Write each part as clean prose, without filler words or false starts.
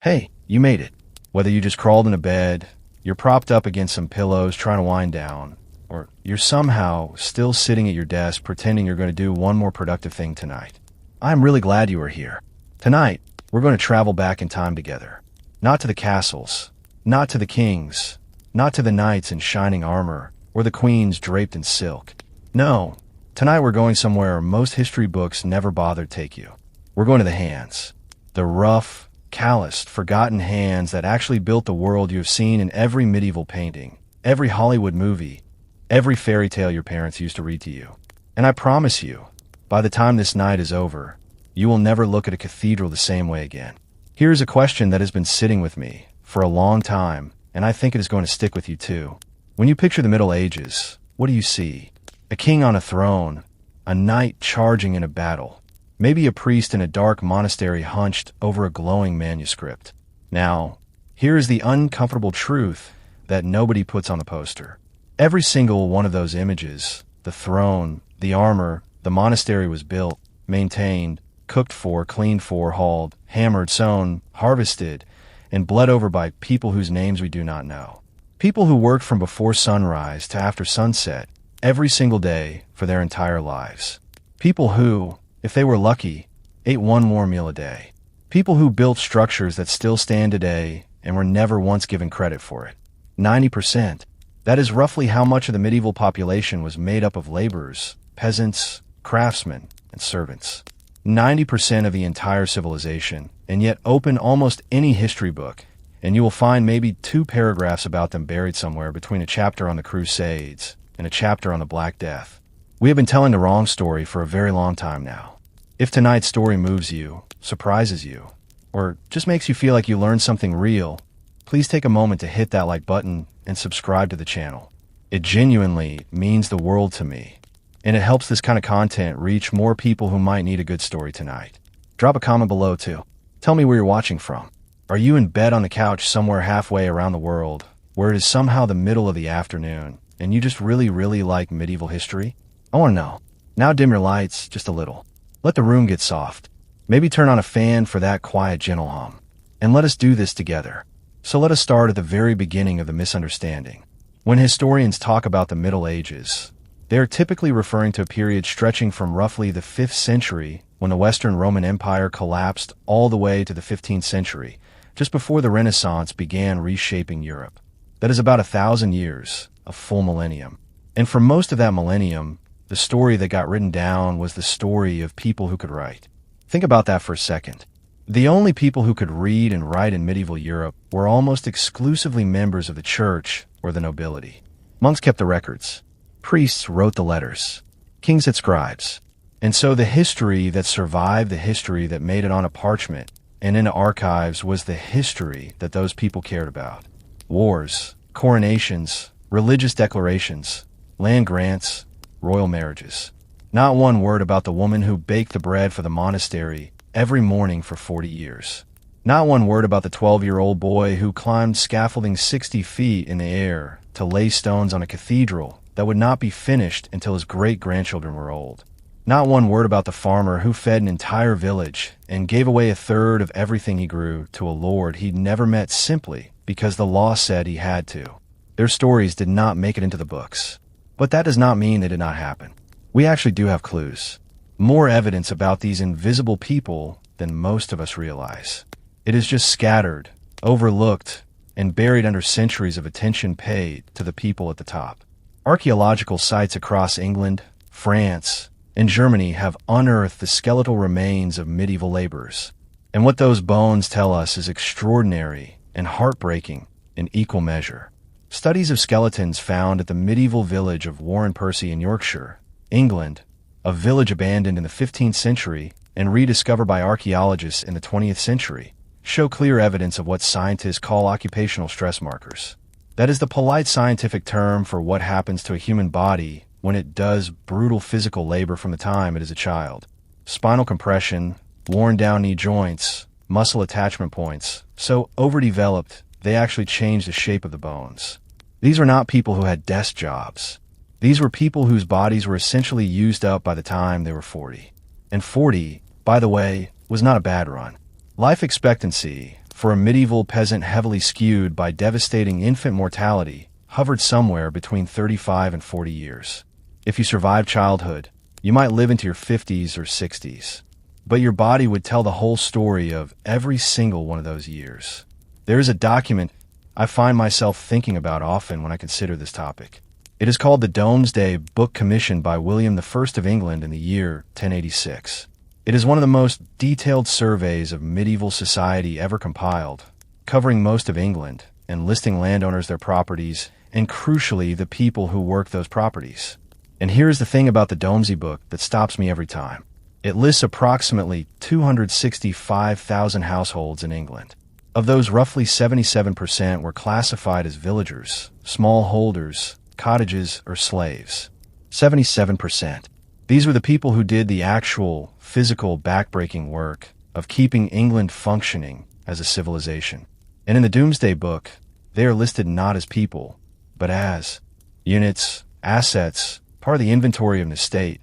Hey, you made it. Whether you just crawled into bed, you're propped up against some pillows trying to wind down, or you're somehow still sitting at your desk pretending you're going to do one more productive thing tonight. I'm really glad you are here. Tonight, we're going to travel back in time together. Not to the castles, not to the kings, not to the knights in shining armor, or the queens draped in silk. No, tonight we're going somewhere most history books never bothered take you. We're going to the hands. The rough, calloused, forgotten hands that actually built the world you have seen in every medieval painting, every Hollywood movie, every fairy tale your parents used to read to you. And I promise you, by the time this night is over, you will never look at a cathedral the same way again. Here's a question that has been sitting with me for a long time, and I think it is going to stick with you too. When you picture the Middle Ages, what do you see? A king on a throne, a knight charging in a battle, maybe a priest in a dark monastery hunched over a glowing manuscript. Now, here is the uncomfortable truth that nobody puts on the poster. Every single one of those images, the throne, the armor, the monastery was built, maintained, cooked for, cleaned for, hauled, hammered, sewn, harvested, and bled over by people whose names we do not know. People who worked from before sunrise to after sunset, every single day for their entire lives. People who, if they were lucky, ate one more meal a day. People who built structures that still stand today and were never once given credit for it. 90%. That is roughly how much of the medieval population was made up of laborers, peasants, craftsmen, and servants. 90% of the entire civilization, and yet open almost any history book, and you will find maybe 2 paragraphs about them buried somewhere between a chapter on the Crusades and a chapter on the Black Death. We have been telling the wrong story for a very long time now. If tonight's story moves you, surprises you, or just makes you feel like you learned something real, please take a moment to hit that like button and subscribe to the channel. It genuinely means the world to me, and it helps this kind of content reach more people who might need a good story tonight. Drop a comment below too. Tell me where you're watching from. Are you in bed on the couch somewhere halfway around the world, where it is somehow the middle of the afternoon, and you just really like medieval history? I want to know. Now dim your lights just a little. Let the room get soft. Maybe turn on a fan for that quiet, gentle hum. And let us do this together. So let us start at the very beginning of the misunderstanding. When historians talk about the Middle Ages, they are typically referring to a period stretching from roughly the 5th century, when the Western Roman Empire collapsed, all the way to the 15th century, just before the Renaissance began reshaping Europe. That is about 1,000 years, a full millennium. And for most of that millennium, the story that got written down was the story of people who could write. Think about that for a second. The only people who could read and write in medieval Europe were almost exclusively members of the church or the nobility. Monks kept the records. Priests wrote the letters. Kings had scribes. And so the history that survived the history that made it on a parchment and into archives was the history that those people cared about. Wars, coronations, religious declarations, land grants, royal marriages. Not one word about the woman who baked the bread for the monastery every morning for 40 years. Not one word about the 12-year-old boy who climbed scaffolding 60 feet in the air to lay stones on a cathedral that would not be finished until his great-grandchildren were old. Not one word about the farmer who fed an entire village and gave away 1/3 of everything he grew to a lord he'd never met simply because the law said he had to. Their stories did not make it into the books. But that does not mean they did not happen. We actually do have clues. More evidence about these invisible people than most of us realize. It is just scattered, overlooked, and buried under centuries of attention paid to the people at the top. Archaeological sites across England, France, and Germany have unearthed the skeletal remains of medieval laborers. And what those bones tell us is extraordinary and heartbreaking in equal measure. Studies of skeletons found at the medieval village of Warren Percy in Yorkshire, England, a village abandoned in the 15th century and rediscovered by archaeologists in the 20th century, show clear evidence of what scientists call occupational stress markers. That is the polite scientific term for what happens to a human body when it does brutal physical labor from the time it is a child. Spinal compression, worn down knee joints, muscle attachment points, so overdeveloped they actually change the shape of the bones. These were not people who had desk jobs. These were people whose bodies were essentially used up by the time they were 40. And 40, by the way, was not a bad run. Life expectancy for a medieval peasant heavily skewed by devastating infant mortality, hovered somewhere between 35 and 40 years. If you survived childhood, you might live into your 50s or 60s, but your body would tell the whole story of every single one of those years. There is a document I find myself thinking about often when I consider this topic. It is called the Domesday Book, commissioned by William I of England in the year 1086. It is one of the most detailed surveys of medieval society ever compiled, covering most of England and listing landowners, their properties, and crucially, the people who work those properties. And here's the thing about the Domesday Book that stops me every time. It lists approximately 265,000 households in England. Of those, roughly 77% were classified as villagers, smallholders, cottages, or slaves. 77%. These were the people who did the actual, physical, backbreaking work of keeping England functioning as a civilization. And in the Domesday Book, they are listed not as people, but as units, assets, part of the inventory of an estate,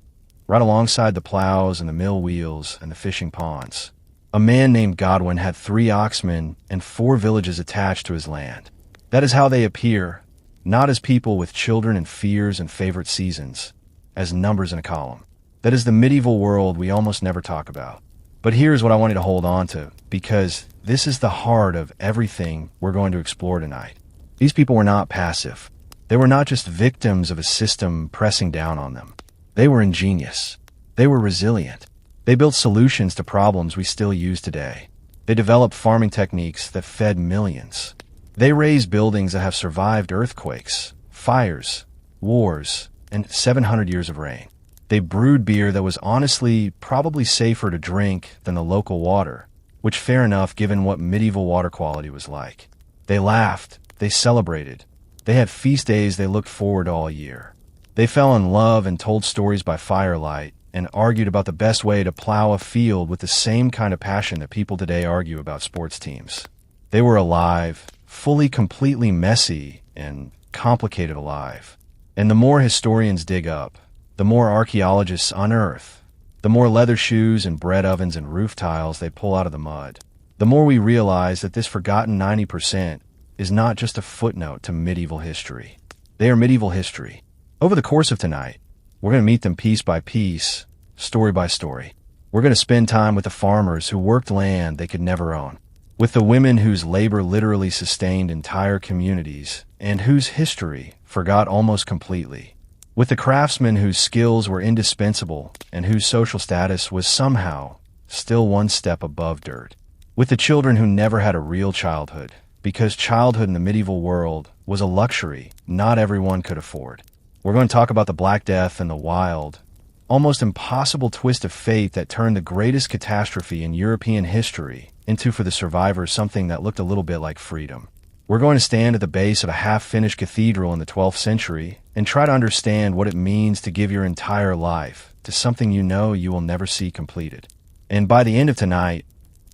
right alongside the plows and the mill wheels and the fishing ponds. A man named Godwin had 3 oxmen and 4 villages attached to his land. That is how they appear, not as people with children and fears and favorite seasons, as numbers in a column. That is the medieval world we almost never talk about. But here's what I wanted to hold on to, because this is the heart of everything we're going to explore tonight. These people were not passive. They were not just victims of a system pressing down on them. They were ingenious. They were resilient. They built solutions to problems we still use today. They developed farming techniques that fed millions. They raised buildings that have survived earthquakes, fires, wars, and 700 years of rain. They brewed beer that was honestly probably safer to drink than the local water, which fair enough given what medieval water quality was like. They laughed. They celebrated. They had feast days they looked forward to all year. They fell in love and told stories by firelight and argued about the best way to plow a field with the same kind of passion that people today argue about sports teams. They were alive, fully, completely messy, and complicated alive. And the more historians dig up, the more archaeologists unearth, the more leather shoes and bread ovens and roof tiles they pull out of the mud, the more we realize that this forgotten 90% is not just a footnote to medieval history. They are medieval history. Over the course of tonight, we're going to meet them piece by piece, story by story. We're going to spend time with the farmers who worked land they could never own, with the women whose labor literally sustained entire communities and whose history forgot almost completely, with the craftsmen whose skills were indispensable and whose social status was somehow still one step above dirt, with the children who never had a real childhood, because childhood in the medieval world was a luxury not everyone could afford. We're going to talk about the Black Death and the wild, almost impossible twist of fate that turned the greatest catastrophe in European history into, for the survivors, something that looked a little bit like freedom. We're going to stand at the base of a half-finished cathedral in the 12th century and try to understand what it means to give your entire life to something you know you will never see completed. And by the end of tonight,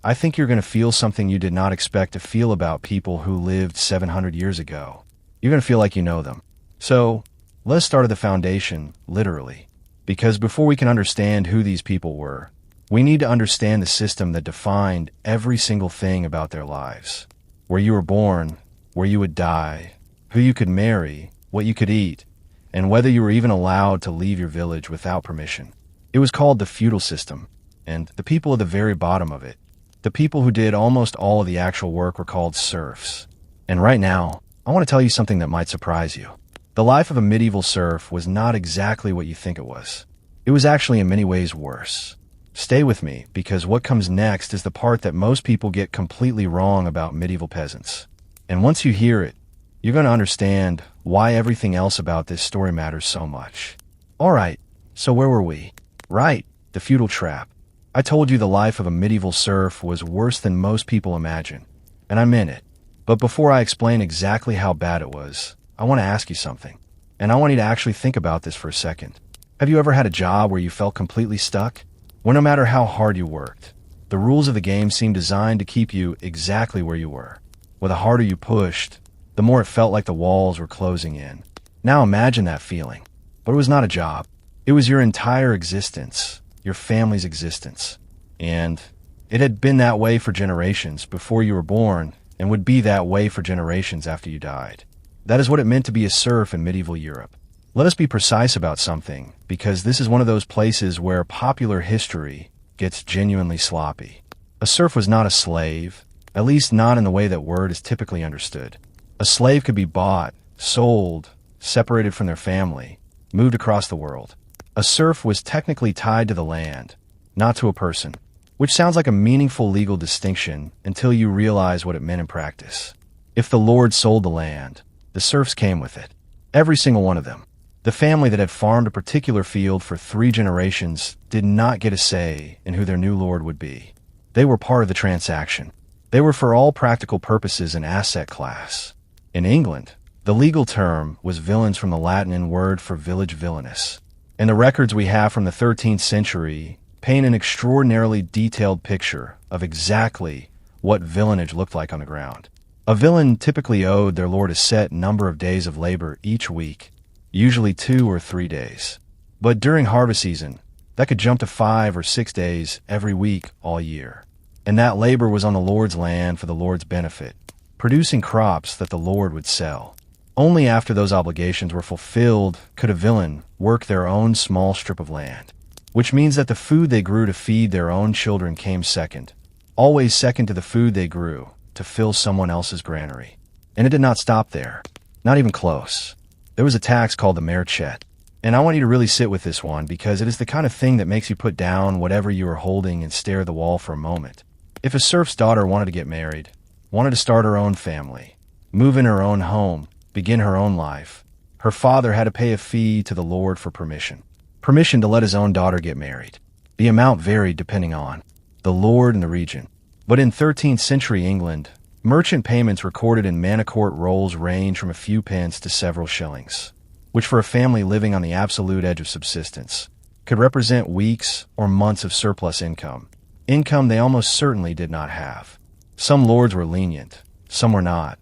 I think you're going to feel something you did not expect to feel about people who lived 700 years ago. You're going to feel like you know them. So, let's start at the foundation, literally. Because before we can understand who these people were, we need to understand the system that defined every single thing about their lives. Where you were born, where you would die, who you could marry, what you could eat, and whether you were even allowed to leave your village without permission. It was called the feudal system, and the people at the very bottom of it, the people who did almost all of the actual work, were called serfs. And right now, I want to tell you something that might surprise you. The life of a medieval serf was not exactly what you think it was. It was actually in many ways worse. Stay with me, because what comes next is the part that most people get completely wrong about medieval peasants. And once you hear it, you're going to understand why everything else about this story matters so much. Alright, so where were we? Right, the feudal trap. I told you the life of a medieval serf was worse than most people imagine, and I meant it. But before I explain exactly how bad it was, I want to ask you something, and I want you to actually think about this for a second. Have you ever had a job where you felt completely stuck? Where no matter how hard you worked, the rules of the game seemed designed to keep you exactly where you were. Where the harder you pushed, the more it felt like the walls were closing in. Now imagine that feeling. But it was not a job. It was your entire existence, your family's existence. And It had been that way for generations before you were born and would be that way for generations after you died. That is what it meant to be a serf in medieval Europe. Let us be precise about something, because this is one of those places where popular history gets genuinely sloppy. A serf was not a slave, at least not in the way that word is typically understood. A slave could be bought, sold, separated from their family, moved across the world. A serf was technically tied to the land, not to a person, which sounds like a meaningful legal distinction until you realize what it meant in practice. If the lord sold the land, the serfs came with it. Every single one of them. The family that had farmed a particular field for 3 generations did not get a say in who their new lord would be. They were part of the transaction. They were for all practical purposes an asset class. In England, the legal term was villains, from the Latin word for village, villainous. And the records we have from the 13th century paint an extraordinarily detailed picture of exactly what villainage looked like on the ground. A villain typically owed their lord a set number of days of labor each week, usually 2 or 3 days. But during harvest season, that could jump to 5 or 6 days every week all year. And that labor was on the lord's land for the lord's benefit, producing crops that the lord would sell. Only after those obligations were fulfilled could a villain work their own small strip of land, which means that the food they grew to feed their own children came second, always second to the food they grew to fill someone else's granary. And it did not stop there, not even close. There was a tax called the merchet, and I want you to really sit with this one, because it is the kind of thing that makes you put down whatever you are holding and stare at the wall for a moment. If a serf's daughter wanted to get married, wanted to start her own family, move in her own home, begin her own life, her father had to pay a fee to the lord for permission. Permission to let his own daughter get married. The amount varied depending on the lord and the region. But in 13th century England, merchant payments recorded in manor court rolls range from a few pence to several shillings, which for a family living on the absolute edge of subsistence could represent weeks or months of surplus income they almost certainly did not have. Some lords were lenient, some were not,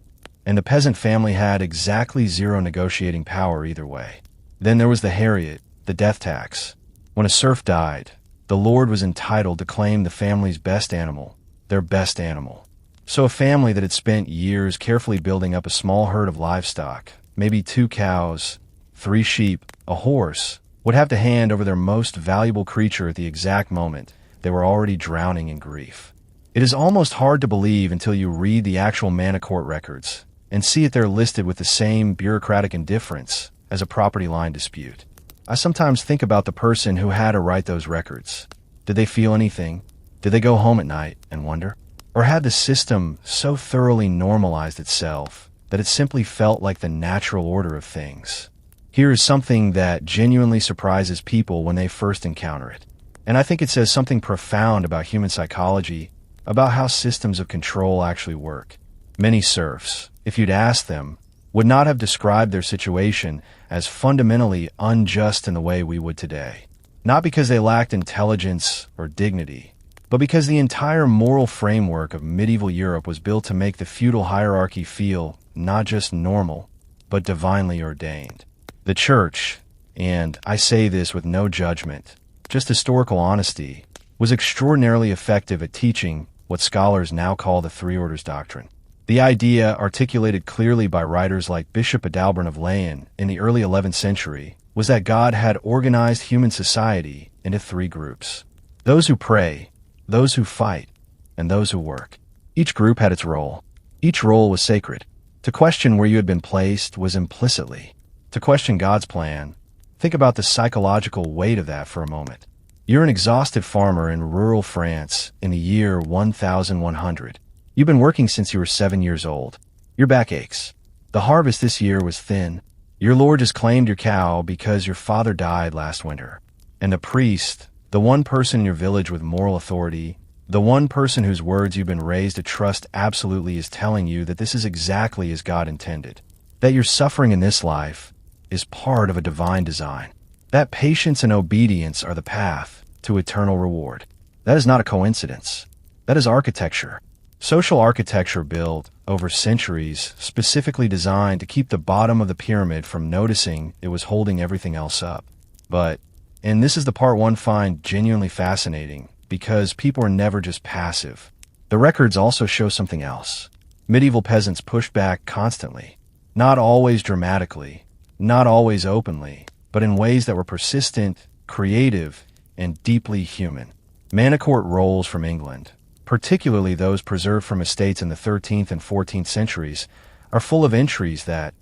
and the peasant family had exactly zero negotiating power either way. Then there was the Harriet, the death tax. When a serf died, the lord was entitled to claim the family's best animal, their best animal. So a family that had spent years carefully building up a small herd of livestock, maybe 2 cows, 3 sheep, a horse, would have to hand over their most valuable creature at the exact moment they were already drowning in grief. It is almost hard to believe until you read the actual manor court records and see it there listed with the same bureaucratic indifference as a property line dispute. I sometimes think about the person who had to write those records. Did they feel anything? Did they go home at night and wonder? Or had the system so thoroughly normalized itself that it simply felt like the natural order of things? Here is something that genuinely surprises people when they first encounter it. And I think it says something profound about human psychology, about how systems of control actually work. Many serfs, if you'd asked them, would not have described their situation as fundamentally unjust in the way we would today. Not because they lacked intelligence or dignity, but because the entire moral framework of medieval Europe was built to make the feudal hierarchy feel not just normal, but divinely ordained. The church, and I say this with no judgment, just historical honesty, was extraordinarily effective at teaching what scholars now call the 3 orders doctrine. The idea, articulated clearly by writers like Bishop Adalbert of Leyen in the early 11th century, was that God had organized human society into 3 groups: those who pray, those who fight, and those who work. Each group had its role. Each role was sacred. To question where you had been placed was implicitly to question God's plan. Think about the psychological weight of that for a moment. You're an exhausted farmer in rural France in the year 1100. You've been working since you were 7 years old. Your back aches. The harvest this year was thin. Your lord just claimed your cow because your father died last winter. And the priest, the one person in your village with moral authority, the one person whose words you've been raised to trust absolutely, is telling you that this is exactly as God intended. That your suffering in this life is part of a divine design. That patience and obedience are the path to eternal reward. That is not a coincidence. That is architecture. Social architecture built over centuries, specifically designed to keep the bottom of the pyramid from noticing it was holding everything else up. But, and this is the part one find genuinely fascinating, because people are never just passive. The records also show something else. Medieval peasants pushed back constantly. Not always dramatically, not always openly, but in ways that were persistent, creative, and deeply human. Manicourt rolls from England, particularly those preserved from estates in the 13th and 14th centuries, are full of entries that,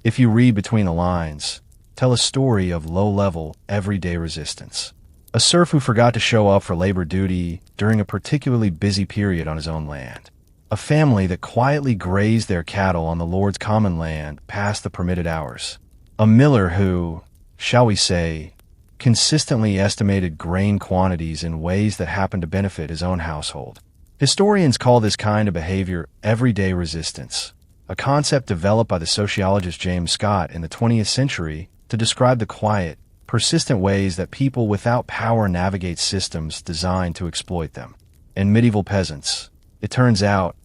if you read between the lines, tell a story of low-level, everyday resistance. A serf who forgot to show up for labor duty during a particularly busy period on his own land. A family that quietly grazed their cattle on the Lord's common land past the permitted hours. A miller who, shall we say, consistently estimated grain quantities in ways that happened to benefit his own household. Historians call this kind of behavior everyday resistance, a concept developed by the sociologist James Scott in the 20th century to describe the quiet, persistent ways that people without power navigate systems designed to exploit them. And medieval peasants, it turns out,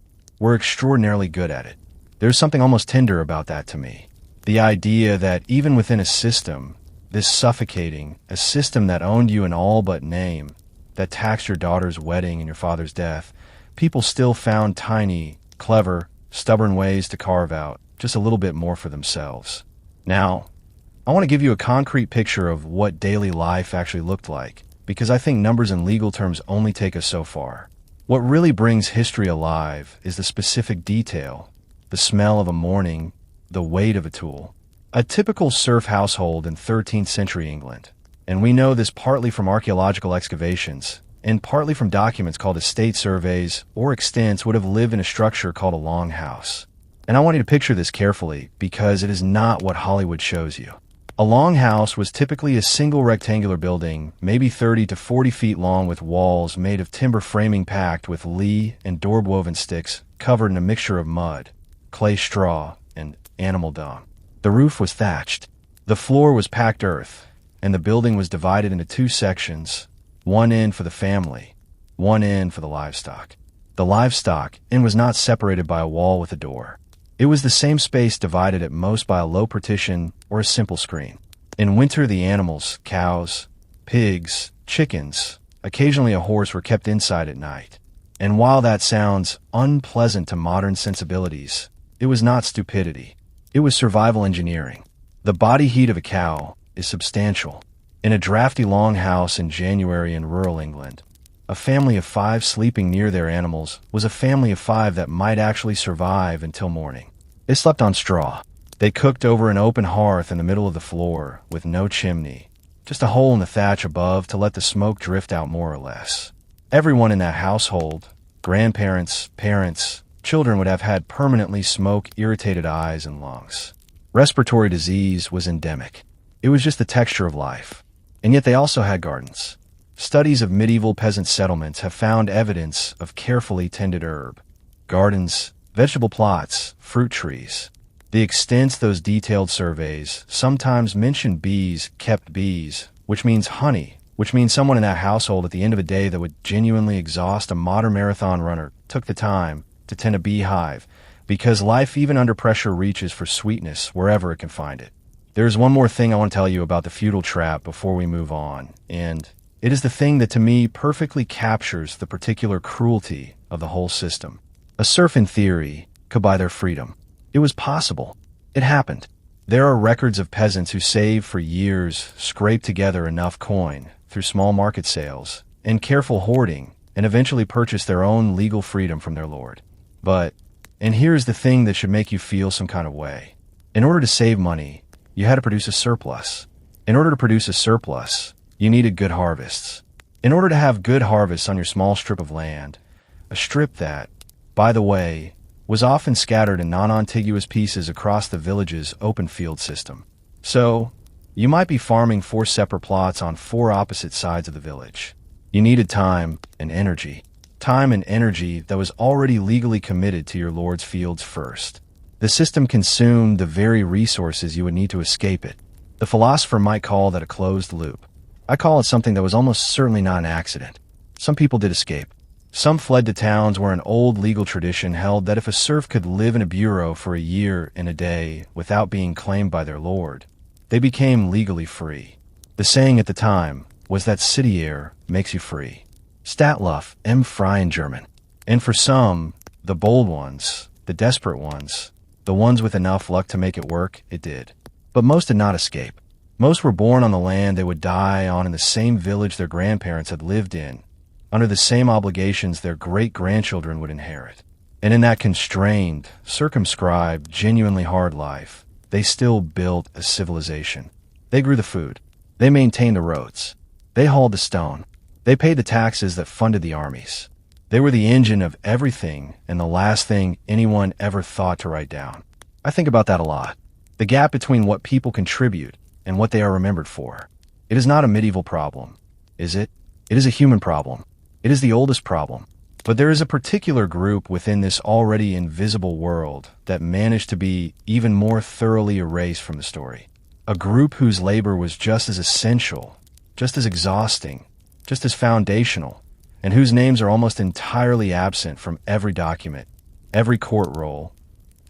were extraordinarily good at it. There's something almost tender about that to me. The idea that even within a system, this suffocating, a system that owned you in all but name, that taxed your daughter's wedding and your father's death, people still found tiny, clever, stubborn ways to carve out just a little bit more for themselves. Now, I want to give you a concrete picture of what daily life actually looked like, because I think numbers and legal terms only take us so far. What really brings history alive is the specific detail, the smell of a morning, the weight of a tool. A typical serf household in 13th century England, and we know this partly from archaeological excavations, and partly from documents called estate surveys or extents, would have lived in a structure called a longhouse. And I want you to picture this carefully, because it is not what Hollywood shows you. A longhouse was typically a single rectangular building, maybe 30 to 40 feet long, with walls made of timber framing packed with lee and door-woven sticks covered in a mixture of mud, clay straw, and animal dung. The roof was thatched. The floor was packed earth, and the building was divided into two sections, one end for the family, one end for the livestock. The livestock end was not separated by a wall with a door. It was the same space divided at most by a low partition or a simple screen. In winter, the animals, cows, pigs, chickens, occasionally a horse, were kept inside at night. And while that sounds unpleasant to modern sensibilities, it was not stupidity. It was survival engineering. The body heat of a cow is substantial. In a drafty longhouse in January in rural England, a family of 5 sleeping near their animals was a family of 5 that might actually survive until morning. They slept on straw. They cooked over an open hearth in the middle of the floor with no chimney, just a hole in the thatch above to let the smoke drift out more or less. Everyone in that household, grandparents, parents, children, would have had permanently smoke-irritated eyes and lungs. Respiratory disease was endemic. It was just the texture of life. And yet they also had gardens. Studies of medieval peasant settlements have found evidence of carefully tended herb, gardens, vegetable plots, fruit trees. The extents those detailed surveys sometimes mention bees kept bees, which means honey, which means someone in that household at the end of a day that would genuinely exhaust a modern marathon runner took the time to tend a beehive, because life, even under pressure, reaches for sweetness wherever it can find it. There's one more thing I want to tell you about the feudal trap before we move on, and it is the thing that to me perfectly captures the particular cruelty of the whole system. A serf, in theory, could buy their freedom. It was possible. It happened. There are records of peasants who saved for years, scraped together enough coin through small market sales and careful hoarding, and eventually purchased their own legal freedom from their lord. But, and here's the thing that should make you feel some kind of way. In order to save money, you had to produce a surplus. In order to produce a surplus, you needed good harvests. In order to have good harvests on your small strip of land, a strip that, by the way, was often scattered in non-contiguous pieces across the village's open field system. So, you might be farming 4 separate plots on 4 opposite sides of the village. You needed time and energy. Time and energy that was already legally committed to your lord's fields first. The system consumed the very resources you would need to escape it. The philosopher might call that a closed loop. I call it something that was almost certainly not an accident. Some people did escape. Some fled to towns where an old legal tradition held that if a serf could live in a bureau for a year and a day without being claimed by their lord, they became legally free. The saying at the time was that city air makes you free. Statluff, M. Fry in German. And for some, the bold ones, the desperate ones, the ones with enough luck to make it work, it did. But most did not escape. Most were born on the land they would die on in the same village their grandparents had lived in, under the same obligations their great-grandchildren would inherit. And in that constrained, circumscribed, genuinely hard life, they still built a civilization. They grew the food. They maintained the roads. They hauled the stone. They paid the taxes that funded the armies. They were the engine of everything and the last thing anyone ever thought to write down. I think about that a lot. The gap between what people contribute and what they are remembered for. It is not a medieval problem, is it? It is a human problem. It is the oldest problem. But there is a particular group within this already invisible world that managed to be even more thoroughly erased from the story. A group whose labor was just as essential, just as exhausting, just as foundational, and whose names are almost entirely absent from every document, every court roll,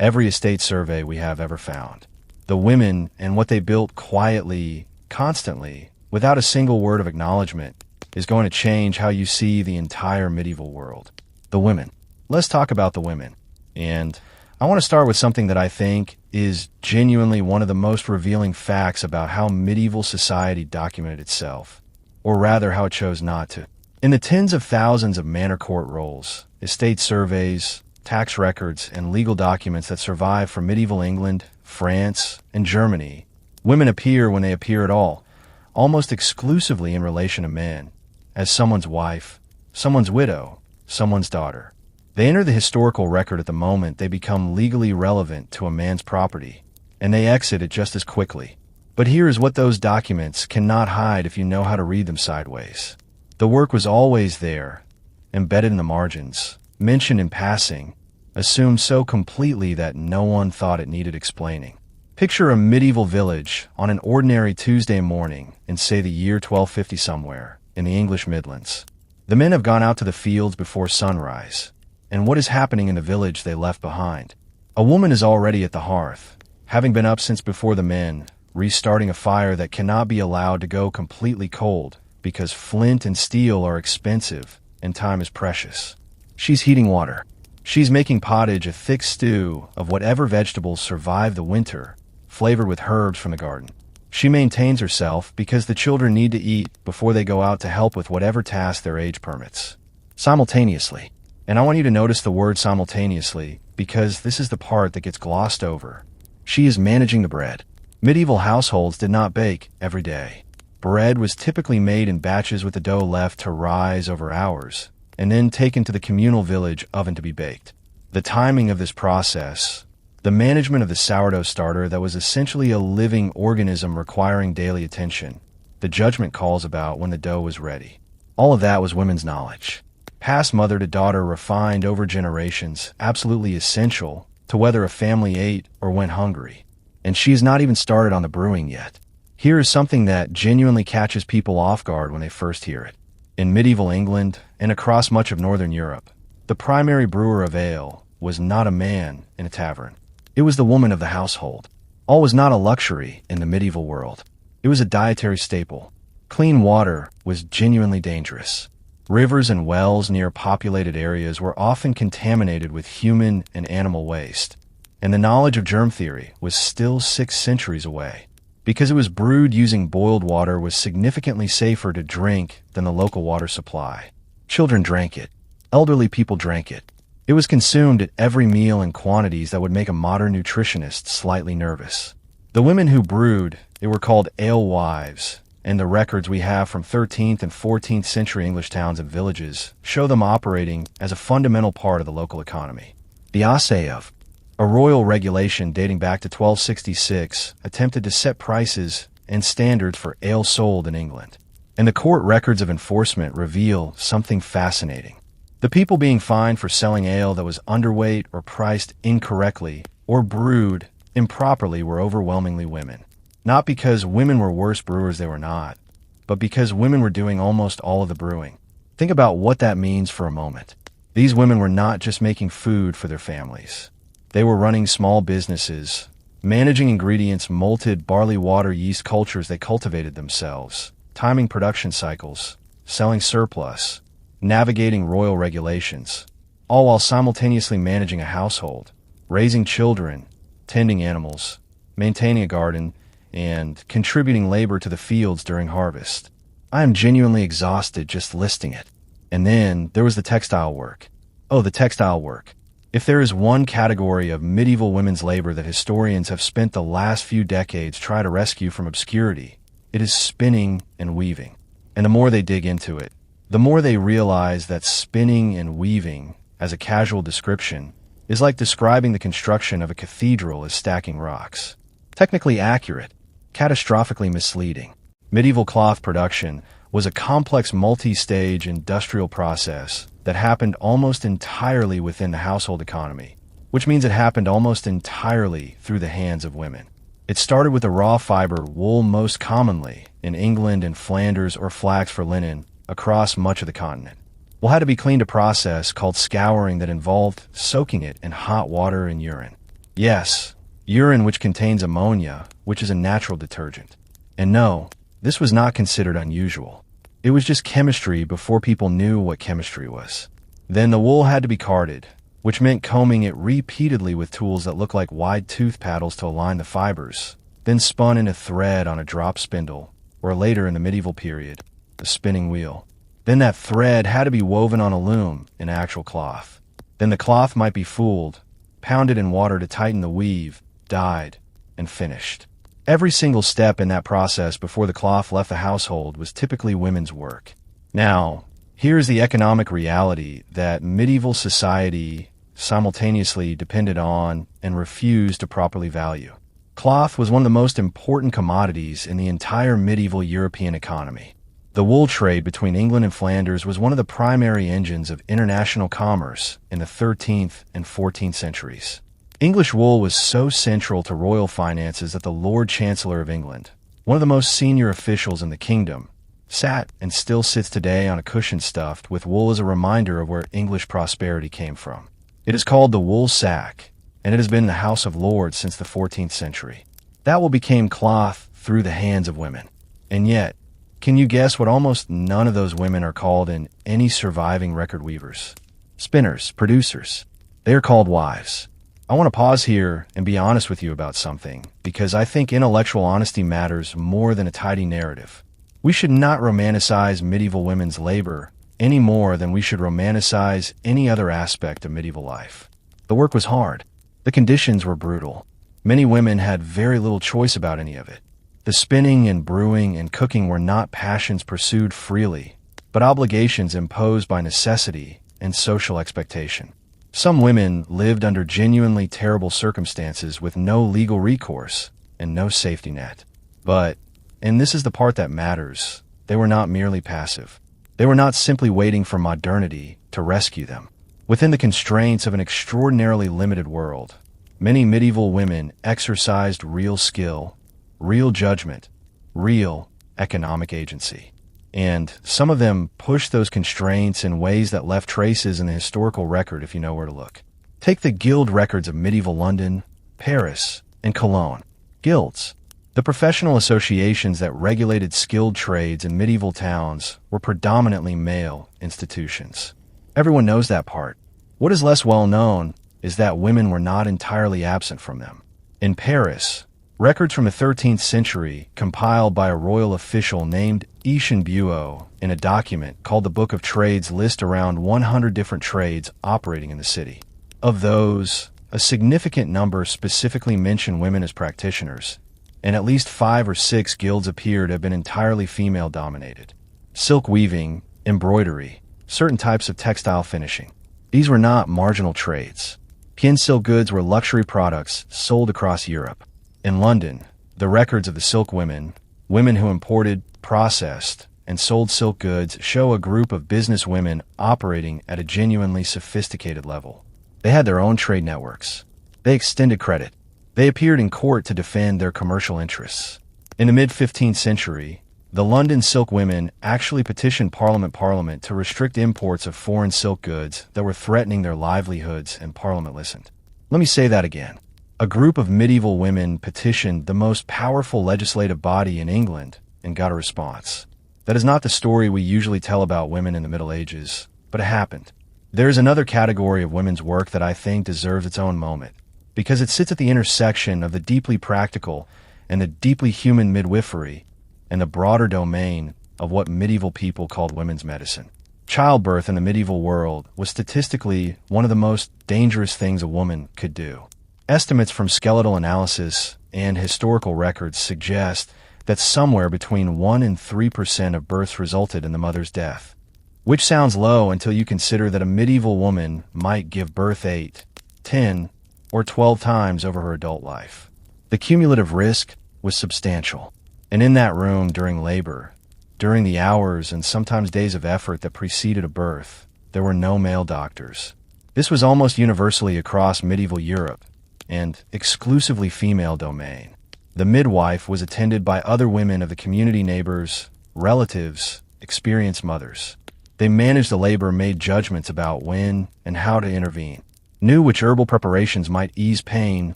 every estate survey we have ever found. The women and what they built quietly, constantly, without a single word of acknowledgement, is going to change how you see the entire medieval world. The women. Let's talk about the women. And I want to start with something that I think is genuinely one of the most revealing facts about how medieval society documented itself, or rather how it chose not to. In the tens of thousands of manor court rolls, estate surveys, tax records, and legal documents that survive from medieval England, France, and Germany, women appear when they appear at all, almost exclusively in relation to men, as someone's wife, someone's widow, someone's daughter. They enter the historical record at the moment they become legally relevant to a man's property, and they exit it just as quickly. But here is what those documents cannot hide if you know how to read them sideways. The work was always there, embedded in the margins, mentioned in passing, assumed so completely that no one thought it needed explaining. Picture a medieval village on an ordinary Tuesday morning in, say, the year 1250 somewhere, in the English Midlands. The men have gone out to the fields before sunrise, and what is happening in the village they left behind? A woman is already at the hearth, having been up since before the men, restarting a fire that cannot be allowed to go completely cold because flint and steel are expensive and time is precious. She's heating water. She's making pottage, a thick stew of whatever vegetables survive the winter, flavored with herbs from the garden. She maintains herself because the children need to eat before they go out to help with whatever task their age permits. Simultaneously. And I want you to notice the word simultaneously because this is the part that gets glossed over. She is managing the bread. Medieval households did not bake every day. Bread was typically made in batches with the dough left to rise over hours, and then taken to the communal village oven to be baked. The timing of this process, the management of the sourdough starter that was essentially a living organism requiring daily attention, the judgment calls about when the dough was ready. All of that was women's knowledge. Passed mother to daughter, refined over generations, absolutely essential to whether a family ate or went hungry. And she has not even started on the brewing yet. Here is something that genuinely catches people off guard when they first hear it. In medieval England and across much of Northern Europe, the primary brewer of ale was not a man in a tavern. It was the woman of the household. All was not a luxury in the medieval world. It was a dietary staple. Clean water was genuinely dangerous. Rivers and wells near populated areas were often contaminated with human and animal waste, and the knowledge of germ theory was still 6 centuries away. Because it was brewed using boiled water was significantly safer to drink than the local water supply. Children drank it. Elderly people drank it. It was consumed at every meal in quantities that would make a modern nutritionist slightly nervous. The women who brewed, they were called alewives, and the records we have from 13th and 14th century English towns and villages show them operating as a fundamental part of the local economy. The Assayev, a royal regulation dating back to 1266, attempted to set prices and standards for ale sold in England. And the court records of enforcement reveal something fascinating. The people being fined for selling ale that was underweight or priced incorrectly or brewed improperly were overwhelmingly women. Not because women were worse brewers, they were not, but because women were doing almost all of the brewing. Think about what that means for a moment. These women were not just making food for their families. They were running small businesses, managing ingredients, malted barley water yeast cultures they cultivated themselves, timing production cycles, selling surplus, navigating royal regulations, all while simultaneously managing a household, raising children, tending animals, maintaining a garden, and contributing labor to the fields during harvest. I am genuinely exhausted just listing it. And then there was the textile work. Oh, the textile work. If there is one category of medieval women's labor that historians have spent the last few decades trying to rescue from obscurity, it is spinning and weaving. And the more they dig into it, the more they realize that spinning and weaving, as a casual description, is like describing the construction of a cathedral as stacking rocks. Technically accurate, catastrophically misleading. Medieval cloth production was a complex multi-stage industrial process that happened almost entirely within the household economy, which means it happened almost entirely through the hands of women. It started with the raw fiber wool, most commonly in England and Flanders, or flax for linen, across much of the continent. Wool had to be cleaned, a process called scouring that involved soaking it in hot water and urine. Yes, urine, which contains ammonia, which is a natural detergent. And no, this was not considered unusual. It was just chemistry before people knew what chemistry was. Then the wool had to be carded, which meant combing it repeatedly with tools that looked like wide tooth paddles to align the fibers, then spun into thread on a drop spindle, or later in the medieval period, a spinning wheel. Then that thread had to be woven on a loom in actual cloth. Then the cloth might be fulled, pounded in water to tighten the weave, dyed, and finished. Every single step in that process before the cloth left the household was typically women's work. Now, here's the economic reality that medieval society simultaneously depended on and refused to properly value. Cloth was one of the most important commodities in the entire medieval European economy. The wool trade between England and Flanders was one of the primary engines of international commerce in the 13th and 14th centuries. English wool was so central to royal finances that the Lord Chancellor of England, one of the most senior officials in the kingdom, sat and still sits today on a cushion stuffed with wool as a reminder of where English prosperity came from. It is called the wool sack, and it has been in the House of Lords since the 14th century. That wool became cloth through the hands of women. And yet, can you guess what almost none of those women are called in any surviving record weavers? Spinners, producers. They are called wives. I want to pause here and be honest with you about something, because I think intellectual honesty matters more than a tidy narrative. We should not romanticize medieval women's labor any more than we should romanticize any other aspect of medieval life. The work was hard. The conditions were brutal. Many women had very little choice about any of it. The spinning and brewing and cooking were not passions pursued freely, but obligations imposed by necessity and social expectation. Some women lived under genuinely terrible circumstances with no legal recourse and no safety net. But, and this is the part that matters, they were not merely passive. They were not simply waiting for modernity to rescue them. Within the constraints of an extraordinarily limited world, many medieval women exercised real skill, real judgment, real economic agency. And some of them pushed those constraints in ways that left traces in the historical record if you know where to look. Take the guild records of medieval London, Paris, and Cologne. Guilds, the professional associations that regulated skilled trades in medieval towns, were predominantly male institutions. Everyone knows that part. What is less well known is that women were not entirely absent from them. In Paris, records from the 13th century, compiled by a royal official named Buot in a document called the Book of Trades, list around 100 different trades operating in the city. Of those, a significant number specifically mention women as practitioners, and at least 5 or 6 guilds appear to have been entirely female-dominated. Silk weaving, embroidery, certain types of textile finishing. These were not marginal trades. Pien silk goods were luxury products sold across Europe. In London, the records of the silk women, women who imported, processed, and sold silk goods, show a group of business women operating at a genuinely sophisticated level. They had their own trade networks. They extended credit. They appeared in court to defend their commercial interests. In the mid-15th century, the London silk women actually petitioned Parliament to restrict imports of foreign silk goods that were threatening their livelihoods, and Parliament listened. Let me say that again. A group of medieval women petitioned the most powerful legislative body in England and got a response. That is not the story we usually tell about women in the Middle Ages, but it happened. There's another category of women's work that I think deserves its own moment, because it sits at the intersection of the deeply practical and the deeply human midwifery and the broader domain of what medieval people called women's medicine. Childbirth in the medieval world was statistically one of the most dangerous things a woman could do. Estimates from skeletal analysis and historical records suggest that somewhere between 1 and 3% of births resulted in the mother's death, which sounds low until you consider that a medieval woman might give birth 8, 10, or 12 times over her adult life. The cumulative risk was substantial, and in that room during labor, during the hours and sometimes days of effort that preceded a birth, there were no male doctors. This was almost universally across medieval Europe, and exclusively female domain. The midwife was attended by other women of the community, neighbors, relatives, experienced mothers. They managed the labor, made judgments about when and how to intervene, knew which herbal preparations might ease pain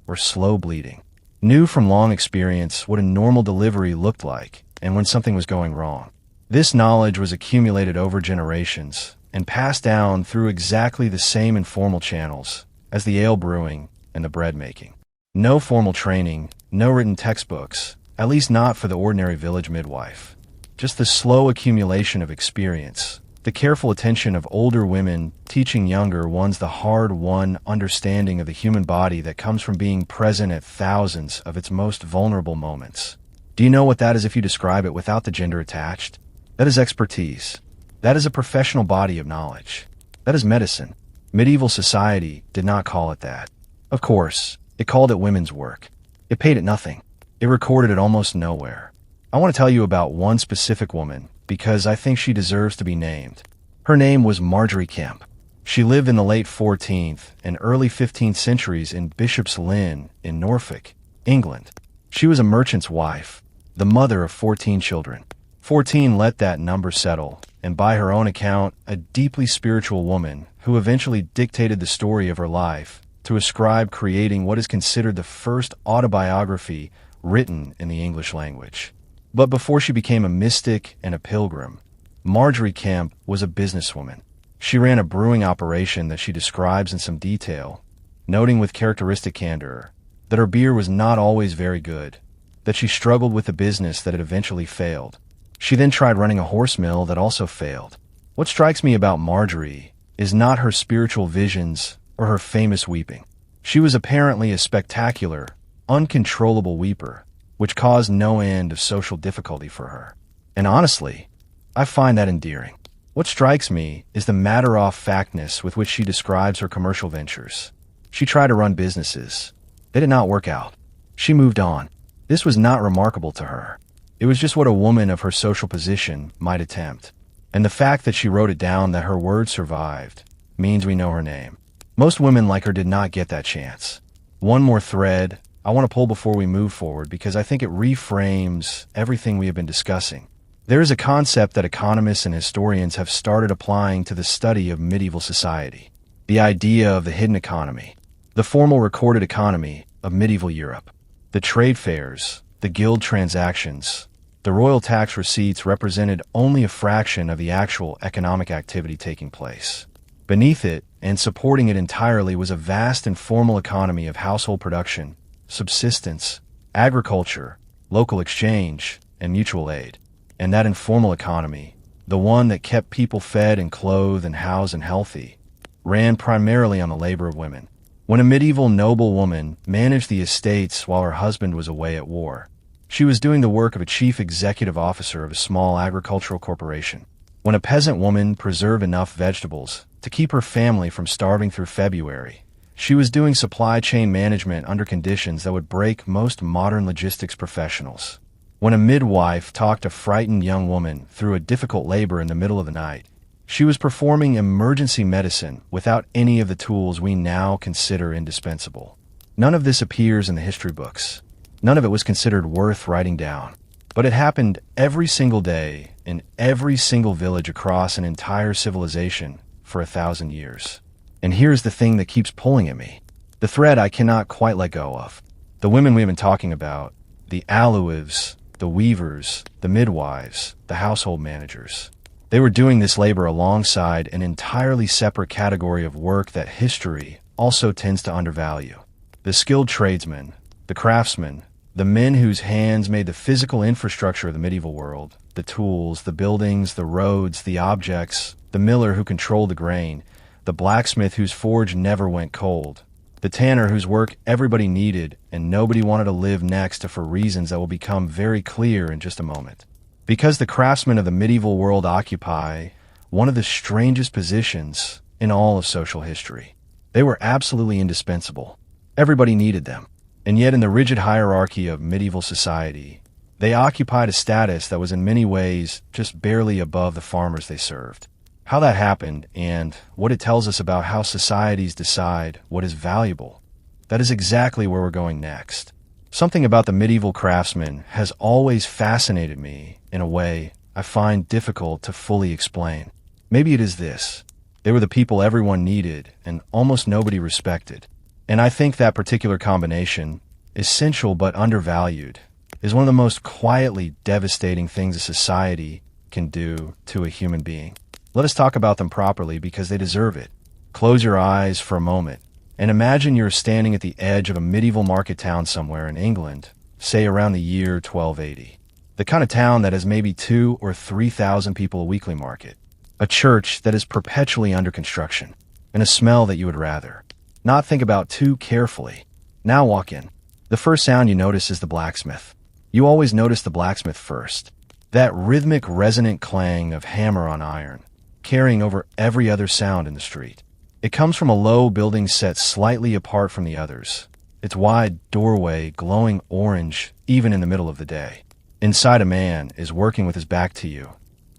or slow bleeding, knew from long experience what a normal delivery looked like and when something was going wrong. This knowledge was accumulated over generations and passed down through exactly the same informal channels as the ale brewing and the bread making. No formal training, no written textbooks, at least not for the ordinary village midwife. Just the slow accumulation of experience, the careful attention of older women teaching younger ones the hard-won understanding of the human body that comes from being present at thousands of its most vulnerable moments. Do you know what that is if you describe it without the gender attached? That is expertise. That is a professional body of knowledge. That is medicine. Medieval society did not call it that. Of course, it called it women's work. It paid it nothing. It recorded it almost nowhere. I want to tell you about one specific woman because I think she deserves to be named. Her name was Margery Kemp. She lived in the late 14th and early 15th centuries in Bishop's Lynn in Norfolk, England. She was a merchant's wife, the mother of 14 children. 14 let that number settle, and by her own account, a deeply spiritual woman who eventually dictated the story of her life to a scribe creating what is considered the first autobiography written in the English language. But before she became a mystic and a pilgrim, Margery Kemp was a businesswoman. She ran a brewing operation that she describes in some detail, noting with characteristic candor that her beer was not always very good, that she struggled with a business that had eventually failed. She then tried running a horse mill that also failed. What strikes me about Margery is not her spiritual visions or her famous weeping. She was apparently a spectacular, uncontrollable weeper, which caused no end of social difficulty for her. And honestly, I find that endearing. What strikes me is the matter-of-factness with which she describes her commercial ventures. She tried to run businesses. They did not work out. She moved on. This was not remarkable to her. It was just what a woman of her social position might attempt. And the fact that she wrote it down, that her words survived, means we know her name. Most women like her did not get that chance. One more thread I want to pull before we move forward because I think it reframes everything we have been discussing. There is a concept that economists and historians have started applying to the study of medieval society. The idea of the hidden economy, the formal recorded economy of medieval Europe. The trade fairs, the guild transactions, the royal tax receipts represented only a fraction of the actual economic activity taking place. Beneath it, and supporting it entirely, was a vast informal economy of household production, subsistence, agriculture, local exchange, and mutual aid. And that informal economy, the one that kept people fed and clothed and housed and healthy, ran primarily on the labor of women. When a medieval noble woman managed the estates while her husband was away at war, she was doing the work of a chief executive officer of a small agricultural corporation. When a peasant woman preserved enough vegetables to keep her family from starving through February, she was doing supply chain management under conditions that would break most modern logistics professionals. When a midwife talked a frightened young woman through a difficult labor in the middle of the night, she was performing emergency medicine without any of the tools we now consider indispensable. None of this appears in the history books. None of it was considered worth writing down. But it happened every single day in every single village across an entire civilization for 1,000 years. And here's the thing that keeps pulling at me. The thread I cannot quite let go of. The women we've been talking about, the aloes, the weavers, the midwives, the household managers. They were doing this labor alongside an entirely separate category of work that history also tends to undervalue. The skilled tradesmen, the craftsmen, the men whose hands made the physical infrastructure of the medieval world, the tools, the buildings, the roads, the objects, the miller who controlled the grain, the blacksmith whose forge never went cold, the tanner whose work everybody needed and nobody wanted to live next to for reasons that will become very clear in just a moment. Because the craftsmen of the medieval world occupy one of the strangest positions in all of social history. They were absolutely indispensable. Everybody needed them. And yet in the rigid hierarchy of medieval society, they occupied a status that was in many ways just barely above the farmers they served. How that happened and what it tells us about how societies decide what is valuable, that is exactly where we're going next. Something about the medieval craftsman has always fascinated me in a way I find difficult to fully explain. Maybe it is this. They were the people everyone needed and almost nobody respected. And I think that particular combination, essential but undervalued, is one of the most quietly devastating things a society can do to a human being. Let us talk about them properly because they deserve it. Close your eyes for a moment and imagine you're standing at the edge of a medieval market town somewhere in England, say around the year 1280. The kind of town that has maybe 2,000 or 3,000 people a weekly market. A church that is perpetually under construction, and a smell that you would rather not think about too carefully. Now walk in. The first sound you notice is the blacksmith. You always notice the blacksmith first. That rhythmic, resonant clang of hammer on iron, carrying over every other sound in the street. It comes from a low building set slightly apart from the others, its wide doorway glowing orange even in the middle of the day. Inside, a man is working with his back to you,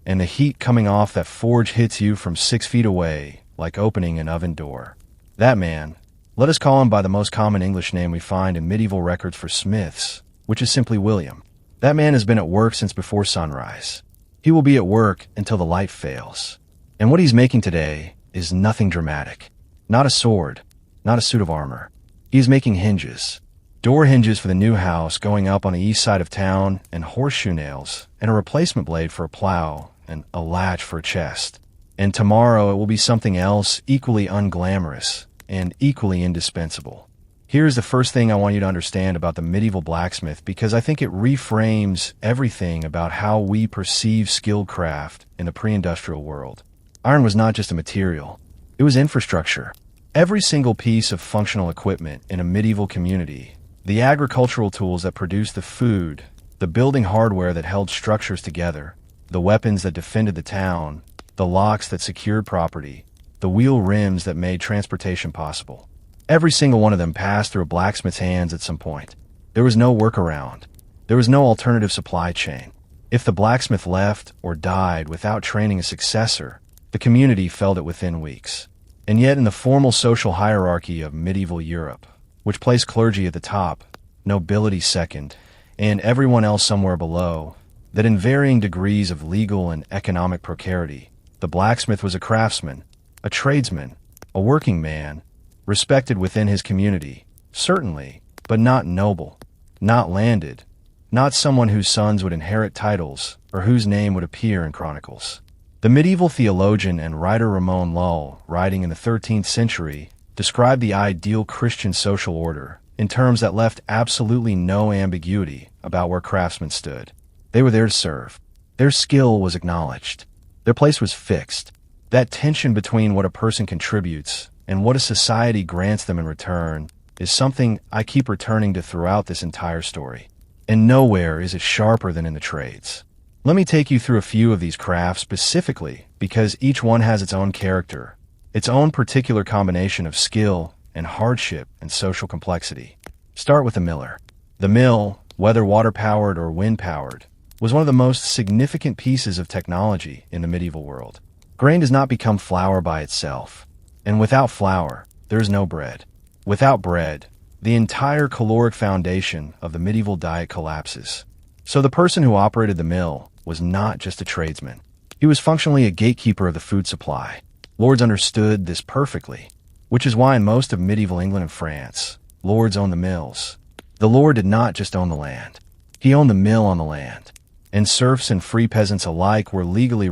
and the heat coming off that forge hits you from 6 feet away like opening an oven door. That man, let us call him by the most common English name we find in medieval records for smiths, which is simply William. That man has been at work since before sunrise. He will be at work until the light fails. And what he's making today is nothing dramatic. Not a sword, not a suit of armor. He's making hinges. Door hinges for the new house going up on the east side of town, and horseshoe nails, and a replacement blade for a plow, and a latch for a chest. And tomorrow it will be something else equally unglamorous and equally indispensable. Here's the first thing I want you to understand about the medieval blacksmith because I think it reframes everything about how we perceive skilled craft in the pre-industrial world. Iron was not just a material, it was infrastructure. Every single piece of functional equipment in a medieval community, the agricultural tools that produced the food, the building hardware that held structures together, the weapons that defended the town, the locks that secured property, the wheel rims that made transportation possible. Every single one of them passed through a blacksmith's hands at some point. There was no workaround. There was no alternative supply chain. If the blacksmith left or died without training a successor, the community felt it within weeks. And yet in the formal social hierarchy of medieval Europe, which placed clergy at the top, nobility second, and everyone else somewhere below, that in varying degrees of legal and economic precarity, the blacksmith was a craftsman, a tradesman, a working man, respected within his community, certainly, but not noble, not landed, not someone whose sons would inherit titles or whose name would appear in chronicles. The medieval theologian and writer Ramon Lull, writing in the 13th century, described the ideal Christian social order in terms that left absolutely no ambiguity about where craftsmen stood. They were there to serve. Their skill was acknowledged. Their place was fixed. That tension between what a person contributes and what a society grants them in return is something I keep returning to throughout this entire story. And nowhere is it sharper than in the trades. Let me take you through a few of these crafts specifically because each one has its own character, its own particular combination of skill and hardship and social complexity. Start with the miller. The mill, whether water-powered or wind-powered, was one of the most significant pieces of technology in the medieval world. Grain does not become flour by itself, and without flour, there is no bread. Without bread, the entire caloric foundation of the medieval diet collapses. So the person who operated the mill was not just a tradesman. He was functionally a gatekeeper of the food supply. Lords understood this perfectly, which is why in most of medieval England and France, lords owned the mills. The lord did not just own the land. He owned the mill on the land. and serfs and free peasants alike were legally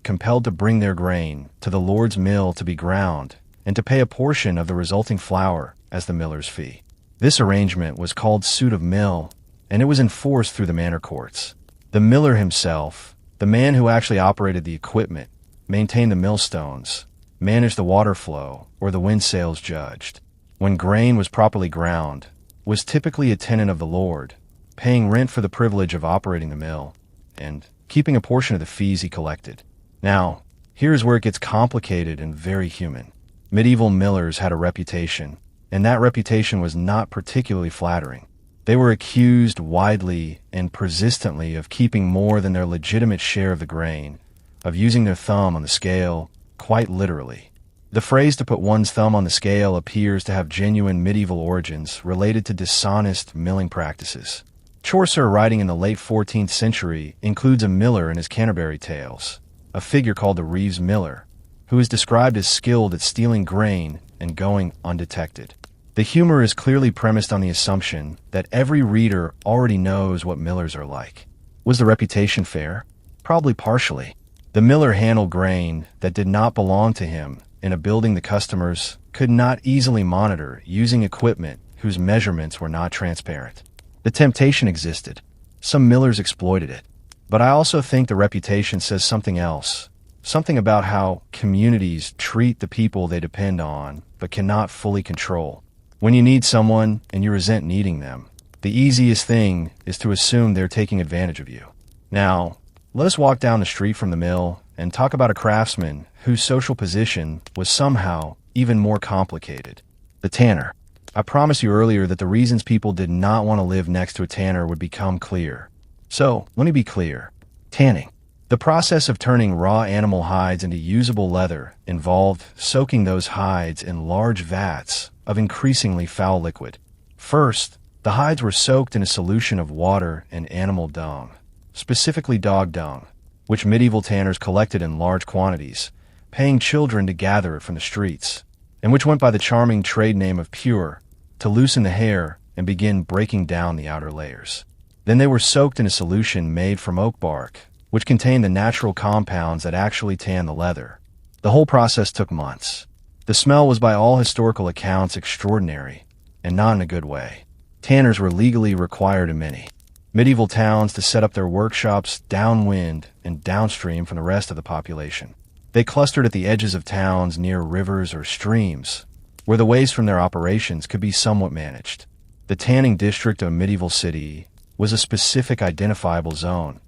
compelled to bring their grain to the lord's mill to be ground and to pay a portion of the resulting flour as the miller's fee. This arrangement was called suit of mill, and it was enforced through the manor courts. The miller himself, the man who actually operated the equipment, maintained the millstones, managed the water flow, or the wind sails judged. When grain was properly ground, was typically a tenant of the lord, paying rent for the privilege of operating the mill, and keeping a portion of the fees he collected. Now, here's where it gets complicated and very human. Medieval millers had a reputation, and that reputation was not particularly flattering. They were accused widely and persistently of keeping more than their legitimate share of the grain, of using their thumb on the scale, quite literally. The phrase to put one's thumb on the scale appears to have genuine medieval origins related to dishonest milling practices. Chaucer, writing in the late 14th century, includes a miller in his Canterbury Tales, a figure called the Reeves Miller, who is described as skilled at stealing grain and going undetected. The humor is clearly premised on the assumption that every reader already knows what millers are like. Was the reputation fair? Probably partially. The miller handled grain that did not belong to him in a building the customers could not easily monitor using equipment whose measurements were not transparent. The temptation existed. Some millers exploited it. But I also think the reputation says something else, something about how communities treat the people they depend on but cannot fully control. When you need someone and you resent needing them, the easiest thing is to assume they're taking advantage of you. Now, let us walk down the street from the mill and talk about a craftsman whose social position was somehow even more complicated. The tanner. I promised you earlier that the reasons people did not want to live next to a tanner would become clear. So, let me be clear. Tanning. The process of turning raw animal hides into usable leather involved soaking those hides in large vats of increasingly foul liquid. First, the hides were soaked in a solution of water and animal dung, specifically dog dung, which medieval tanners collected in large quantities, paying children to gather it from the streets, and which went by the charming trade name of pure, to loosen the hair and begin breaking down the outer layers. Then they were soaked in a solution made from oak bark, which contained the natural compounds that actually tan the leather. The whole process took months. The smell was by all historical accounts extraordinary, and not in a good way. Tanners were legally required in many medieval towns to set up their workshops downwind and downstream from the rest of the population. They clustered at the edges of towns near rivers or streams, where the waste from their operations could be somewhat managed. The tanning district of a medieval city was a specific identifiable zone,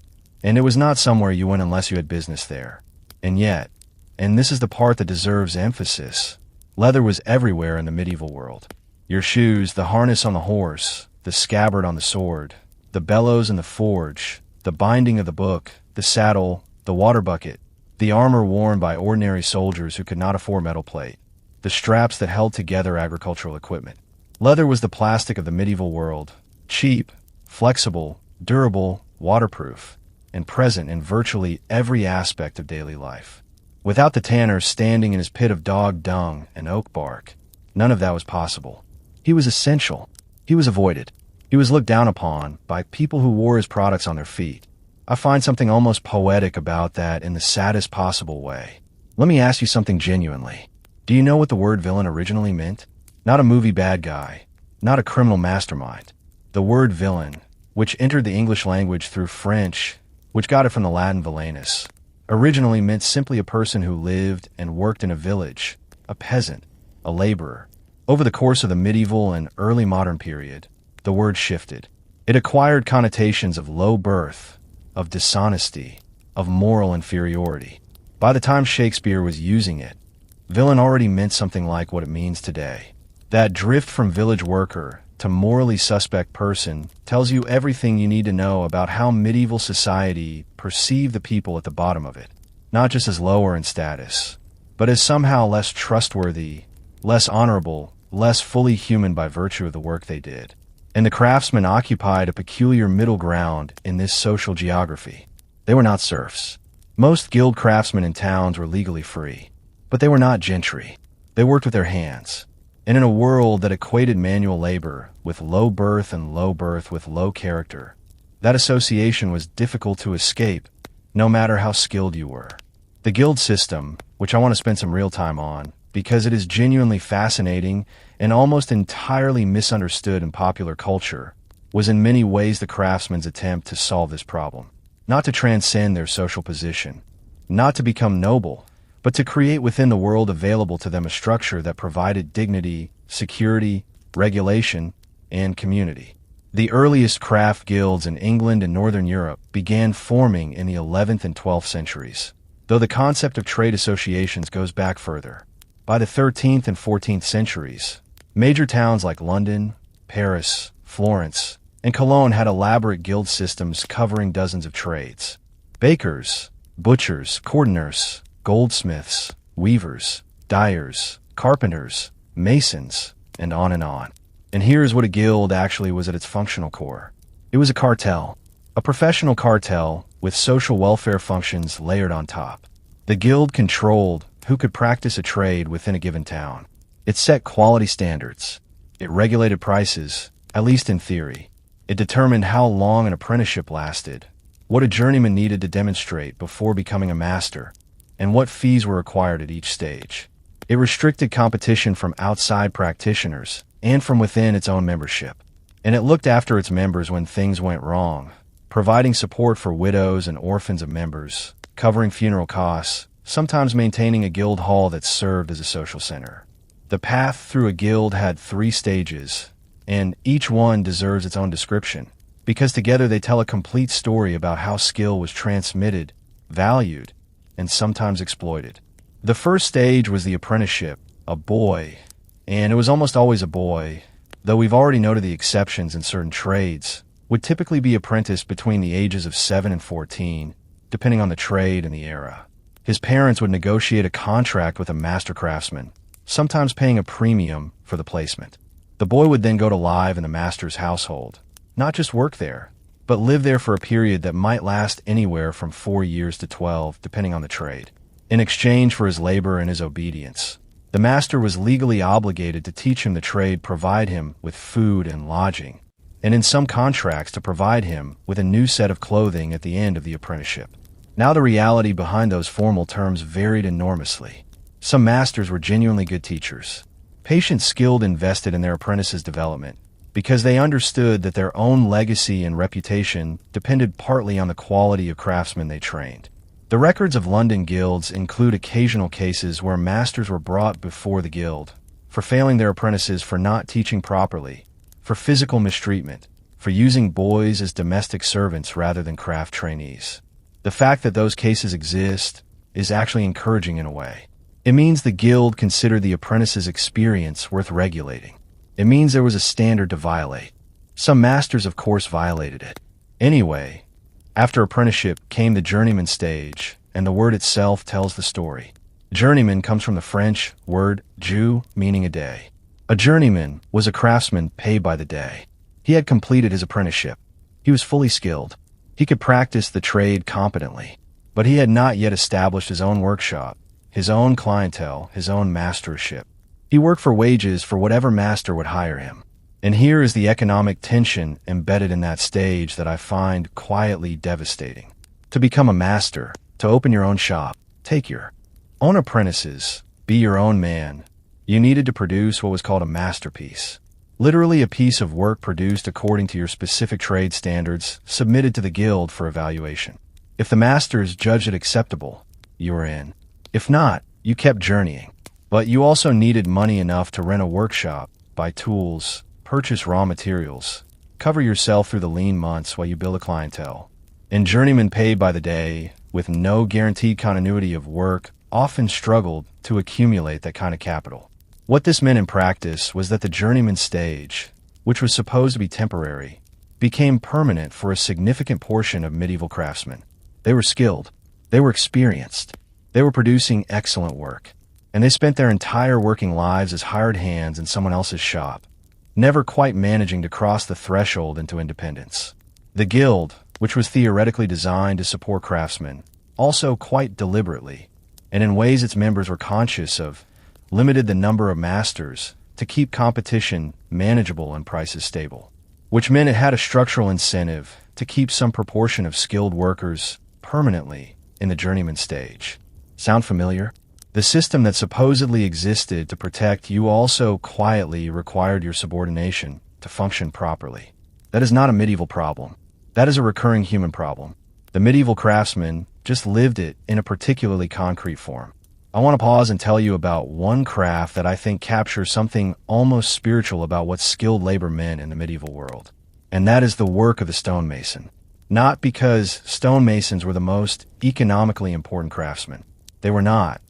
and it was not somewhere you went unless you had business there. And yet, and this is the part that deserves emphasis, leather was everywhere in the medieval world. Your shoes, the harness on the horse, the scabbard on the sword, the bellows in the forge, the binding of the book, the saddle, the water bucket, the armor worn by ordinary soldiers who could not afford metal plate, the straps that held together agricultural equipment. Leather was the plastic of the medieval world, cheap, flexible, durable, waterproof, and present in virtually every aspect of daily life. Without the tanner standing in his pit of dog dung and oak bark, none of that was possible. He was essential. He was avoided. He was looked down upon by people who wore his products on their feet. I find something almost poetic about that in the saddest possible way. Let me ask you something genuinely. Do you know what the word villain originally meant? Not a movie bad guy, not a criminal mastermind. The word villain, which entered the English language through French, which got it from the Latin villanus, originally meant simply a person who lived and worked in a village, a peasant, a laborer. Over the course of the medieval and early modern period, the word shifted. It acquired connotations of low birth, of dishonesty, of moral inferiority. By the time Shakespeare was using it, villain already meant something like what it means today. That drift from village worker to morally suspect person tells you everything you need to know about how medieval society perceived the people at the bottom of it, not just as lower in status, but as somehow less trustworthy, less honorable, less fully human by virtue of the work they did. And the craftsmen occupied a peculiar middle ground in this social geography. They were not serfs. Most guild craftsmen in towns were legally free, but they were not gentry. They worked with their hands. And in a world that equated manual labor with low birth and low birth with low character, That association was difficult to escape, no matter how skilled you were. The guild system, which I want to spend some real time on, because it is genuinely fascinating and almost entirely misunderstood in popular culture, was in many ways the craftsmen's attempt to solve this problem. Not to transcend their social position, not to become noble, but to create within the world available to them a structure that provided dignity, security, regulation, and community. The earliest craft guilds in England and Northern Europe began forming in the 11th and 12th centuries, though the concept of trade associations goes back further. By the 13th and 14th centuries, major towns like London, Paris, Florence, and Cologne had elaborate guild systems covering dozens of trades. Bakers, butchers, cordoners, goldsmiths, weavers, dyers, carpenters, masons, and on and on. And here's what a guild actually was at its functional core. It was a cartel, a professional cartel with social welfare functions layered on top. The guild controlled who could practice a trade within a given town. It set quality standards. It regulated prices, at least in theory. It determined how long an apprenticeship lasted, what a journeyman needed to demonstrate before becoming a master, and what fees were required at each stage. It restricted competition from outside practitioners and from within its own membership. And it looked after its members when things went wrong, providing support for widows and orphans of members, covering funeral costs, sometimes maintaining a guild hall that served as a social center. The path through a guild had 3 stages, and each one deserves its own description, because together they tell a complete story about how skill was transmitted, valued, and sometimes exploited. The first stage was the apprenticeship, a boy, and it was almost always a boy, though we've already noted the exceptions in certain trades, would typically be apprenticed between the ages of 7 and 14, depending on the trade and the era. His parents would negotiate a contract with a master craftsman, sometimes paying a premium for the placement. The boy would then go to live in the master's household, not just work there, but live there for a period that might last anywhere from 4 years to 12, depending on the trade. In exchange for his labor and his obedience, the master was legally obligated to teach him the trade, provide him with food and lodging, and in some contracts to provide him with a new set of clothing at the end of the apprenticeship. Now the reality behind those formal terms varied enormously. Some masters were genuinely good teachers, patient, skilled, invested in their apprentices' development, because they understood that their own legacy and reputation depended partly on the quality of craftsmen they trained. The records of London guilds include occasional cases where masters were brought before the guild for failing their apprentices, for not teaching properly, for physical mistreatment, for using boys as domestic servants rather than craft trainees. The fact that those cases exist is actually encouraging in a way. It means the guild considered the apprentice's experience worth regulating. It means there was a standard to violate. Some masters, of course, violated it. Anyway, after apprenticeship came the journeyman stage, and the word itself tells the story. Journeyman comes from the French word jour, meaning a day. A journeyman was a craftsman paid by the day. He had completed his apprenticeship. He was fully skilled. He could practice the trade competently, but he had not yet established his own workshop, his own clientele, his own mastership. He worked for wages for whatever master would hire him. And here is the economic tension embedded in that stage that I find quietly devastating. To become a master, to open your own shop, take your own apprentices, be your own man, you needed to produce what was called a masterpiece. Literally a piece of work produced according to your specific trade standards, submitted to the guild for evaluation. If the masters judged it acceptable, you were in. If not, you kept journeying. But you also needed money enough to rent a workshop, buy tools, purchase raw materials, cover yourself through the lean months while you build a clientele. And journeymen paid by the day, with no guaranteed continuity of work, often struggled to accumulate that kind of capital. What this meant in practice was that the journeyman stage, which was supposed to be temporary, became permanent for a significant portion of medieval craftsmen. They were skilled, they were experienced, they were producing excellent work, and they spent their entire working lives as hired hands in someone else's shop, never quite managing to cross the threshold into independence. The guild, which was theoretically designed to support craftsmen, also quite deliberately, and in ways its members were conscious of, limited the number of masters to keep competition manageable and prices stable. which meant it had a structural incentive to keep some proportion of skilled workers permanently in the journeyman stage. Sound familiar? The system that supposedly existed to protect you also quietly required your subordination to function properly. That is not a medieval problem. That is a recurring human problem. The medieval craftsman just lived it in a particularly concrete form. I want to pause and tell you about one craft that I think captures something almost spiritual about what skilled labor meant in the medieval world. And that is the work of the stonemason. Not because stonemasons were the most economically important craftsmen. They were not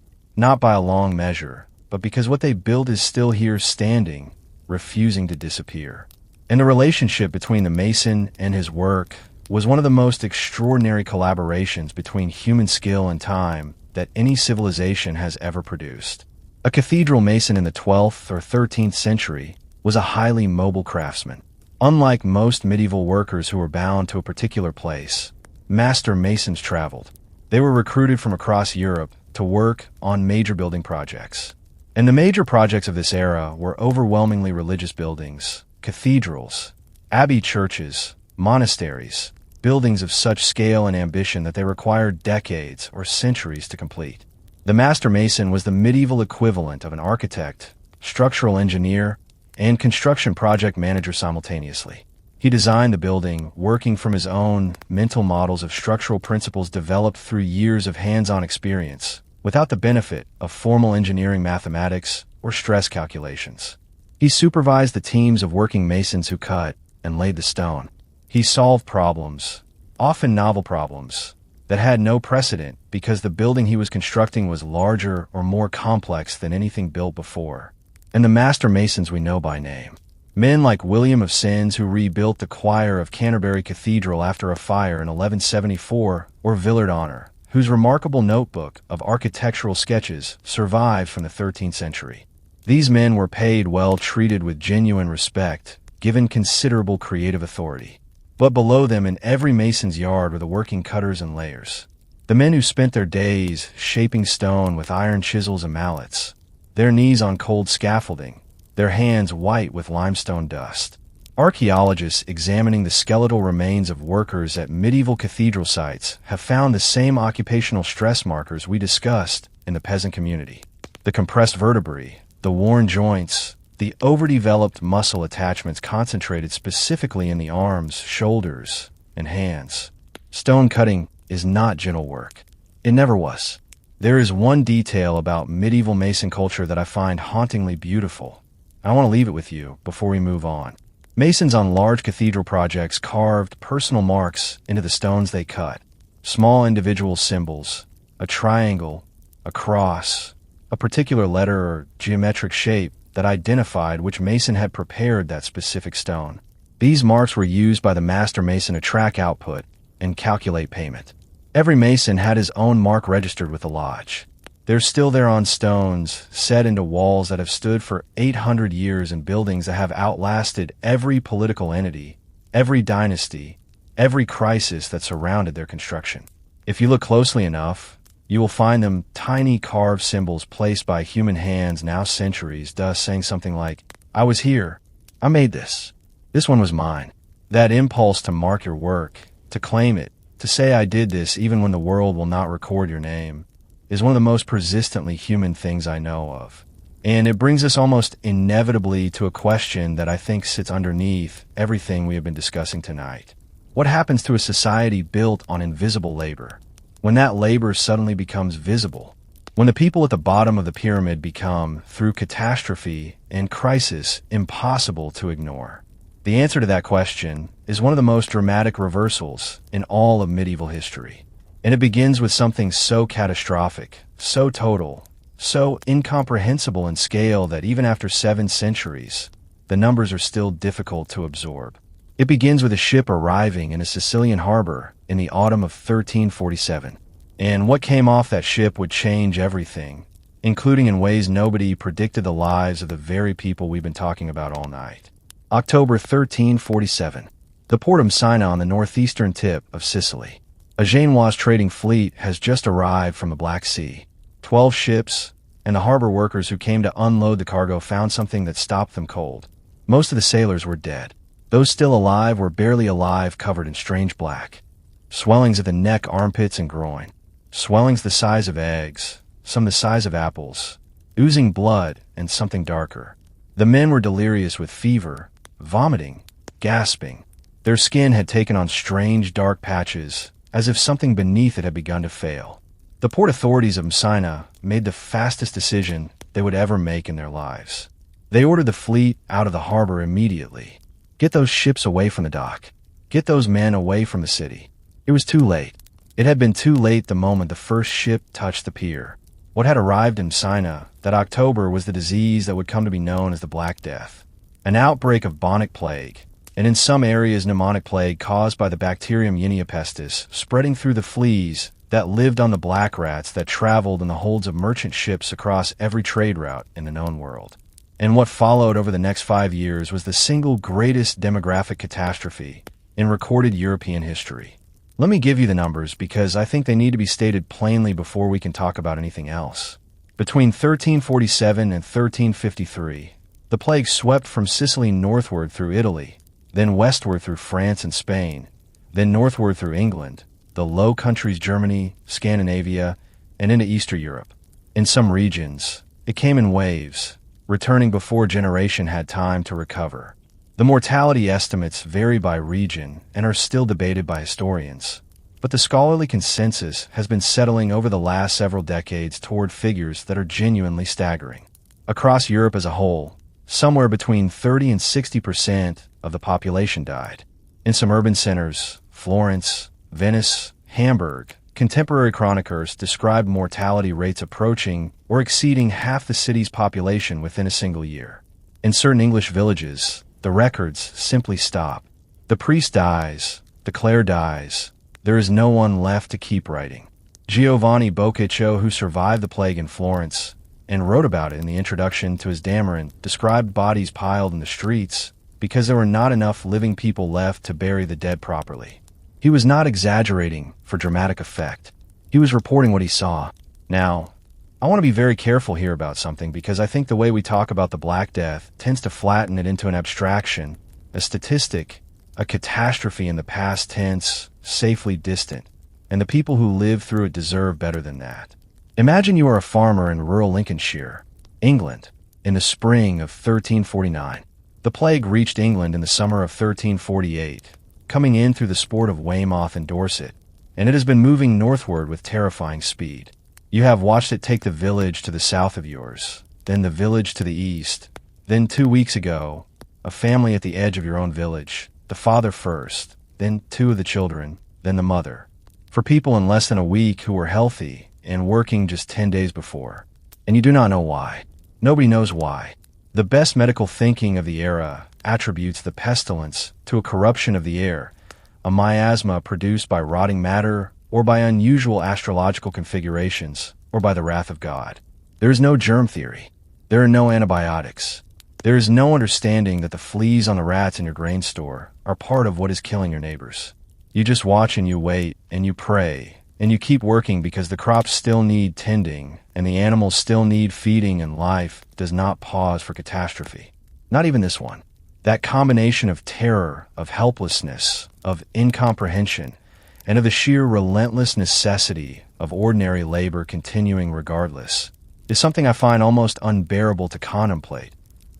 by a long measure, but because what they built is still here standing, refusing to disappear. And the relationship between the mason and his work was one of the most extraordinary collaborations between human skill and time that any civilization has ever produced. A cathedral mason in the 12th or 13th century was a highly mobile craftsman. Unlike most medieval workers who were bound to a particular place, master masons traveled. They were recruited from across Europe to work on major building projects. And the major projects of this era were overwhelmingly religious buildings, cathedrals, abbey churches, monasteries, buildings of such scale and ambition that they required decades or centuries to complete. The master mason was the medieval equivalent of an architect, structural engineer, and construction project manager simultaneously. He designed the building, working from his own mental models of structural principles developed through years of hands-on experience, without the benefit of formal engineering mathematics or stress calculations. He supervised the teams of working masons who cut and laid the stone. He solved problems, often novel problems, that had no precedent because the building he was constructing was larger or more complex than anything built before. And the master masons we know by name. Men like William of Sens, who rebuilt the choir of Canterbury Cathedral after a fire in 1174, or Villard Honor, whose remarkable notebook of architectural sketches survived from the 13th century. These men were paid well, treated with genuine respect, given considerable creative authority. But below them in every mason's yard were the working cutters and layers. The men who spent their days shaping stone with iron chisels and mallets, their knees on cold scaffolding, their hands white with limestone dust. Archaeologists examining the skeletal remains of workers at medieval cathedral sites have found the same occupational stress markers we discussed in the peasant community. The compressed vertebrae, the worn joints, the overdeveloped muscle attachments concentrated specifically in the arms, shoulders, and hands. Stone cutting is not gentle work. It never was. There is one detail about medieval mason culture that I find hauntingly beautiful. I want to leave it with you before we move on. Masons on large cathedral projects carved personal marks into the stones they cut. Small individual symbols, a triangle, a cross, a particular letter or geometric shape that identified which mason had prepared that specific stone. These marks were used by the master mason to track output and calculate payment. Every mason had his own mark registered with the lodge. They're still there on stones, set into walls that have stood for 800 years in buildings that have outlasted every political entity, every dynasty, every crisis that surrounded their construction. If you look closely enough, you will find them tiny carved symbols placed by human hands now centuries, thus saying something like, "I was here. I made this. This one was mine." That impulse to mark your work, to claim it, to say I did this even when the world will not record your name, is one of the most persistently human things I know of. And it brings us almost inevitably to a question that I think sits underneath everything we have been discussing tonight. What happens to a society built on invisible labor, when that labor suddenly becomes visible? When the people at the bottom of the pyramid become, through catastrophe and crisis, impossible to ignore? The answer to that question is one of the most dramatic reversals in all of medieval history. And it begins with something so catastrophic, so total, so incomprehensible in scale that even after 7 centuries, the numbers are still difficult to absorb. It begins with a ship arriving in a Sicilian harbor in the autumn of 1347. And what came off that ship would change everything, including in ways nobody predicted the lives of the very people we've been talking about all night. October 1347. The port of Messina on the northeastern tip of Sicily. A Genoese trading fleet has just arrived from the Black Sea. 12 ships, and the harbor workers who came to unload the cargo found something that stopped them cold. Most of the sailors were dead. Those still alive were barely alive, covered in strange black. Swellings at the neck, armpits, and groin. Swellings the size of eggs, some the size of apples. Oozing blood and something darker. The men were delirious with fever, vomiting, gasping. Their skin had taken on strange dark patches, as if something beneath it had begun to fail. The port authorities of Messina made the fastest decision they would ever make in their lives. They ordered the fleet out of the harbor immediately. Get those ships away from the dock. Get those men away from the city. It was too late. It had been too late the moment the first ship touched the pier. What had arrived in Messina that October was the disease that would come to be known as the Black Death, an outbreak of bubonic plague, and in some areas pneumonic plague caused by the bacterium Yersinia pestis, spreading through the fleas that lived on the black rats that traveled in the holds of merchant ships across every trade route in the known world. And what followed over the next 5 years was the single greatest demographic catastrophe in recorded European history. Let me give you the numbers because I think they need to be stated plainly before we can talk about anything else. Between 1347 and 1353, the plague swept from Sicily northward through Italy, then westward through France and Spain, then northward through England, the Low Countries, Germany, Scandinavia, and into Eastern Europe. In some regions, it came in waves, returning before a generation had time to recover. The mortality estimates vary by region and are still debated by historians, but the scholarly consensus has been settling over the last several decades toward figures that are genuinely staggering. Across Europe as a whole, somewhere between 30 and 60% of the population died. In some urban centers, Florence, Venice, Hamburg, contemporary chroniclers described mortality rates approaching or exceeding half the city's population within a single year. In certain English villages, the records simply stop. The priest dies, the cleric dies. There is no one left to keep writing. Giovanni Boccaccio, who survived the plague in Florence and wrote about it in the introduction to his Dammarin, described bodies piled in the streets because there were not enough living people left to bury the dead properly. He was not exaggerating for dramatic effect. He was reporting what he saw. Now, I want to be very careful here about something because I think the way we talk about the Black Death tends to flatten it into an abstraction, a statistic, a catastrophe in the past tense, safely distant, and the people who lived through it deserve better than that. Imagine you are a farmer in rural Lincolnshire, England, in the spring of 1349. The plague reached England in the summer of 1348, coming in through the sport of Weymouth and Dorset, and it has been moving northward with terrifying speed. You have watched it take the village to the south of yours, then the village to the east, then 2 weeks ago, a family at the edge of your own village, the father first, then 2 of the children, then the mother. For people in less than a week who were healthy and working just 10 days before. And you do not know why. Nobody knows why. The best medical thinking of the era attributes the pestilence to a corruption of the air, a miasma produced by rotting matter or by unusual astrological configurations, or by the wrath of God. There is no germ theory. There are no antibiotics. There is no understanding that the fleas on the rats in your grain store are part of what is killing your neighbors. You just watch and you wait, and you pray, and you keep working because the crops still need tending, and the animals still need feeding, and life does not pause for catastrophe. Not even this one. That combination of terror, of helplessness, of incomprehension, and of the sheer relentless necessity of ordinary labor continuing regardless, is something I find almost unbearable to contemplate,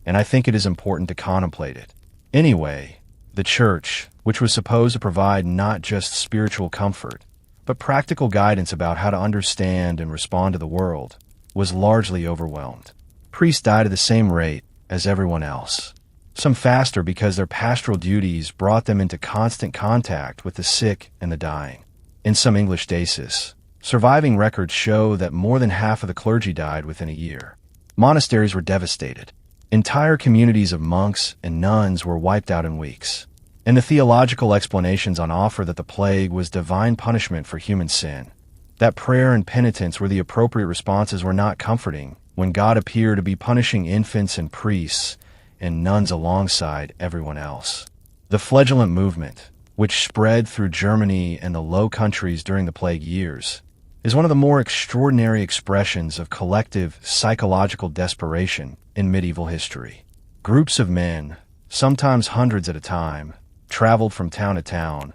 and I think it is important to contemplate it. Anyway, the church, which was supposed to provide not just spiritual comfort, but practical guidance about how to understand and respond to the world, was largely overwhelmed. Priests died at the same rate as everyone else. Some faster because their pastoral duties brought them into constant contact with the sick and the dying. In some English dioceses, surviving records show that more than half of the clergy died within a year. Monasteries were devastated. Entire communities of monks and nuns were wiped out in weeks. And the theological explanations on offer that the plague was divine punishment for human sin, that prayer and penitence were the appropriate responses, were not comforting when God appeared to be punishing infants and priests and nuns alongside everyone else. The flagellant movement, which spread through Germany and the Low Countries during the plague years, is one of the more extraordinary expressions of collective psychological desperation in medieval history. Groups of men, sometimes hundreds at a time, traveled from town to town,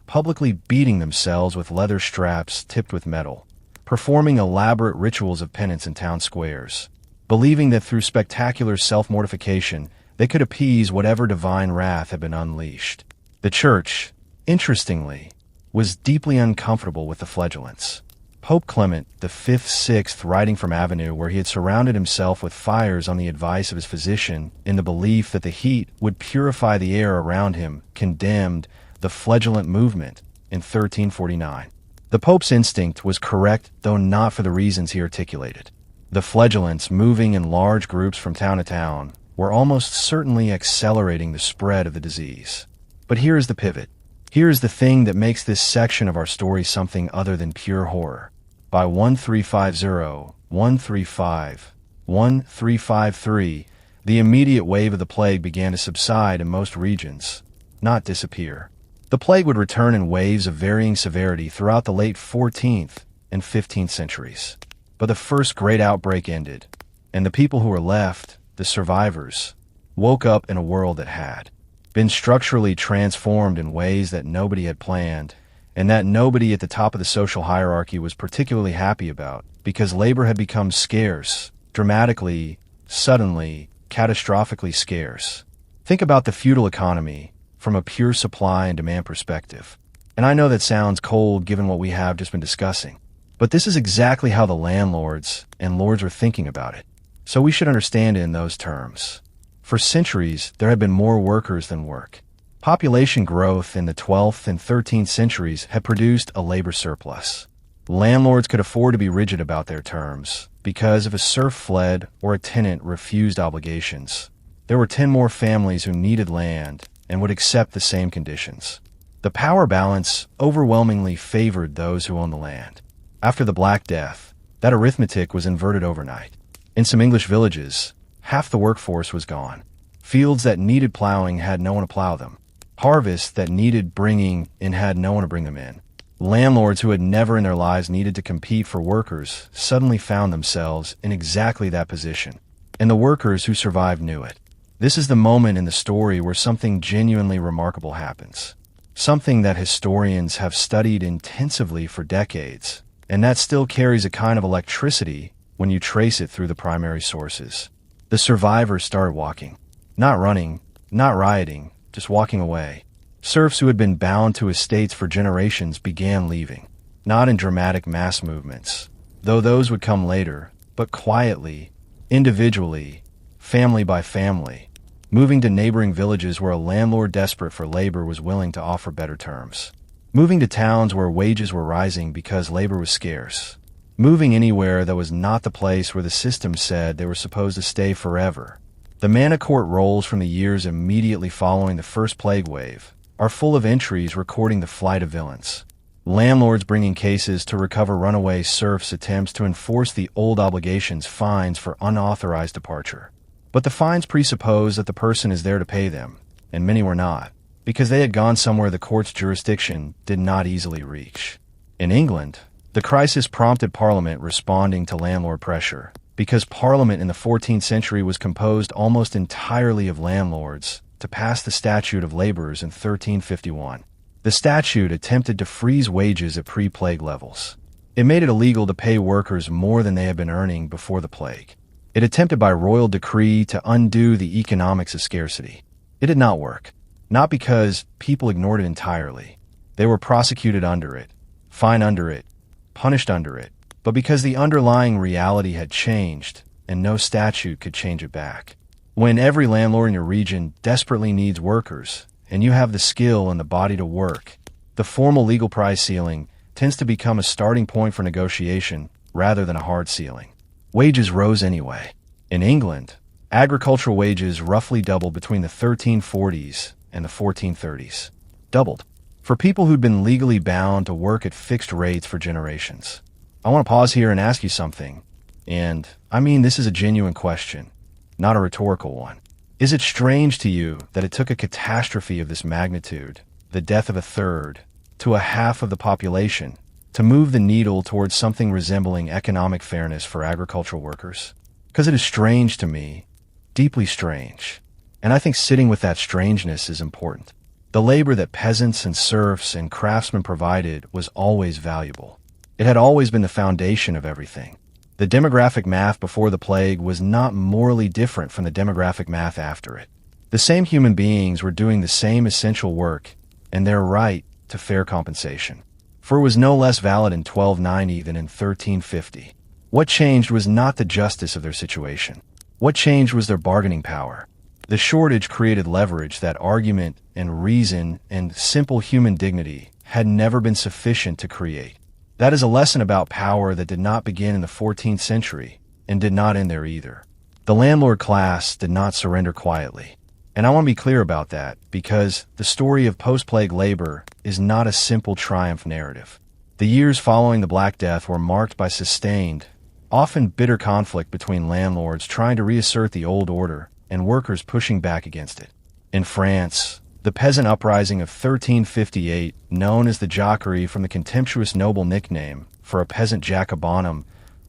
publicly beating themselves with leather straps tipped with metal, performing elaborate rituals of penance in town squares, believing that through spectacular self-mortification they could appease whatever divine wrath had been unleashed. The church, interestingly, was deeply uncomfortable with the flagellants. Pope Clement V/6, writing from Avignon, where he had surrounded himself with fires on the advice of his physician in the belief that the heat would purify the air around him, condemned the flagellant movement in 1349. The Pope's instinct was correct, though not for the reasons he articulated. The flagellants, moving in large groups from town to town, were almost certainly accelerating the spread of the disease. But here is the pivot. Here is the thing that makes this section of our story something other than pure horror. By 1350, 135, 1353, the immediate wave of the plague began to subside in most regions, not disappear. The plague would return in waves of varying severity throughout the late 14th and 15th centuries. But the first great outbreak ended, and the people who were left, the survivors, woke up in a world that had been structurally transformed in ways that nobody had planned, and that nobody at the top of the social hierarchy was particularly happy about, because labor had become scarce, dramatically, suddenly, catastrophically scarce. Think about the feudal economy from a pure supply and demand perspective. And I know that sounds cold given what we have just been discussing, but this is exactly how the landlords and lords were thinking about it. So we should understand it in those terms. For centuries, there had been more workers than work. Population growth in the 12th and 13th centuries had produced a labor surplus. Landlords could afford to be rigid about their terms, because if a serf fled or a tenant refused obligations, there were 10 more families who needed land and would accept the same conditions. The power balance overwhelmingly favored those who owned the land. After the Black Death, that arithmetic was inverted overnight. In some English villages, half the workforce was gone. Fields that needed plowing had no one to plow them. Harvests that needed bringing in had no one to bring them in. Landlords who had never in their lives needed to compete for workers suddenly found themselves in exactly that position. And the workers who survived knew it. This is the moment in the story where something genuinely remarkable happens. Something that historians have studied intensively for decades, and that still carries a kind of electricity when you trace it through the primary sources. The survivors started walking. Not running, not rioting, just walking away. Serfs who had been bound to estates for generations began leaving. Not in dramatic mass movements, though those would come later, but quietly, individually, family by family, moving to neighboring villages where a landlord desperate for labor was willing to offer better terms. Moving to towns where wages were rising because labor was scarce. Moving anywhere that was not the place where the system said they were supposed to stay forever. The Manor Court rolls from the years immediately following the first plague wave are full of entries recording the flight of villains. Landlords bringing cases to recover runaway serfs' attempts to enforce the old obligations, fines for unauthorized departure. But the fines presuppose that the person is there to pay them, and many were not, because they had gone somewhere the court's jurisdiction did not easily reach. In England, the crisis prompted Parliament responding to landlord pressure, because Parliament in the 14th century was composed almost entirely of landlords, to pass the Statute of Labourers in 1351. The statute attempted to freeze wages at pre-plague levels. It made it illegal to pay workers more than they had been earning before the plague. It attempted by royal decree to undo the economics of scarcity. It did not work. Not because people ignored it entirely. They were prosecuted under it, fined under it, punished under it, but because the underlying reality had changed, and no statute could change it back. When every landlord in your region desperately needs workers, and you have the skill and the body to work, the formal legal price ceiling tends to become a starting point for negotiation rather than a hard ceiling. Wages rose anyway. In England, agricultural wages roughly doubled between the 1340s and the 1430s. Doubled. For people who'd been legally bound to work at fixed rates for generations. I want to pause here and ask you something. And I mean, this is a genuine question, not a rhetorical one. Is it strange to you that it took a catastrophe of this magnitude, the death of a third, to a half of the population, to move the needle towards something resembling economic fairness for agricultural workers? Because it is strange to me, deeply strange. And I think sitting with that strangeness is important. The labor that peasants and serfs and craftsmen provided was always valuable. It had always been the foundation of everything. The demographic math before the plague was not morally different from the demographic math after it. The same human beings were doing the same essential work, and their right to fair compensation. For it was no less valid in 1290 than in 1350. What changed was not the justice of their situation. What changed was their bargaining power. The shortage created leverage that argument and reason and simple human dignity had never been sufficient to create. That is a lesson about power that did not begin in the 14th century and did not end there either. The landlord class did not surrender quietly. And I want to be clear about that because the story of post-plague labor is not a simple triumph narrative. The years following the Black Death were marked by sustained, often bitter conflict between landlords trying to reassert the old order and workers pushing back against it. In France, the peasant uprising of 1358, known as the Jacquerie from the contemptuous noble nickname for a peasant Jacobonum,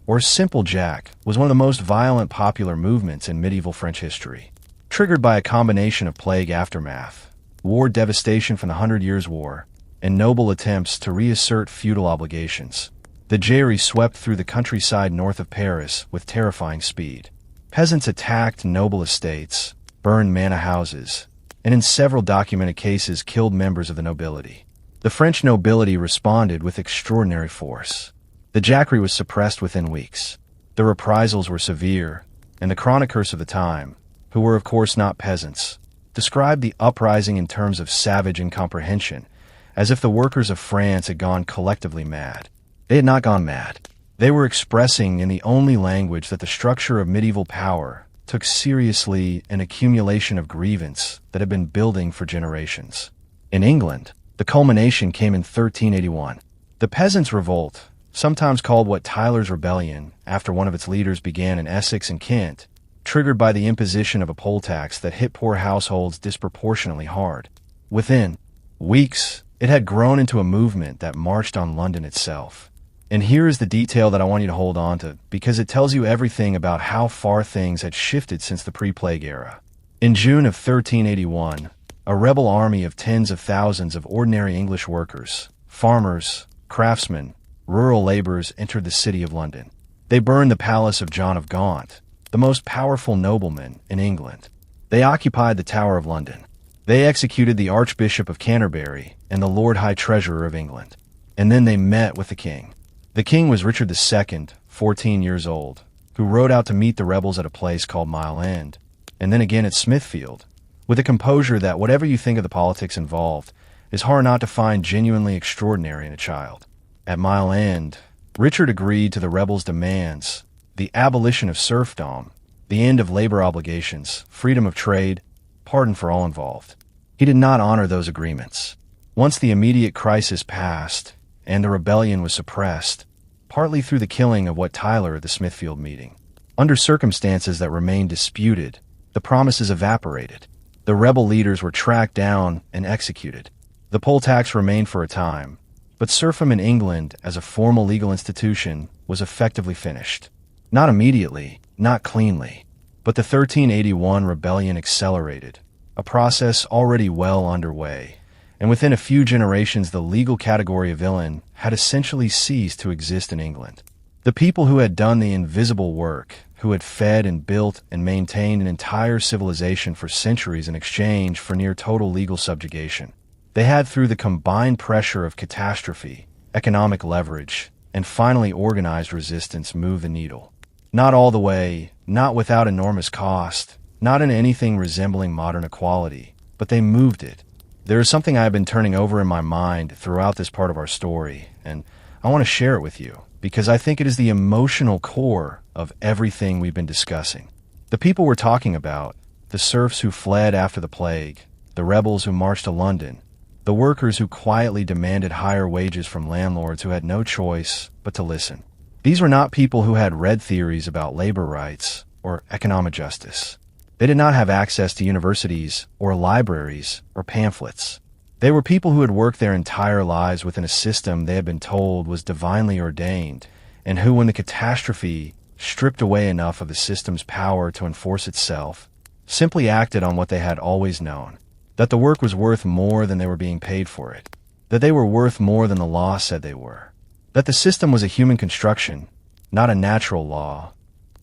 or simple Jack, was one of the most violent popular movements in medieval French history. Triggered by a combination of plague aftermath, war devastation from the 100 Years' War, and noble attempts to reassert feudal obligations, the Jacquerie swept through the countryside north of Paris with terrifying speed. Peasants attacked noble estates, burned manor houses, and in several documented cases killed members of the nobility. The French nobility responded with extraordinary force. The Jacquerie was suppressed within weeks. The reprisals were severe, and the chroniclers of the time, who were of course not peasants, described the uprising in terms of savage incomprehension, as if the workers of France had gone collectively mad. They had not gone mad. They were expressing in the only language that the structure of medieval power took seriously an accumulation of grievance that had been building for generations. In England, the culmination came in 1381. The Peasants' Revolt, sometimes called Wat Tyler's Rebellion after one of its leaders began in Essex and Kent, triggered by the imposition of a poll tax that hit poor households disproportionately hard. Within weeks, it had grown into a movement that marched on London itself. And here is the detail that I want you to hold on to, because it tells you everything about how far things had shifted since the pre-plague era. In June of 1381, a rebel army of tens of thousands of ordinary English workers, farmers, craftsmen, rural laborers entered the city of London. They burned the palace of John of Gaunt, the most powerful nobleman in England. They occupied the Tower of London. They executed the Archbishop of Canterbury and the Lord High Treasurer of England. And then they met with the king. The king was Richard II, 14 years old, who rode out to meet the rebels at a place called Mile End, and then again at Smithfield, with a composure that, whatever you think of the politics involved, is hard not to find genuinely extraordinary in a child. At Mile End, Richard agreed to the rebels' demands: the abolition of serfdom, the end of labor obligations, freedom of trade, pardon for all involved. He did not honor those agreements. Once the immediate crisis passed, and the rebellion was suppressed, partly through the killing of Wat Tyler at the Smithfield meeting. Under circumstances that remained disputed, the promises evaporated. The rebel leaders were tracked down and executed. The poll tax remained for a time, but serfdom in England as a formal legal institution was effectively finished. Not immediately, not cleanly, but the 1381 rebellion accelerated, a process already well underway. And within a few generations the legal category of villain had essentially ceased to exist in England. The people who had done the invisible work, who had fed and built and maintained an entire civilization for centuries in exchange for near total legal subjugation, they had, through the combined pressure of catastrophe, economic leverage, and finally organized resistance, moved the needle. Not all the way, not without enormous cost, not in anything resembling modern equality, but they moved it. There is something I have been turning over in my mind throughout this part of our story, and I want to share it with you, because I think it is the emotional core of everything we've been discussing. The people we're talking about, the serfs who fled after the plague, the rebels who marched to London, the workers who quietly demanded higher wages from landlords who had no choice but to listen. These were not people who had read theories about labor rights or economic justice. They did not have access to universities or libraries or pamphlets. They were people who had worked their entire lives within a system they had been told was divinely ordained, and who, when the catastrophe stripped away enough of the system's power to enforce itself, simply acted on what they had always known, that the work was worth more than they were being paid for it, that they were worth more than the law said they were, that the system was a human construction, not a natural law,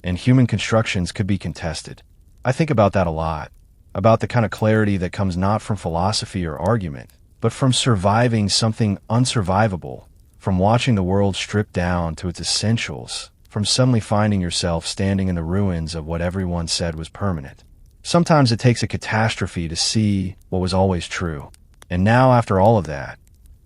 and human constructions could be contested. I think about that a lot, about the kind of clarity that comes not from philosophy or argument, but from surviving something unsurvivable, from watching the world stripped down to its essentials, from suddenly finding yourself standing in the ruins of what everyone said was permanent. Sometimes it takes a catastrophe to see what was always true. And now, after all of that,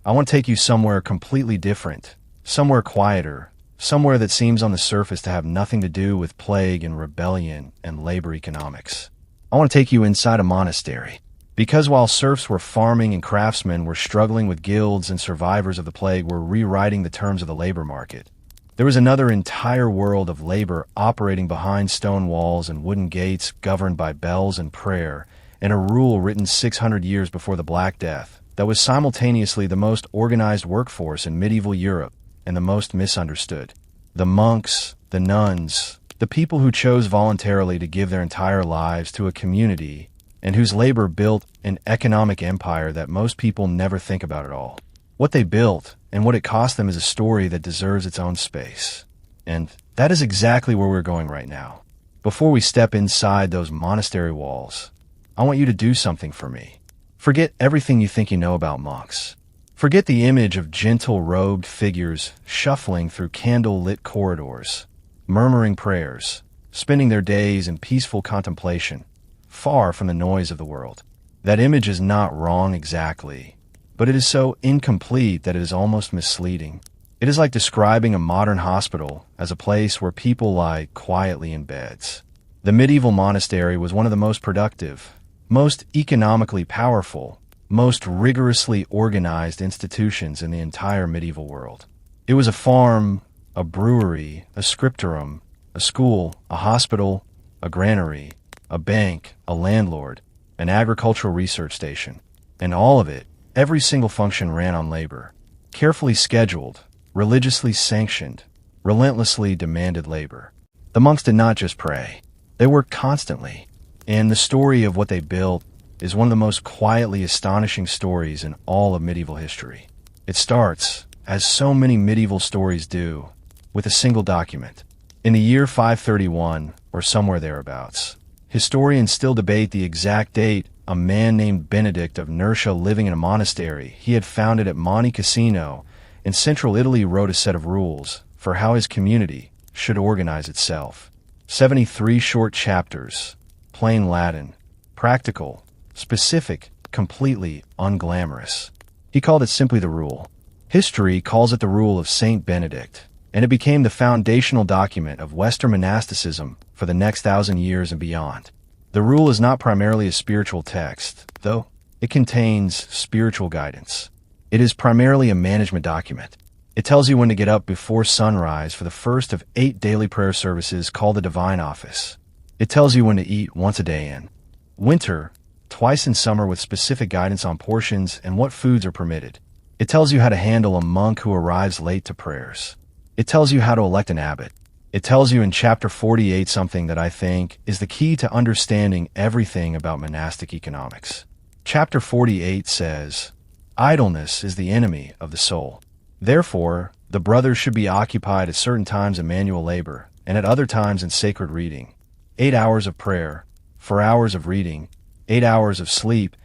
I want to take you somewhere completely different, somewhere quieter, somewhere that seems on the surface to have nothing to do with plague and rebellion and labor economics. I want to take you inside a monastery. Because while serfs were farming and craftsmen were struggling with guilds and survivors of the plague were rewriting the terms of the labor market, there was another entire world of labor operating behind stone walls and wooden gates governed by bells and prayer, and a rule written 600 years before the Black Death that was simultaneously the most organized workforce in medieval Europe and the most misunderstood. The monks, the nuns, the people who chose voluntarily to give their entire lives to a community and whose labor built an economic empire that most people never think about at all. What they built and what it cost them is a story that deserves its own space. And that is exactly where we're going right now. Before we step inside those monastery walls, I want you to do something for me. Forget everything you think you know about monks. Forget the image of gentle-robed figures shuffling through candle-lit corridors, murmuring prayers, spending their days in peaceful contemplation, far from the noise of the world. That image is not wrong exactly, but it is so incomplete that it is almost misleading. It is like describing a modern hospital as a place where people lie quietly in beds. The medieval monastery was one of the most productive, most economically powerful, most rigorously organized institutions in the entire medieval world. It was a farm, a brewery, a scriptorium, a school, a hospital, a granary, a bank, a landlord, an agricultural research station, and all of it, every single function ran on labor, carefully scheduled, religiously sanctioned, relentlessly demanded labor. The monks did not just pray. They worked constantly, and the story of what they built is one of the most quietly astonishing stories in all of medieval history. It starts, as so many medieval stories do, with a single document. In the year 531, or somewhere thereabouts, historians still debate the exact date a man named Benedict of Nursia, living in a monastery he had founded at Monte Cassino in central Italy, wrote a set of rules for how his community should organize itself. 73 short chapters, plain Latin, practical, specific, completely unglamorous. He called it simply the Rule. History calls it the Rule of Saint Benedict, and it became the foundational document of Western monasticism for the next 1,000 years and beyond. The Rule is not primarily a spiritual text, though it contains spiritual guidance. It is primarily a management document. It tells you when to get up before sunrise for the first of 8 daily prayer services called the Divine Office. It tells you when to eat once a day in winter, twice in summer with specific guidance on portions and what foods are permitted. It tells you how to handle a monk who arrives late to prayers. It tells you how to elect an abbot. It tells you in chapter 48 something that I think is the key to understanding everything about monastic economics. Chapter 48 says, "Idleness is the enemy of the soul. Therefore, the brothers should be occupied at certain times in manual labor, and at other times in sacred reading. 8 hours of prayer, 4 hours of reading, 8 hours of sleep,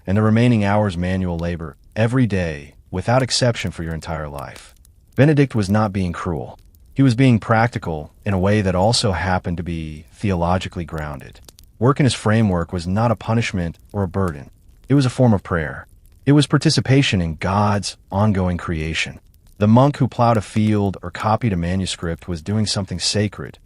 and the remaining hours manual labor, every day, without exception for your entire life." Benedict was not being cruel. He was being practical in a way that also happened to be theologically grounded. Work in his framework was not a punishment or a burden. It was a form of prayer. It was participation in God's ongoing creation. The monk who plowed a field or copied a manuscript was doing something sacred,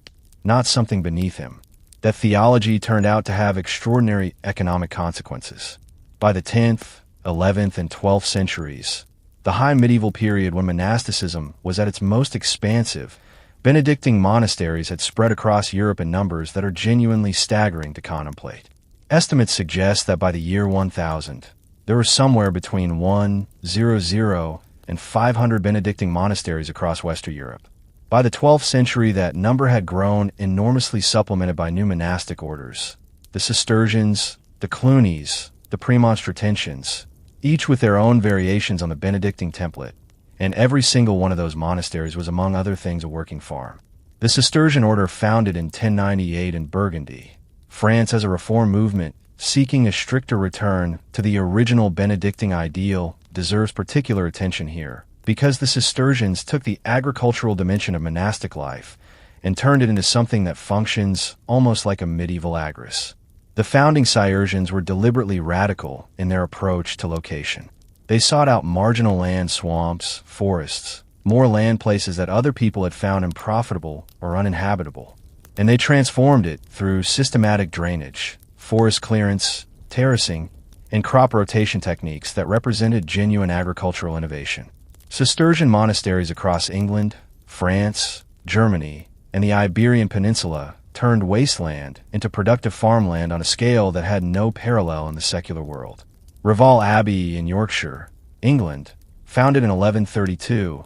not something beneath him. That theology turned out to have extraordinary economic consequences. By the 10th, 11th, and 12th centuries, the high medieval period when monasticism was at its most expansive, Benedictine monasteries had spread across Europe in numbers that are genuinely staggering to contemplate. Estimates suggest that by the year 1000, there were somewhere between 100 and 500 Benedictine monasteries across Western Europe. By the 12th century, that number had grown enormously, supplemented by new monastic orders. the Cistercians, the Clunies, the Premonstratensians, each with their own variations on the Benedictine template, and every single one of those monasteries was among other things a working farm. The Cistercian order founded in 1098 in Burgundy, France, as a reform movement seeking a stricter return to the original Benedictine ideal deserves particular attention here, because the Cistercians took the agricultural dimension of monastic life and turned it into something that functions almost like a medieval agris. The founding Cistercians were deliberately radical in their approach to location. They sought out marginal land, swamps, forests, more land places that other people had found unprofitable or uninhabitable, and they transformed it through systematic drainage, forest clearance, terracing, and crop rotation techniques that represented genuine agricultural innovation. Cistercian monasteries across England, France, Germany, and the Iberian Peninsula turned wasteland into productive farmland on a scale that had no parallel in the secular world. Reval Abbey in Yorkshire, England, founded in 1132,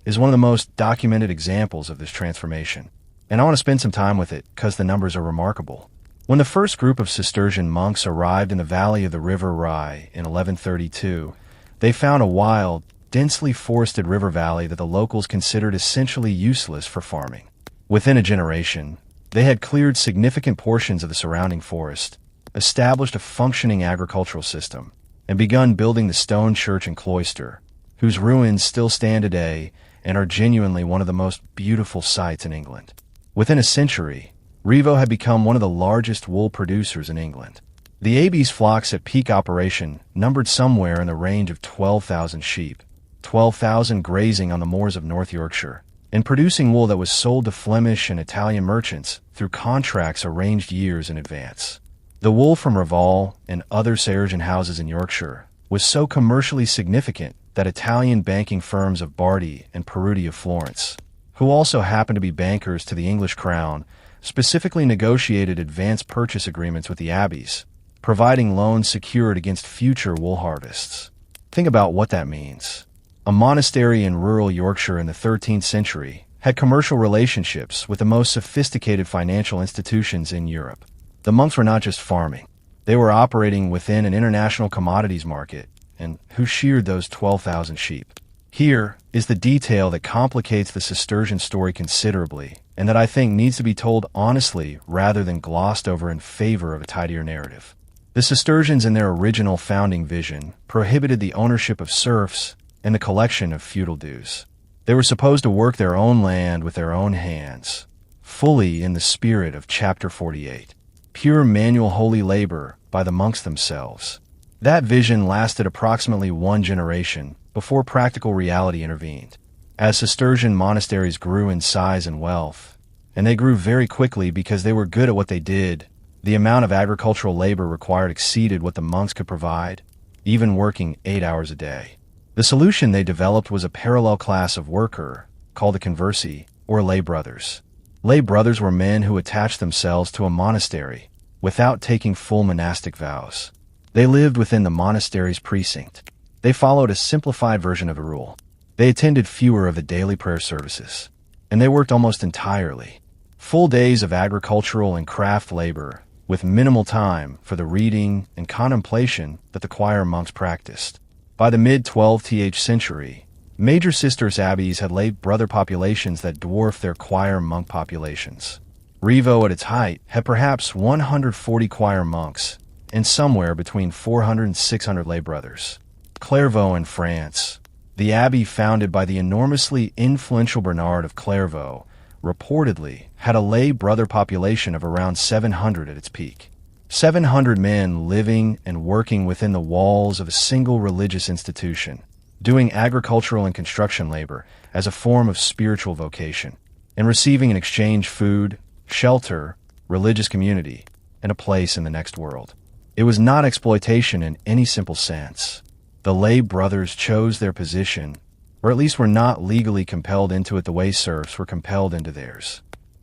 is one of the most documented examples of this transformation. And I want to spend some time with it because the numbers are remarkable. When the first group of Cistercian monks arrived in the valley of the River Rye in 1132, they found a wild, densely forested river valley that the locals considered essentially useless for farming. Within a generation, they had cleared significant portions of the surrounding forest, established a functioning agricultural system, and begun building the stone church and cloister, whose ruins still stand today and are genuinely one of the most beautiful sights in England. Within a century, Revo had become one of the largest wool producers in England. The Abbey's flocks at peak operation numbered somewhere in the range of 12,000 sheep, 12,000 grazing on the moors of North Yorkshire, and producing wool that was sold to Flemish and Italian merchants through contracts arranged years in advance. The wool from Reval and other Cistercian houses in Yorkshire was so commercially significant that Italian banking firms of Bardi and Peruti of Florence, who also happened to be bankers to the English crown, specifically negotiated advance purchase agreements with the abbeys, providing loans secured against future wool harvests. Think about what that means. A monastery in rural Yorkshire in the 13th century had commercial relationships with the most sophisticated financial institutions in Europe. The monks were not just farming. They were operating within an international commodities market, and who sheared those 12,000 sheep? Here is the detail that complicates the Cistercian story considerably, and that I think needs to be told honestly rather than glossed over in favor of a tidier narrative. The Cistercians in their original founding vision prohibited the ownership of serfs and the collection of feudal dues. They were supposed to work their own land with their own hands, fully in the spirit of chapter 48. Pure manual holy labor by the monks themselves. That vision lasted approximately one generation before practical reality intervened. As Cistercian monasteries grew in size and wealth, and they grew very quickly because they were good at what they did, the amount of agricultural labor required exceeded what the monks could provide, even working 8 hours a day. The solution they developed was a parallel class of worker called the conversi, or lay brothers. Lay brothers were men who attached themselves to a monastery without taking full monastic vows. They lived within the monastery's precinct. They followed a simplified version of a rule. They attended fewer of the daily prayer services, and they worked almost entirely. Full days of agricultural and craft labor, with minimal time for the reading and contemplation that the choir monks practiced. By the mid-12th century, major sisters' abbeys had lay brother populations that dwarfed their choir monk populations. Revo at its height had perhaps 140 choir monks, and somewhere between 400 and 600 lay brothers. Clairvaux in France, the abbey founded by the enormously influential Bernard of Clairvaux, reportedly had a lay brother population of around 700 at its peak. 700 men living and working within the walls of a single religious institution, doing agricultural and construction labor as a form of spiritual vocation, and receiving in exchange food, shelter, religious community, and a place in the next world. It was not exploitation in any simple sense. The lay brothers chose their position, or at least were not legally compelled into it the way serfs were compelled into theirs.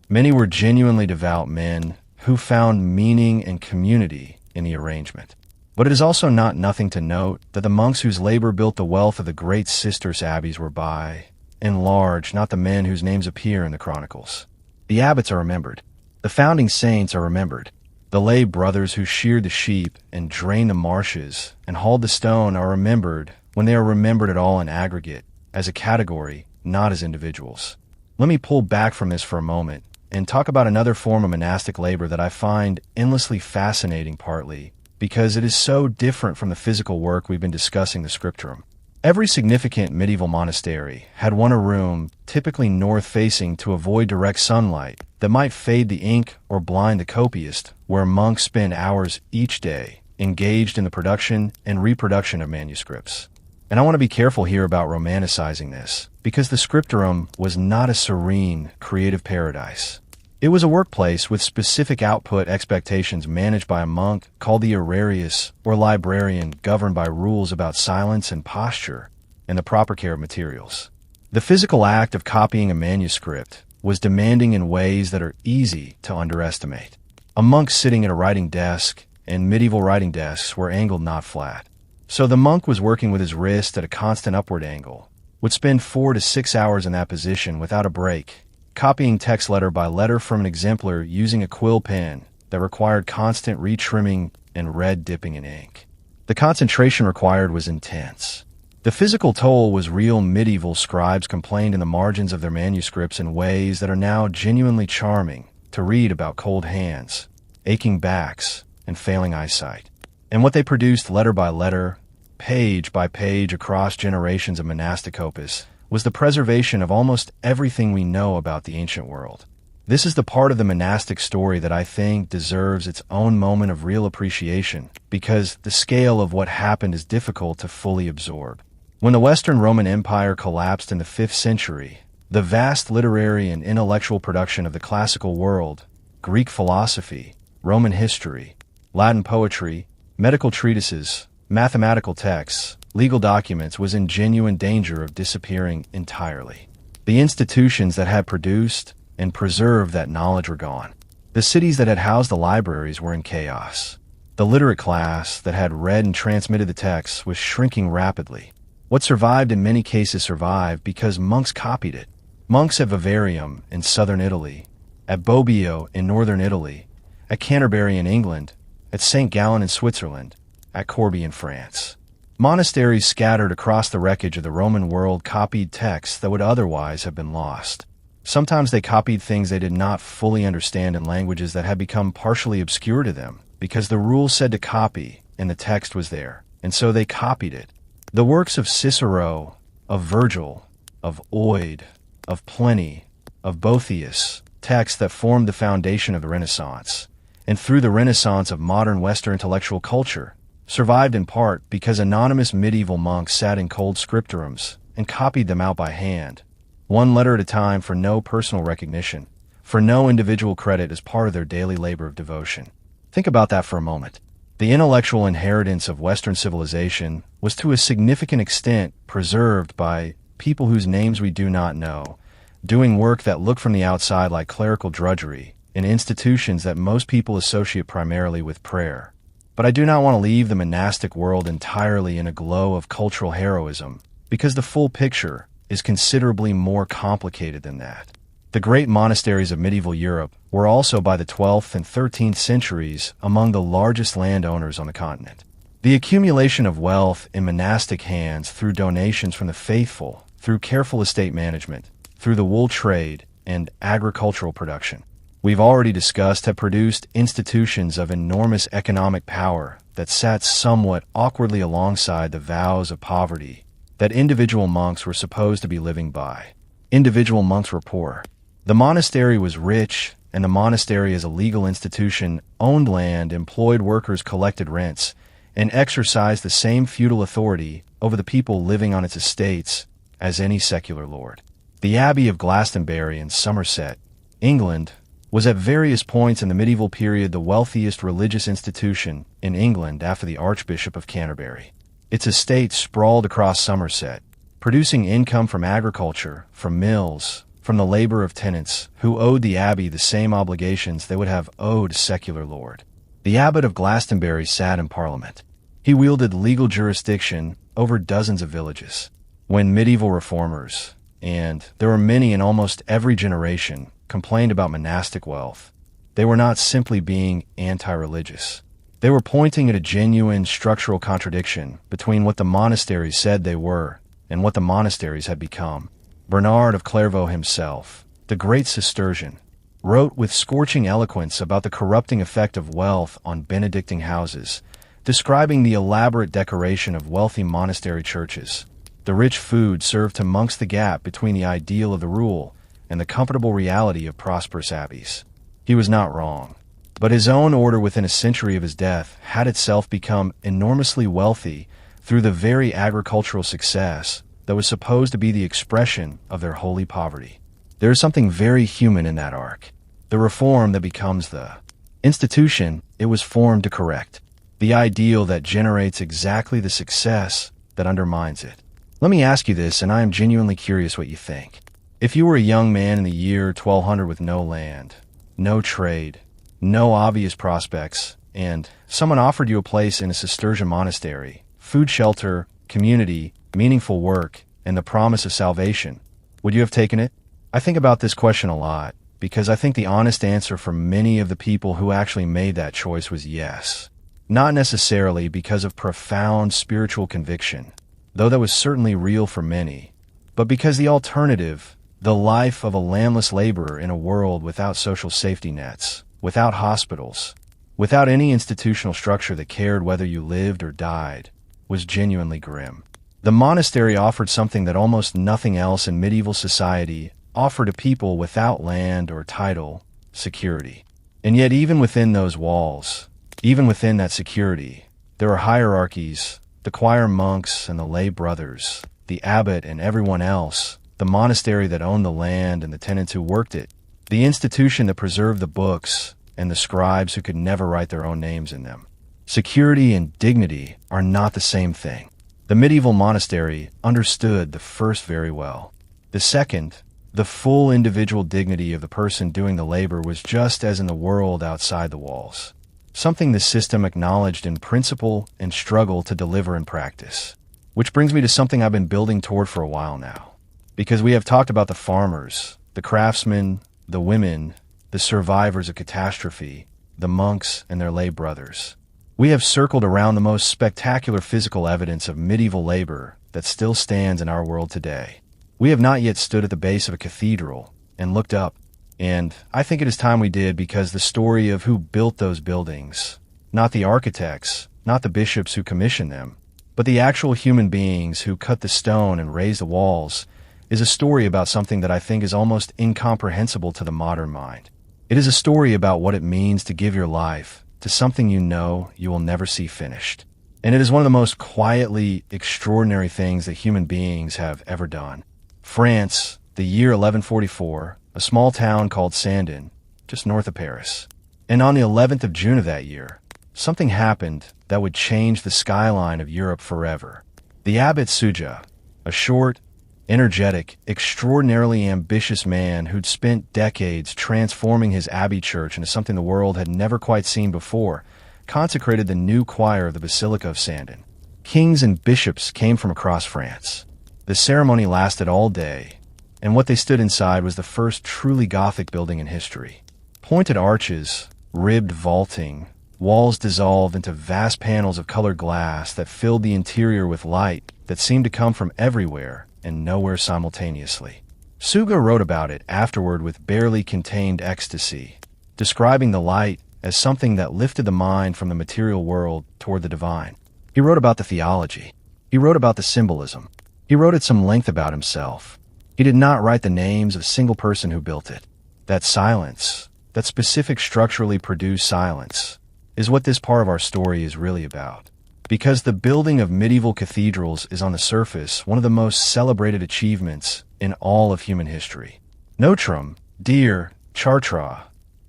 Many were genuinely devout men who found meaning and community in the arrangement. But it is also not nothing to note that the monks whose labor built the wealth of the great sisters' abbeys were by and large not the men whose names appear in the chronicles. The abbots are remembered. The founding saints are remembered. The lay brothers who sheared the sheep and drained the marshes and hauled the stone are remembered when they are remembered at all in aggregate, as a category, not as individuals. Let me pull back from this for a moment and talk about another form of monastic labor that I find endlessly fascinating, partly because it is so different from the physical work we've been discussing, the scripturum. Every significant medieval monastery had one a room, typically north-facing to avoid direct sunlight, that might fade the ink or blind the copyist, where monks spend hours each day engaged in the production and reproduction of manuscripts. And I want to be careful here about romanticizing this, because the scripturum was not a serene, creative paradise. It was a workplace with specific output expectations managed by a monk called the aerarius or librarian, governed by rules about silence and posture and the proper care of materials. The physical act of copying a manuscript was demanding in ways that are easy to underestimate. A monk sitting at a writing desk, and medieval writing desks were angled, not flat. So the monk was working with his wrist at a constant upward angle, would spend 4 to 6 hours in that position without a break, copying text letter by letter from an exemplar using a quill pen that required constant retrimming and red dipping in ink. The concentration required was intense. The physical toll was real. Medieval scribes complained in the margins of their manuscripts in ways that are now genuinely charming to read about: cold hands, aching backs, and failing eyesight. And what they produced letter by letter, page by page across generations of monastic opus was the preservation of almost everything we know about the ancient world. This is the part of the monastic story that I think deserves its own moment of real appreciation, because the scale of what happened is difficult to fully absorb. When the Western Roman Empire collapsed in the 5th century, the vast literary and intellectual production of the classical world, Greek philosophy, Roman history, Latin poetry, medical treatises, mathematical texts, legal documents, was in genuine danger of disappearing entirely. The institutions that had produced and preserved that knowledge were gone. The cities that had housed the libraries were in chaos. The literate class that had read and transmitted the texts was shrinking rapidly. What survived in many cases survived because monks copied it. Monks at Vivarium in southern Italy, at Bobbio in northern Italy, at Canterbury in England, at St. Gallen in Switzerland, at Corbie in France. Monasteries scattered across the wreckage of the Roman world copied texts that would otherwise have been lost. Sometimes they copied things they did not fully understand in languages that had become partially obscure to them, because the rule said to copy, and the text was there, and so they copied it. The works of Cicero, of Virgil, of Ovid, of Pliny, of Boethius, texts that formed the foundation of the Renaissance, and through the Renaissance of modern Western intellectual culture, survived in part because anonymous medieval monks sat in cold scripturums and copied them out by hand, one letter at a time, for no personal recognition, for no individual credit, as part of their daily labor of devotion. Think about that for a moment. The intellectual inheritance of Western civilization was to a significant extent preserved by people whose names we do not know, doing work that looked from the outside like clerical drudgery in institutions that most people associate primarily with prayer. But I do not want to leave the monastic world entirely in a glow of cultural heroism, because the full picture is considerably more complicated than that. The great monasteries of medieval Europe were also, by the 12th and 13th centuries, among the largest landowners on the continent. The accumulation of wealth in monastic hands through donations from the faithful, through careful estate management, through the wool trade and agricultural production, we've already discussed, have produced institutions of enormous economic power that sat somewhat awkwardly alongside the vows of poverty that individual monks were supposed to be living by. Individual monks were poor. The monastery was rich, and the monastery as a legal institution owned land, employed workers, collected rents, and exercised the same feudal authority over the people living on its estates as any secular lord. The Abbey of Glastonbury in Somerset, England, was at various points in the medieval period the wealthiest religious institution in England after the Archbishop of Canterbury. Its estate sprawled across Somerset, producing income from agriculture, from mills, from the labor of tenants who owed the abbey the same obligations they would have owed a secular lord. The abbot of Glastonbury sat in Parliament. He wielded legal jurisdiction over dozens of villages. When medieval reformers, and there were many in almost every generation, complained about monastic wealth, They were not simply being anti-religious. They were pointing at a genuine structural contradiction between what the monasteries said they were and what the monasteries had become. Bernard of Clairvaux himself, the great Cistercian, wrote with scorching eloquence about the corrupting effect of wealth on Benedictine houses, describing the elaborate decoration of wealthy monastery churches. The rich food served to monks the gap between the ideal of the rule and the comfortable reality of prosperous abbeys. He was not wrong, but his own order within a century of his death had itself become enormously wealthy through the very agricultural success that was supposed to be the expression of their holy poverty. There is something very human in that arc. The reform that becomes the institution it was formed to correct. The ideal that generates exactly the success that undermines it. Let me ask you this, and I am genuinely curious what you think. If you were a young man in the year 1200 with no land, no trade, no obvious prospects, and someone offered you a place in a Cistercian monastery, food, shelter, community, meaningful work, and the promise of salvation, would you have taken it? I think about this question a lot, because I think the honest answer for many of the people who actually made that choice was yes. Not necessarily because of profound spiritual conviction, though that was certainly real for many, but because the alternative, the life of a landless laborer in a world without social safety nets, without hospitals, without any institutional structure that cared whether you lived or died, was genuinely grim. The monastery offered something that almost nothing else in medieval society offered to people without land or title: security. And yet even within those walls, even within that security, there are hierarchies: the choir monks and the lay brothers, the abbot and everyone else, the monastery that owned the land and the tenants who worked it, the institution that preserved the books and the scribes who could never write their own names in them. Security and dignity are not the same thing. The medieval monastery understood the first very well. The second, the full individual dignity of the person doing the labor, was just as in the world outside the walls. Something the system acknowledged in principle and struggled to deliver in practice. Which brings me to something I've been building toward for a while now. Because we have talked about the farmers, the craftsmen, the women, the survivors of catastrophe, the monks and their lay brothers. We have circled around the most spectacular physical evidence of medieval labor that still stands in our world today. We have not yet stood at the base of a cathedral and looked up. And I think it is time we did, because the story of who built those buildings, not the architects, not the bishops who commissioned them, but the actual human beings who cut the stone and raised the walls, is a story about something that I think is almost incomprehensible to the modern mind. It is a story about what it means to give your life to something you know you will never see finished. And it is one of the most quietly extraordinary things that human beings have ever done. France, the year 1144, a small town called Sandin, just north of Paris. And on the 11th of June of that year, something happened that would change the skyline of Europe forever. The abbot Suja, a short, energetic, extraordinarily ambitious man who'd spent decades transforming his abbey church into something the world had never quite seen before, consecrated the new choir of the Basilica of Sandin. Kings and bishops came from across France. The ceremony lasted all day, and what they stood inside was the first truly Gothic building in history. Pointed arches, ribbed vaulting, walls dissolved into vast panels of colored glass that filled the interior with light that seemed to come from everywhere and nowhere simultaneously. Suga wrote about it afterward with barely contained ecstasy, describing the light as something that lifted the mind from the material world toward the divine. He wrote about the theology. He wrote about the symbolism. He wrote at some length about himself. He did not write the names of a single person who built it. That silence, that specific structurally produced silence, is what this part of our story is really about. Because the building of medieval cathedrals is on the surface one of the most celebrated achievements in all of human history. Notre Dame, Chartres,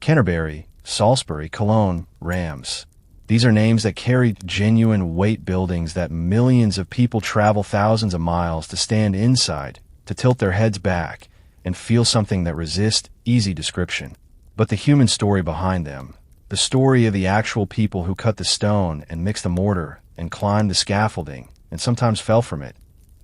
Canterbury, Salisbury, Cologne, Reims. These are names that carry genuine weight, buildings that millions of people travel thousands of miles to stand inside, to tilt their heads back and feel something that resists easy description. But the human story behind them, the story of the actual people who cut the stone and mixed the mortar and climbed the scaffolding and sometimes fell from it,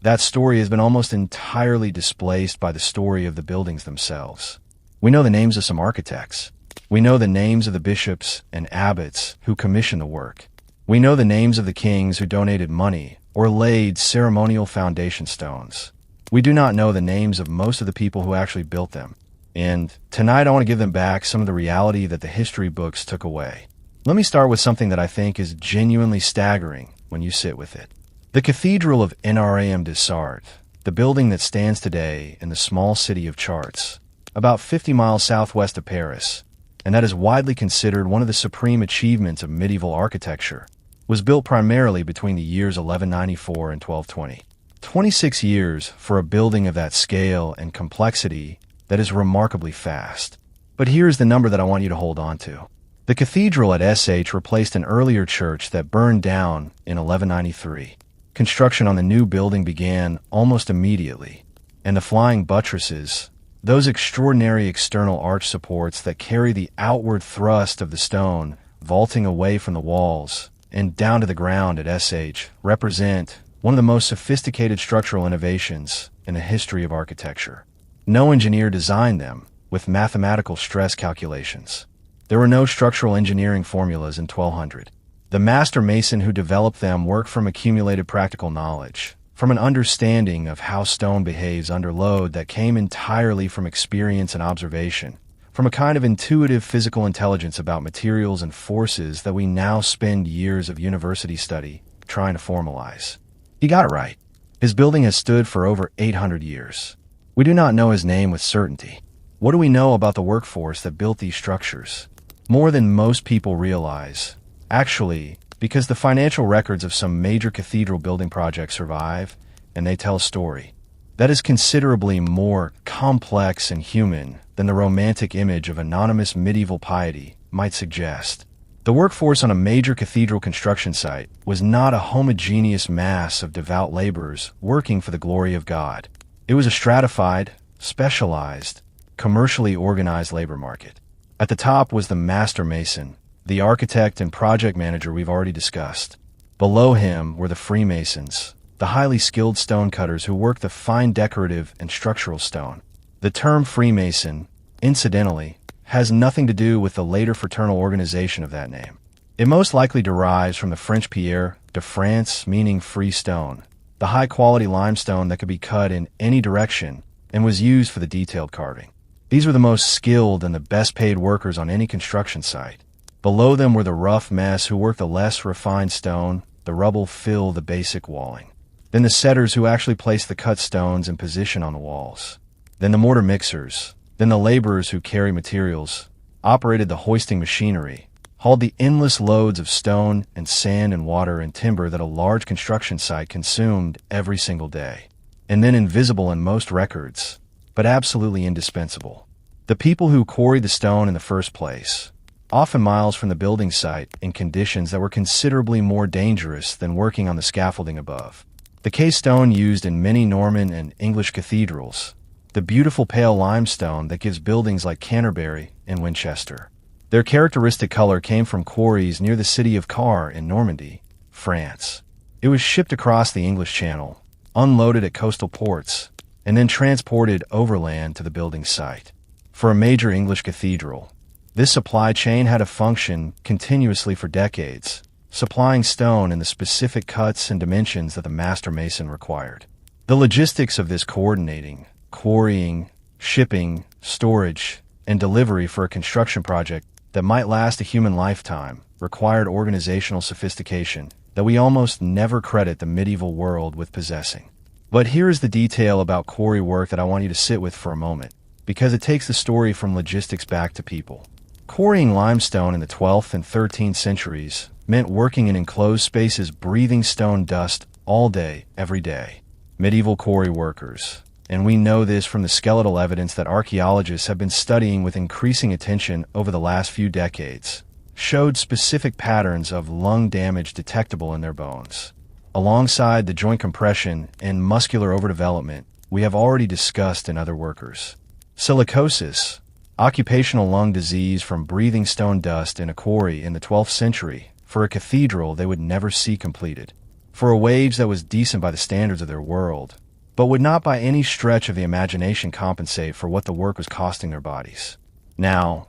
that story has been almost entirely displaced by the story of the buildings themselves. We know the names of some architects. We know the names of the bishops and abbots who commissioned the work. We know the names of the kings who donated money or laid ceremonial foundation stones. We do not know the names of most of the people who actually built them. And tonight I want to give them back some of the reality that the history books took away. Let me start with something that I think is genuinely staggering when you sit with it. The Cathedral of Notre-Dame de Sarthe, the building that stands today in the small city of Chartres, about 50 miles southwest of Paris, and that is widely considered one of the supreme achievements of medieval architecture, was built primarily between the years 1194 and 1220. 26 years for a building of that scale and complexity that is remarkably fast. But here's the number that I want you to hold on to. The cathedral at SH replaced an earlier church that burned down in 1193. Construction on the new building began almost immediately, and the flying buttresses, those extraordinary external arch supports that carry the outward thrust of the stone vaulting away from the walls and down to the ground at SH, represent one of the most sophisticated structural innovations in the history of architecture. No engineer designed them with mathematical stress calculations. There were no structural engineering formulas in 1200. The master mason who developed them worked from accumulated practical knowledge, from an understanding of how stone behaves under load that came entirely from experience and observation, from a kind of intuitive physical intelligence about materials and forces that we now spend years of university study trying to formalize. He got it right. His building has stood for over 800 years. We do not know his name with certainty. What do we know about the workforce that built these structures? More than most people realize. Actually, because the financial records of some major cathedral building projects survive, and they tell a story that is considerably more complex and human than the romantic image of anonymous medieval piety might suggest. The workforce on a major cathedral construction site was not a homogeneous mass of devout laborers working for the glory of God. It was a stratified, specialized, commercially organized labor market. At the top was the master mason, the architect and project manager we've already discussed. Below him were the Freemasons, the highly skilled stonecutters who worked the fine decorative and structural stone. The term Freemason, incidentally, has nothing to do with the later fraternal organization of that name. It most likely derives from the French pierre de France, meaning free stone, the high-quality limestone that could be cut in any direction and was used for the detailed carving. These were the most skilled and the best-paid workers on any construction site. Below them were the rough mess who worked the less refined stone, the rubble filled the basic walling. Then the setters who actually placed the cut stones in position on the walls. Then the mortar mixers. Then the laborers who carry materials, operated the hoisting machinery, hauled the endless loads of stone and sand and water and timber that a large construction site consumed every single day. And then invisible in most records, but absolutely indispensable, the people who quarried the stone in the first place, often miles from the building site in conditions that were considerably more dangerous than working on the scaffolding above. The case stone used in many Norman and English cathedrals, the beautiful pale limestone that gives buildings like Canterbury and Winchester. Their characteristic color came from quarries near the city of Car in Normandy, France. It was shipped across the English Channel, unloaded at coastal ports, and then transported overland to the building site. For a major English cathedral, this supply chain had to function continuously for decades, supplying stone in the specific cuts and dimensions that the master mason required. The logistics of this coordinating, quarrying, shipping, storage, and delivery for a construction project that might last a human lifetime required organizational sophistication that we almost never credit the medieval world with possessing. But here is the detail about quarry work that I want you to sit with for a moment, because it takes the story from logistics back to people. Quarrying limestone in the 12th and 13th centuries meant working in enclosed spaces breathing stone dust all day, every day. Medieval quarry workers, and we know this from the skeletal evidence that archaeologists have been studying with increasing attention over the last few decades, showed specific patterns of lung damage detectable in their bones. Alongside the joint compression and muscular overdevelopment we have already discussed in other workers. Silicosis, occupational lung disease from breathing stone dust in a quarry in the 12th century for a cathedral they would never see completed, for a wage that was decent by the standards of their world, but would not by any stretch of the imagination compensate for what the work was costing their bodies. Now,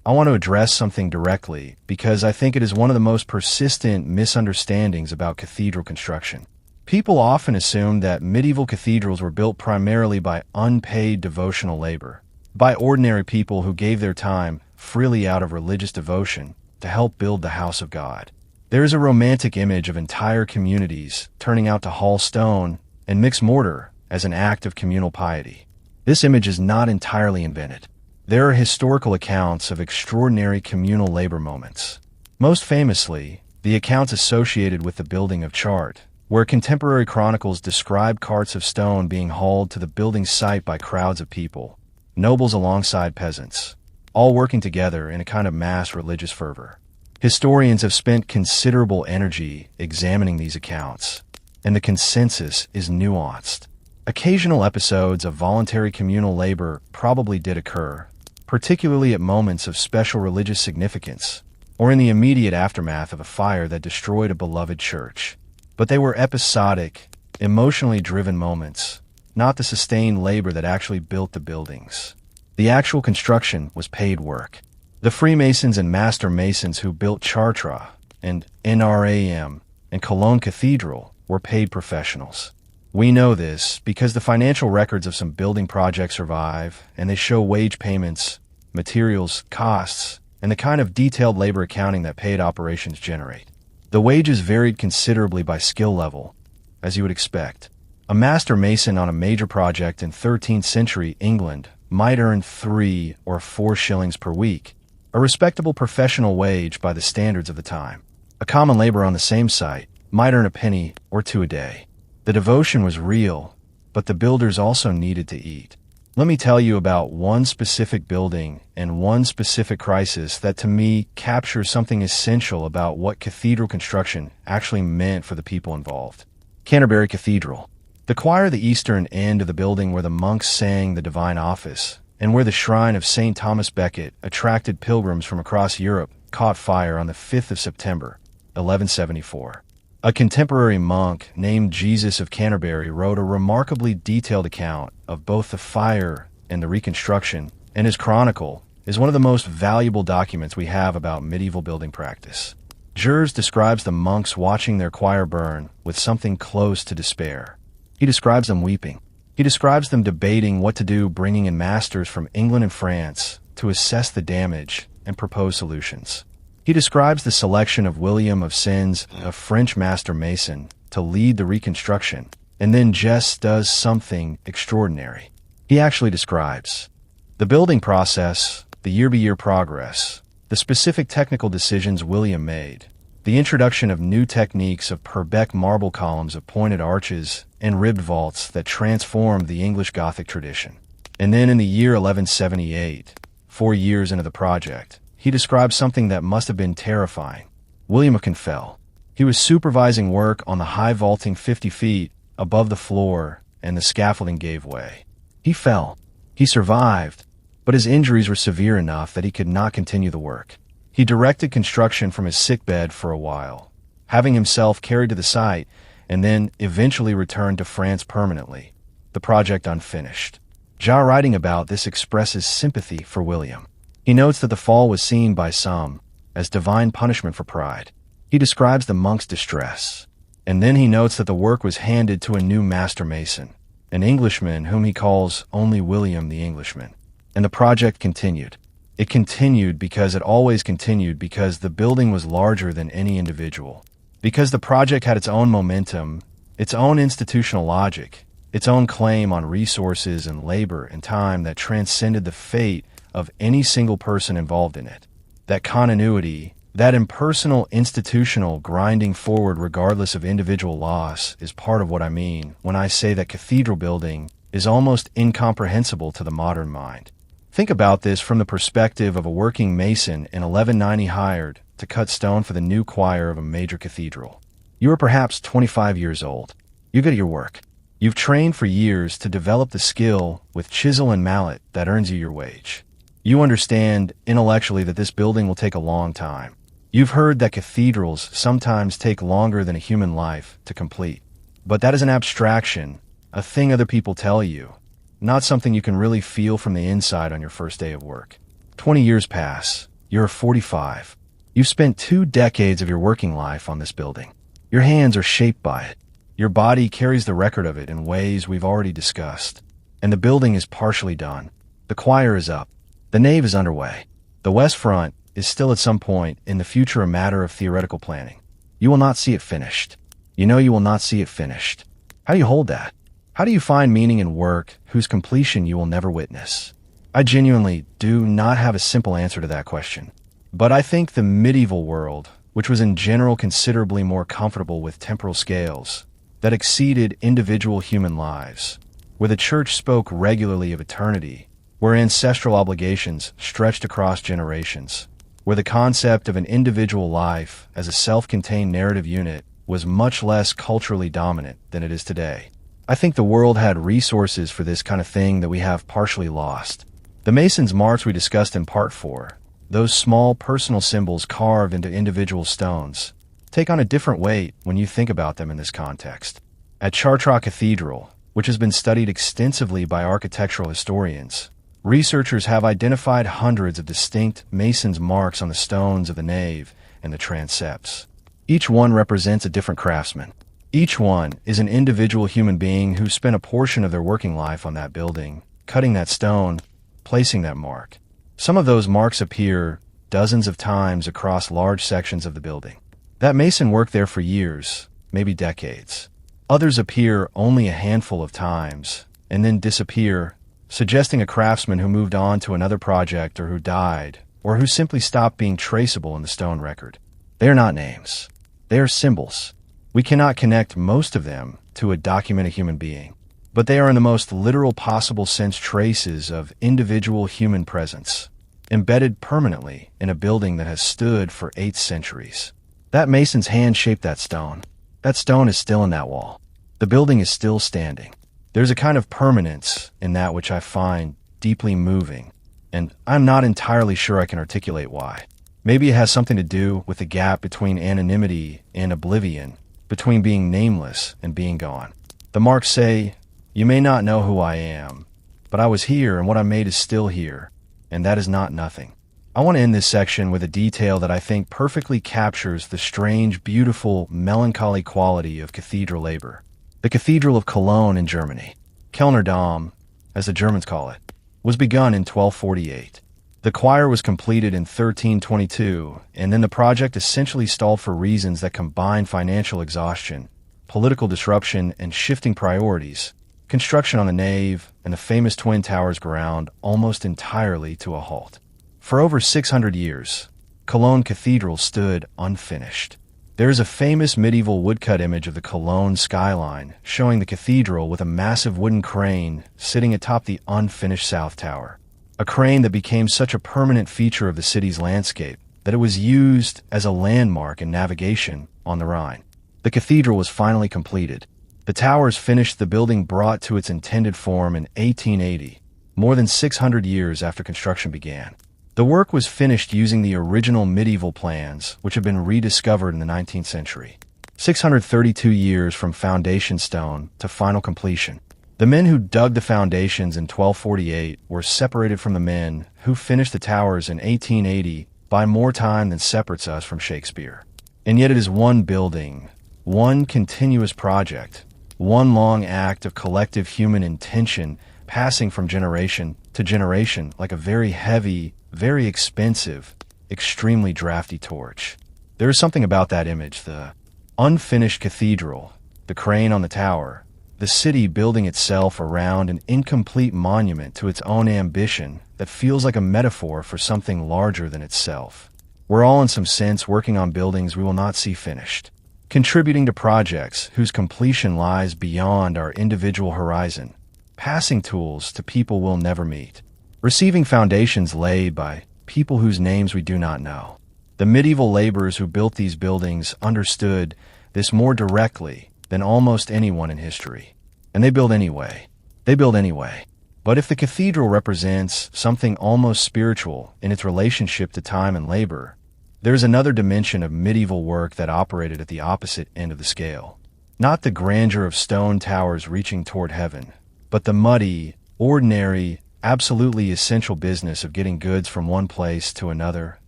I want to address something directly because I think it is one of the most persistent misunderstandings about cathedral construction. People often assume that medieval cathedrals were built primarily by unpaid devotional labor, by ordinary people who gave their time freely out of religious devotion to help build the house of God. There is a romantic image of entire communities turning out to haul stone and mix mortar as an act of communal piety. This image is not entirely invented. There are historical accounts of extraordinary communal labor moments. Most famously, the accounts associated with the building of Chart, where contemporary chronicles describe carts of stone being hauled to the building site by crowds of people, nobles alongside peasants, all working together in a kind of mass religious fervor. Historians have spent considerable energy examining these accounts, and the consensus is nuanced. Occasional episodes of voluntary communal labor probably did occur, particularly at moments of special religious significance, or in the immediate aftermath of a fire that destroyed a beloved church. But they were episodic, emotionally driven moments, not the sustained labor that actually built the buildings. The actual construction was paid work. The Freemasons and Master Masons who built Chartres and NRAM and Cologne Cathedral were paid professionals. We know this because the financial records of some building projects survive, and they show wage payments, materials, costs, and the kind of detailed labor accounting that paid operations generate. The wages varied considerably by skill level, as you would expect. A master mason on a major project in 13th century England might earn 3 or 4 shillings per week, a respectable professional wage by the standards of the time. A common laborer on the same site might earn a penny or 2 a day. The devotion was real, but the builders also needed to eat. Let me tell you about one specific building and one specific crisis that to me captures something essential about what cathedral construction actually meant for the people involved. Canterbury Cathedral. The choir at the eastern end of the building where the monks sang the divine office, and where the shrine of St. Thomas Becket attracted pilgrims from across Europe, caught fire on the 5th of September, 1174. A contemporary monk named Jesus of Canterbury wrote a remarkably detailed account of both the fire and the reconstruction, and his chronicle is one of the most valuable documents we have about medieval building practice. Gers describes the monks watching their choir burn with something close to despair. He describes them weeping. He describes them debating what to do, bringing in masters from England and France to assess the damage and propose solutions. He describes the selection of William of Sens, a French master mason, to lead the reconstruction, and then just does something extraordinary. He actually describes the building process, the year-by-year progress, the specific technical decisions William made, the introduction of new techniques of Purbeck marble columns of pointed arches and ribbed vaults that transformed the English Gothic tradition. And then in the year 1178, 4 years into the project, he describes something that must have been terrifying. William of Confell. He was supervising work on the high vaulting 50 feet above the floor, and the scaffolding gave way. He fell. He survived, but his injuries were severe enough that he could not continue the work. He directed construction from his sickbed for a while, having himself carried to the site, and then eventually returned to France permanently, the project unfinished. Ja writing about this expresses sympathy for William. He notes that the fall was seen by some as divine punishment for pride. He describes the monk's distress, and then he notes that the work was handed to a new master mason, an Englishman whom he calls only William the Englishman. And the project continued. It continued because it always continued, because the building was larger than any individual, because the project had its own momentum, its own institutional logic, its own claim on resources and labor and time that transcended the fate of any single person involved in it. That continuity, that impersonal institutional grinding forward regardless of individual loss, is part of what I mean when I say that cathedral building is almost incomprehensible to the modern mind. Think about this from the perspective of a working mason in 1190 hired to cut stone for the new choir of a major cathedral. You are perhaps 25 years old. You're good at your work. You've trained for years to develop the skill with chisel and mallet that earns you your wage. You understand intellectually that this building will take a long time. You've heard that cathedrals sometimes take longer than a human life to complete. But that is an abstraction, a thing other people tell you, not something you can really feel from the inside on your first day of work. 20 years pass, You're 45. You've spent 2 decades of your working life on this building. Your hands are shaped by it. Your body carries the record of it in ways we've already discussed. And the building is partially done. The choir is up. The nave is underway. The west front is still at some point in the future a matter of theoretical planning. You will not see it finished. You know you will not see it finished. How do you hold that? How do you find meaning in work whose completion you will never witness? I genuinely do not have a simple answer to that question. But I think the medieval world, which was in general considerably more comfortable with temporal scales that exceeded individual human lives, where the church spoke regularly of eternity, where ancestral obligations stretched across generations, where the concept of an individual life as a self-contained narrative unit was much less culturally dominant than it is today. I think the world had resources for this kind of thing that we have partially lost. The Mason's marks we discussed in Part 4, those small personal symbols carved into individual stones, take on a different weight when you think about them in this context. At Chartres Cathedral, which has been studied extensively by architectural historians, researchers have identified hundreds of distinct Mason's marks on the stones of the nave and the transepts. Each one represents a different craftsman. Each one is an individual human being who spent a portion of their working life on that building, cutting that stone, placing that mark. Some of those marks appear dozens of times across large sections of the building. That mason worked there for years, maybe decades. Others appear only a handful of times and then disappear, suggesting a craftsman who moved on to another project or who died, or who simply stopped being traceable in the stone record. They are not names. They are symbols. We cannot connect most of them to a documented human being, but they are in the most literal possible sense traces of individual human presence, embedded permanently in a building that has stood for 8 centuries. That mason's hand shaped that stone. That stone is still in that wall. The building is still standing. There's a kind of permanence in that which I find deeply moving, and I'm not entirely sure I can articulate why. Maybe it has something to do with the gap between anonymity and oblivion, between being nameless and being gone. The marks say, "You may not know who I am, but I was here and what I made is still here, and that is not nothing." I want to end this section with a detail that I think perfectly captures the strange, beautiful, melancholy quality of cathedral labor. The Cathedral of Cologne in Germany, Kellner Dom, as the Germans call it, was begun in 1248. The choir was completed in 1322, and then the project essentially stalled for reasons that combine financial exhaustion, political disruption, and shifting priorities. Construction on the nave and the famous twin towers ground almost entirely to a halt. For over 600 years, Cologne Cathedral stood unfinished. There is a famous medieval woodcut image of the Cologne skyline showing the cathedral with a massive wooden crane sitting atop the unfinished south tower. A crane that became such a permanent feature of the city's landscape that it was used as a landmark in navigation on the Rhine. The cathedral was finally completed. The towers finished, the building brought to its intended form in 1880, more than 600 years after construction began. The work was finished using the original medieval plans, which have been rediscovered in the 19th century. 632 years from foundation stone to final completion. The men who dug the foundations in 1248 were separated from the men who finished the towers in 1880 by more time than separates us from Shakespeare. And yet it is one building, one continuous project, one long act of collective human intention passing from generation to generation like a very heavy, very expensive, extremely drafty torch. There is something about that image, the unfinished cathedral, the crane on the tower, the city building itself around an incomplete monument to its own ambition that feels like a metaphor for something larger than itself. We're all in some sense working on buildings we will not see finished, contributing to projects whose completion lies beyond our individual horizon, passing tools to people we'll never meet, receiving foundations laid by people whose names we do not know. The medieval laborers who built these buildings understood this more directly than almost anyone in history. And they build anyway. They build anyway. But if the cathedral represents something almost spiritual in its relationship to time and labor, there's another dimension of medieval work that operated at the opposite end of the scale. Not the grandeur of stone towers reaching toward heaven, but the muddy, ordinary, absolutely essential business of getting goods from one place to another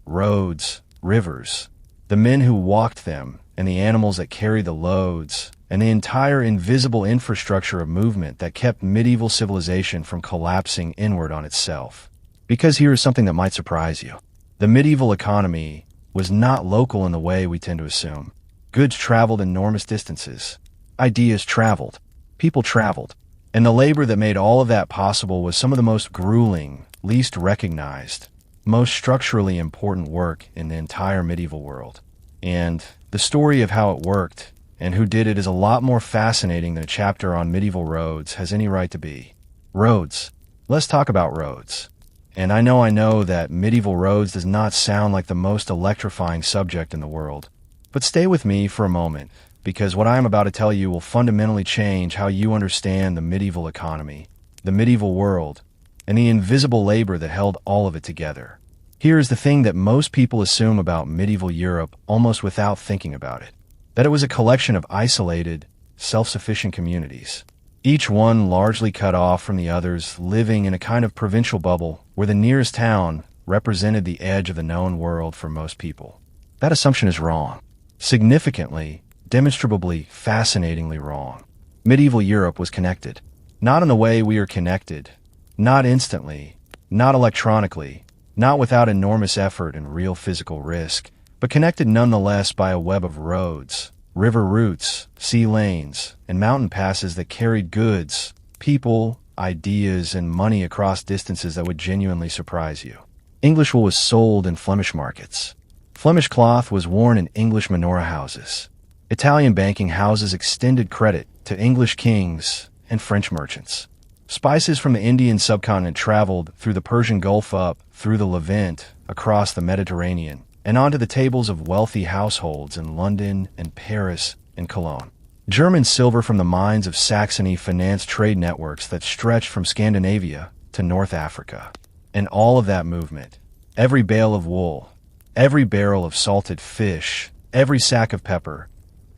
roads, rivers, the men who walked them, and the animals that carried the loads, and the entire invisible infrastructure of movement that kept medieval civilization from collapsing inward on itself. Because here is something that might surprise you. The medieval economy was not local in the way we tend to assume. Goods traveled enormous distances. Ideas traveled. People traveled. And the labor that made all of that possible was some of the most grueling, least recognized, most structurally important work in the entire medieval world. And the story of how it worked and who did it is a lot more fascinating than a chapter on medieval roads has any right to be. Roads. Let's talk about roads. And I know that medieval roads does not sound like the most electrifying subject in the world. But stay with me for a moment, because what I am about to tell you will fundamentally change how you understand the medieval economy, the medieval world, and the invisible labor that held all of it together. Here is the thing that most people assume about medieval Europe almost without thinking about it, that it was a collection of isolated, self-sufficient communities, each one largely cut off from the others, living in a kind of provincial bubble where the nearest town represented the edge of the known world for most people. That assumption is wrong. Significantly, demonstrably, fascinatingly wrong. Medieval Europe was connected. Not in the way we are connected. Not instantly. Not electronically. Not without enormous effort and real physical risk, but connected nonetheless by a web of roads, river routes, sea lanes, and mountain passes that carried goods, people, ideas, and money across distances that would genuinely surprise you. English wool was sold in Flemish markets. Flemish cloth was worn in English manor houses. Italian banking houses extended credit to English kings and French merchants. Spices from the Indian subcontinent traveled through the Persian Gulf up through the Levant, across the Mediterranean, and onto the tables of wealthy households in London and Paris and Cologne. German silver from the mines of Saxony financed trade networks that stretched from Scandinavia to North Africa. And all of that movement, every bale of wool, every barrel of salted fish, every sack of pepper,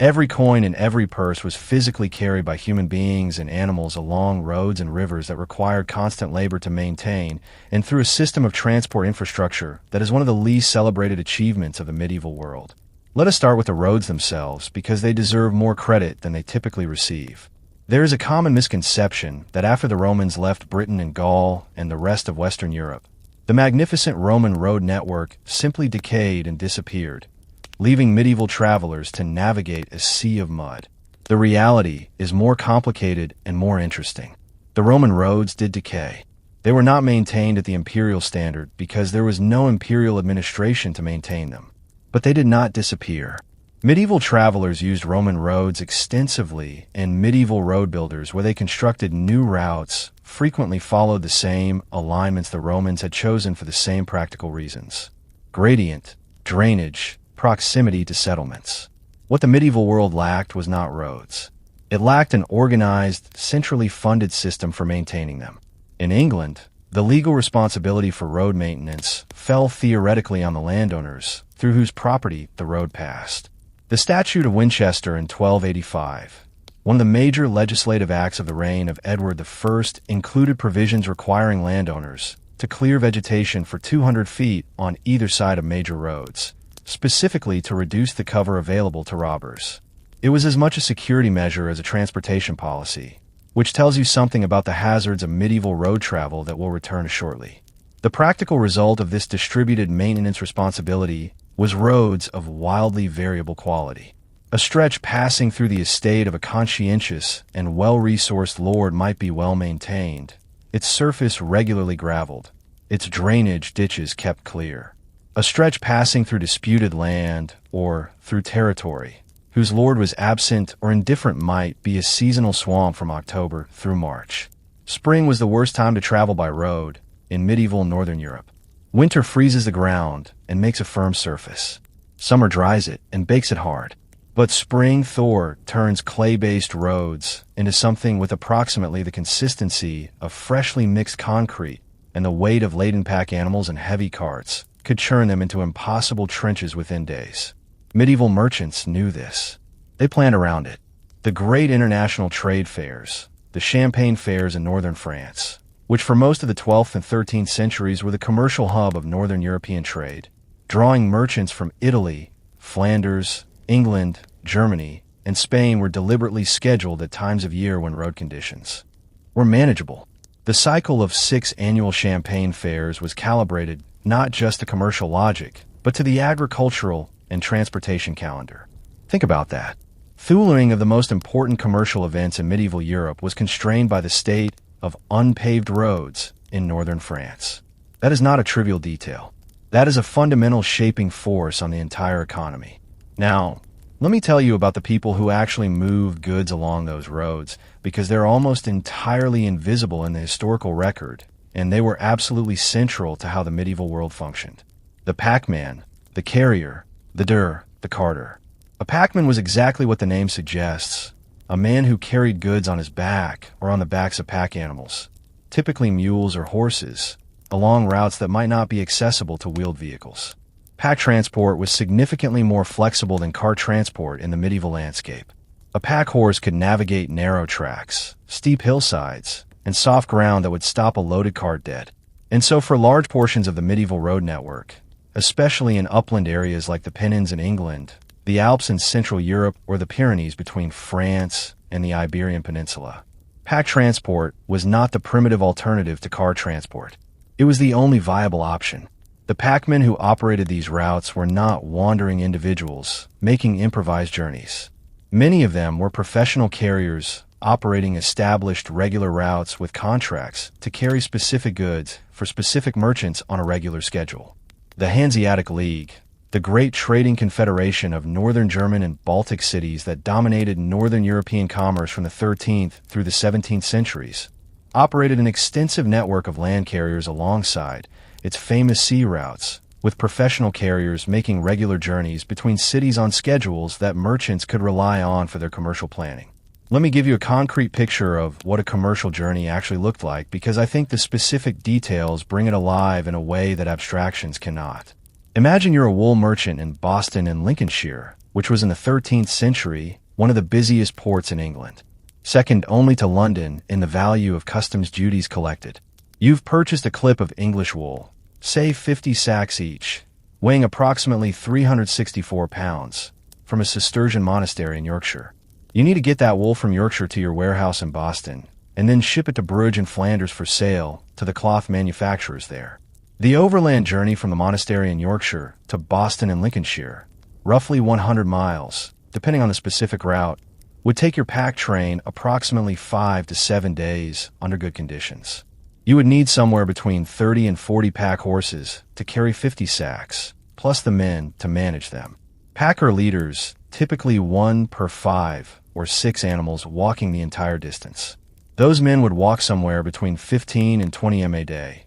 every coin and every purse was physically carried by human beings and animals along roads and rivers that required constant labor to maintain, and through a system of transport infrastructure that is one of the least celebrated achievements of the medieval world. Let us start with the roads themselves, because they deserve more credit than they typically receive. There is a common misconception that after the Romans left Britain and Gaul and the rest of Western Europe, the magnificent Roman road network simply decayed and disappeared, leaving medieval travelers to navigate a sea of mud. The reality is more complicated and more interesting. The Roman roads did decay. They were not maintained at the imperial standard because there was no imperial administration to maintain them. But they did not disappear. Medieval travelers used Roman roads extensively, and medieval road builders, where they constructed new routes, frequently followed the same alignments the Romans had chosen for the same practical reasons: gradient, drainage, proximity to settlements. What the medieval world lacked was not roads. It lacked an organized, centrally funded system for maintaining them. In England, the legal responsibility for road maintenance fell theoretically on the landowners through whose property the road passed. The Statute of Winchester in 1285, one of the major legislative acts of the reign of Edward I, included provisions requiring landowners to clear vegetation for 200 feet on either side of major roads, specifically to reduce the cover available to robbers. It was as much a security measure as a transportation policy, which tells you something about the hazards of medieval road travel that we'll return to shortly. The practical result of this distributed maintenance responsibility was roads of wildly variable quality. A stretch passing through the estate of a conscientious and well-resourced lord might be well-maintained, its surface regularly graveled, its drainage ditches kept clear. A stretch passing through disputed land, or through territory, whose lord was absent or indifferent, might be a seasonal swamp from October through March. Spring was the worst time to travel by road in medieval northern Europe. Winter freezes the ground and makes a firm surface. Summer dries it and bakes it hard. But spring thaw turns clay-based roads into something with approximately the consistency of freshly mixed concrete, and the weight of laden-pack animals and heavy carts could churn them into impossible trenches within days. Medieval merchants knew this. They planned around it. The great international trade fairs, the Champagne fairs in northern France, which for most of the 12th and 13th centuries were the commercial hub of northern European trade, drawing merchants from Italy, Flanders, England, Germany, and Spain were deliberately scheduled at times of year when road conditions were manageable. The cycle of 6 annual Champagne fairs was calibrated not just to commercial logic, but to the agricultural and transportation calendar. Think about that. Thulering of the most important commercial events in medieval Europe was constrained by the state of unpaved roads in northern France. That is not a trivial detail. That is a fundamental shaping force on the entire economy. Now, let me tell you about the people who actually moved goods along those roads, because they're almost entirely invisible in the historical record, and they were absolutely central to how the medieval world functioned. The packman, the carrier, the carter. A packman was exactly what the name suggests, a man who carried goods on his back or on the backs of pack animals, typically mules or horses, along routes that might not be accessible to wheeled vehicles. Pack transport was significantly more flexible than car transport in the medieval landscape. A pack horse could navigate narrow tracks, steep hillsides, and soft ground that would stop a loaded cart dead. And so for large portions of the medieval road network, especially in upland areas like the Pennines in England, the Alps in Central Europe, or the Pyrenees between France and the Iberian Peninsula, pack transport was not the primitive alternative to car transport. It was the only viable option. The packmen who operated these routes were not wandering individuals making improvised journeys. Many of them were professional carriers operating established regular routes with contracts to carry specific goods for specific merchants on a regular schedule. The Hanseatic League, the great trading confederation of northern German and Baltic cities that dominated northern European commerce from the 13th through the 17th centuries, operated an extensive network of land carriers alongside its famous sea routes, with professional carriers making regular journeys between cities on schedules that merchants could rely on for their commercial planning. Let me give you a concrete picture of what a commercial journey actually looked like, because I think the specific details bring it alive in a way that abstractions cannot. Imagine you're a wool merchant in Boston and Lincolnshire, which was in the 13th century one of the busiest ports in England, second only to London in the value of customs duties collected. You've purchased a clip of English wool, say 50 sacks each, weighing approximately 364 pounds, from a Cistercian monastery in Yorkshire. You need to get that wool from Yorkshire to your warehouse in Boston, and then ship it to Bruges in Flanders for sale to the cloth manufacturers there. The overland journey from the monastery in Yorkshire to Boston in Lincolnshire, roughly 100 miles, depending on the specific route, would take your pack train approximately 5 to 7 days under good conditions. You would need somewhere between 30 and 40 pack horses to carry 50 sacks, plus the men to manage them. Packer leaders, typically 1 per 5 or 6 animals walking the entire distance. Those men would walk somewhere between 15 and 20 m a day,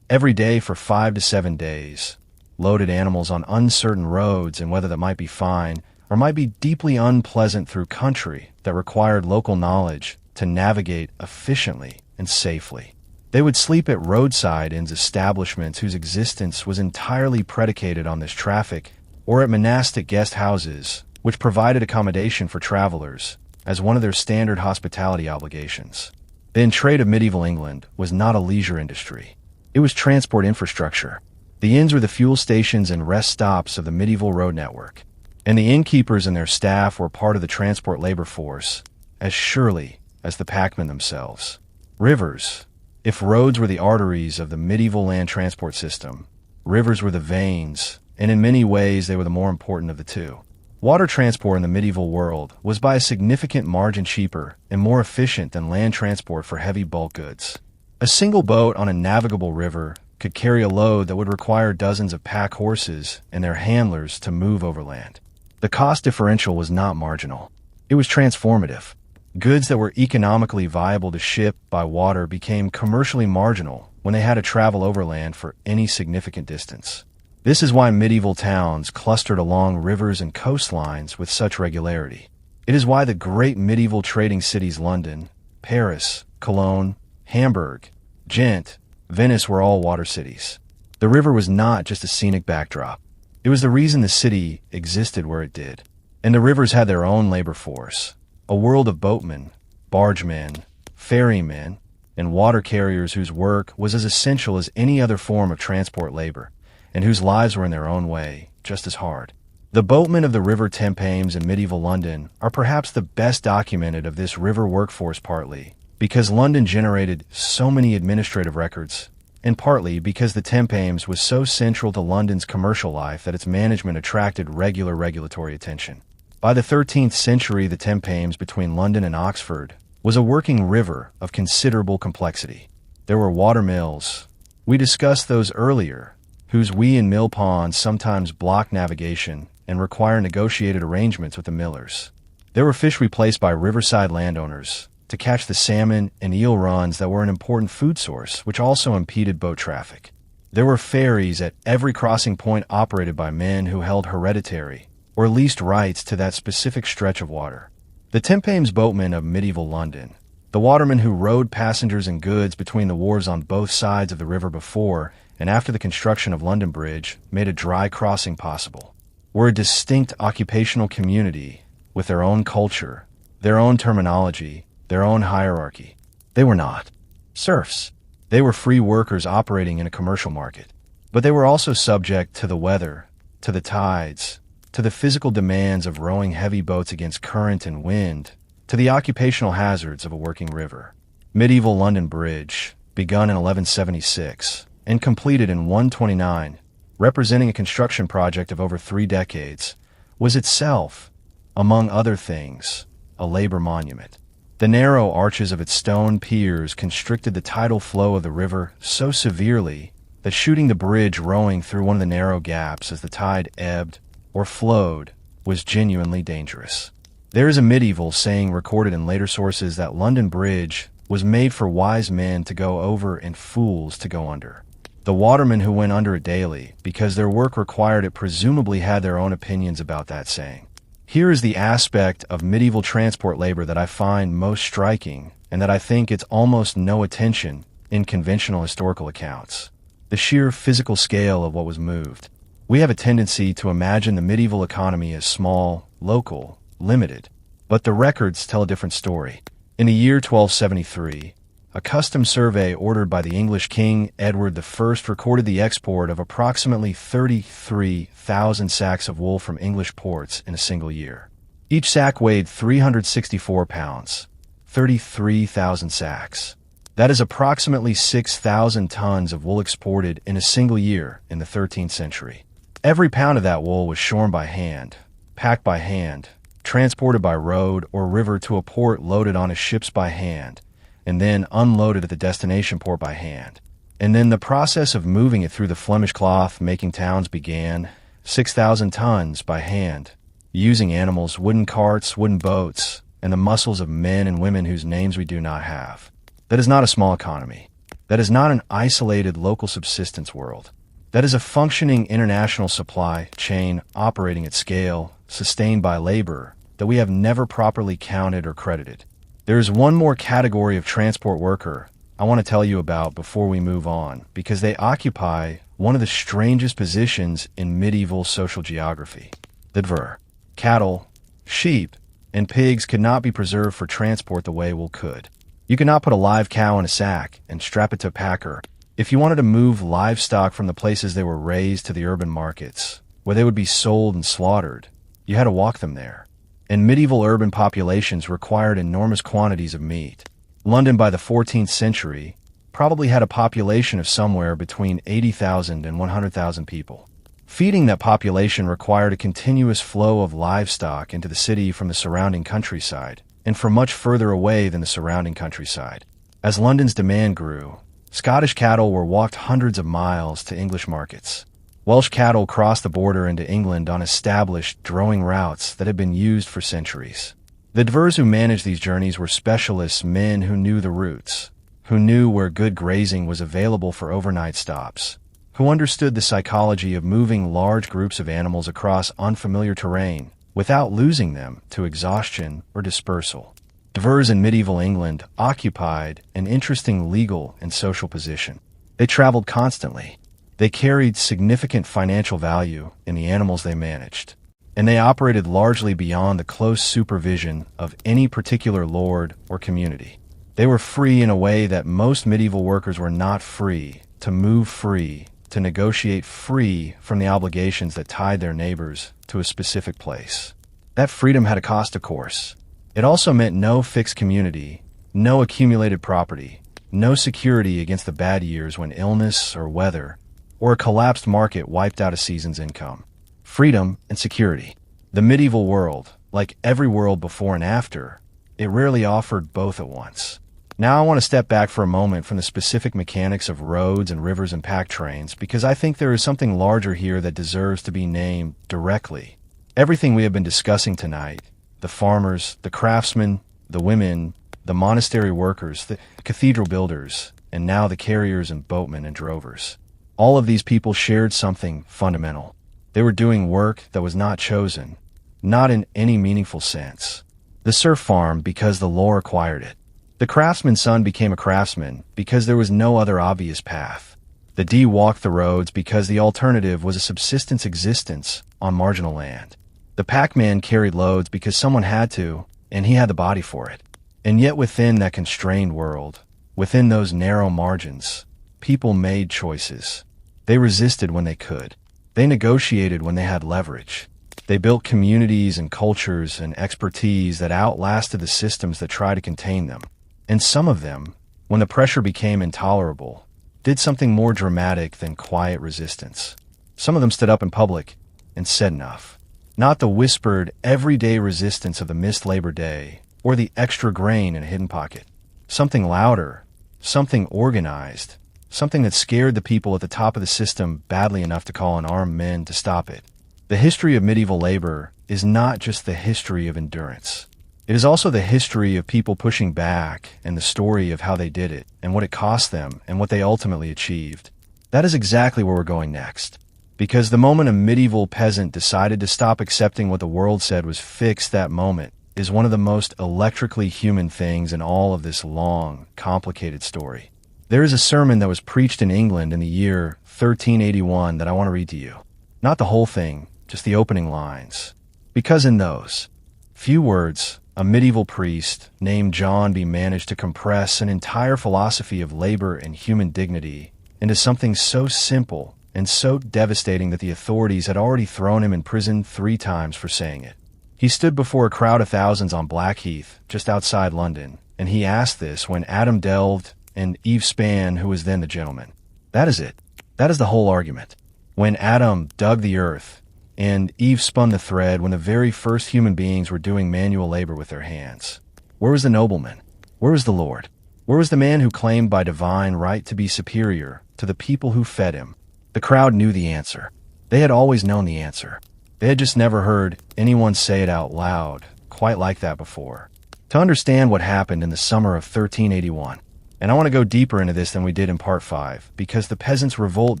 every day for 5 to 7 days, loaded animals on uncertain roads in weather that might be fine or might be deeply unpleasant through country that required local knowledge to navigate efficiently and safely. They would sleep at roadside inns establishments whose existence was entirely predicated on this traffic, or at monastic guest houses, which provided accommodation for travelers as one of their standard hospitality obligations. The trade of medieval England was not a leisure industry. It was transport infrastructure. The inns were the fuel stations and rest stops of the medieval road network, and the innkeepers and their staff were part of the transport labor force, as surely as the packmen themselves. Rivers. If roads were the arteries of the medieval land transport system, rivers were the veins, and in many ways they were the more important of the two. Water transport in the medieval world was by a significant margin cheaper and more efficient than land transport for heavy bulk goods. A single boat on a navigable river could carry a load that would require dozens of pack horses and their handlers to move overland. The cost differential was not marginal. It was transformative. Goods that were economically viable to ship by water became commercially marginal when they had to travel overland for any significant distance. This is why medieval towns clustered along rivers and coastlines with such regularity. It is why the great medieval trading cities London, Paris, Cologne, Hamburg, Ghent, Venice were all water cities. The river was not just a scenic backdrop. It was the reason the city existed where it did. And the rivers had their own labor force. A world of boatmen, bargemen, ferrymen, and water carriers whose work was as essential as any other form of transport labor, and whose lives were in their own way just as hard. The boatmen of the River Thames in medieval London are perhaps the best documented of this river workforce, partly because London generated so many administrative records, and partly because the Thames was so central to London's commercial life that its management attracted regular regulatory attention. By the 13th century, the Thames between London and Oxford was a working river of considerable complexity. There were water mills. We discussed those earlier, whose wee and mill ponds sometimes block navigation and require negotiated arrangements with the millers. There were fishery placed by riverside landowners to catch the salmon and eel runs that were an important food source, which also impeded boat traffic. There were ferries at every crossing point operated by men who held hereditary or leased rights to that specific stretch of water. The Thames boatmen of medieval London, the watermen who rowed passengers and goods between the wharves on both sides of the river before and after the construction of London Bridge made a dry crossing possible, were a distinct occupational community with their own culture, their own terminology, their own hierarchy. They were not serfs. They were free workers operating in a commercial market. But they were also subject to the weather, to the tides, to the physical demands of rowing heavy boats against current and wind, to the occupational hazards of a working river. Medieval London Bridge, begun in 1176 and completed in 129, representing a construction project of over 3 decades, was itself, among other things, a labor monument. The narrow arches of its stone piers constricted the tidal flow of the river so severely that shooting the bridge rowing through one of the narrow gaps as the tide ebbed or flowed was genuinely dangerous. There is a medieval saying recorded in later sources that London Bridge was made for wise men to go over and fools to go under. The watermen who went under it daily, because their work required it, presumably had their own opinions about that saying. Here is the aspect of medieval transport labor that I find most striking and that I think gets almost no attention in conventional historical accounts. The sheer physical scale of what was moved. We have a tendency to imagine the medieval economy as small, local, limited, but the records tell a different story. In the year 1273, a custom survey ordered by the English King Edward I recorded the export of approximately 33,000 sacks of wool from English ports in a single year. Each sack weighed 364 pounds, 33,000 sacks. That is approximately 6,000 tons of wool exported in a single year in the 13th century. Every pound of that wool was shorn by hand, packed by hand, transported by road or river to a port, loaded on ships by hand, and then unloaded at the destination port by hand. And then the process of moving it through the Flemish cloth-making towns began, 6,000 tons by hand, using animals, wooden carts, wooden boats, and the muscles of men and women whose names we do not have. That is not a small economy. That is not an isolated local subsistence world. That is a functioning international supply chain operating at scale, sustained by labor that we have never properly counted or credited. There is one more category of transport worker I want to tell you about before we move on, because they occupy one of the strangest positions in medieval social geography. The dvor. Cattle, sheep, and pigs could not be preserved for transport the way wool could. You could not put a live cow in a sack and strap it to a packer. If you wanted to move livestock from the places they were raised to the urban markets, where they would be sold and slaughtered, you had to walk them there. And medieval urban populations required enormous quantities of meat. London by the 14th century probably had a population of somewhere between 80,000 and 100,000 people. Feeding that population required a continuous flow of livestock into the city from the surrounding countryside, and from much further away than the surrounding countryside. As London's demand grew, Scottish cattle were walked hundreds of miles to English markets. Welsh cattle crossed the border into England on established, drowing routes that had been used for centuries. The dvors who managed these journeys were specialists, men who knew the routes, who knew where good grazing was available for overnight stops, who understood the psychology of moving large groups of animals across unfamiliar terrain without losing them to exhaustion or dispersal. Dvors in medieval England occupied an interesting legal and social position. They traveled constantly. They carried significant financial value in the animals they managed, and they operated largely beyond the close supervision of any particular lord or community. They were free in a way that most medieval workers were not free, to move free, to negotiate free from the obligations that tied their neighbors to a specific place. That freedom had a cost, of course. It also meant no fixed community, no accumulated property, no security against the bad years when illness or weather or a collapsed market wiped out a season's income. Freedom and security. The medieval world, like every world before and after, it rarely offered both at once. Now I want to step back for a moment from the specific mechanics of roads and rivers and pack trains, because I think there is something larger here that deserves to be named directly. Everything we have been discussing tonight, the farmers, the craftsmen, the women, the monastery workers, the cathedral builders, and now the carriers and boatmen and drovers. All of these people shared something fundamental. They were doing work that was not chosen, not in any meaningful sense. The serf farmed because the law required it. The craftsman's son became a craftsman because there was no other obvious path. The D walked the roads because the alternative was a subsistence existence on marginal land. The packman carried loads because someone had to, and he had the body for it. And yet within that constrained world, within those narrow margins, people made choices. They resisted when they could. They negotiated when they had leverage. They built communities and cultures and expertise that outlasted the systems that try to contain them. And some of them, when the pressure became intolerable, did something more dramatic than quiet resistance. Some of them stood up in public and said enough. Not the whispered, everyday resistance of the missed Labor Day or the extra grain in a hidden pocket. Something louder, something organized, something that scared the people at the top of the system badly enough to call on armed men to stop it. The history of medieval labor is not just the history of endurance. It is also the history of people pushing back and the story of how they did it and what it cost them and what they ultimately achieved. That is exactly where we're going next. Because the moment a medieval peasant decided to stop accepting what the world said was fixed, that moment is one of the most electrically human things in all of this long, complicated story. There is a sermon that was preached in England in the year 1381 that I want to read to you. Not the whole thing, just the opening lines. Because in those few words, a medieval priest named John B. managed to compress an entire philosophy of labor and human dignity into something so simple and so devastating that the authorities had already thrown him in prison 3 times for saying it. He stood before a crowd of thousands on Blackheath, just outside London, and he asked this when Adam delved and Eve span, who was then the gentleman. That is it. That is the whole argument. When Adam dug the earth and Eve spun the thread, when the very first human beings were doing manual labor with their hands, where was the nobleman? Where was the Lord? Where was the man who claimed by divine right to be superior to the people who fed him? The crowd knew the answer. They had always known the answer. They had just never heard anyone say it out loud quite like that before. To understand what happened in the summer of 1381, and I want to go deeper into this than we did in part 5, because the peasants' revolt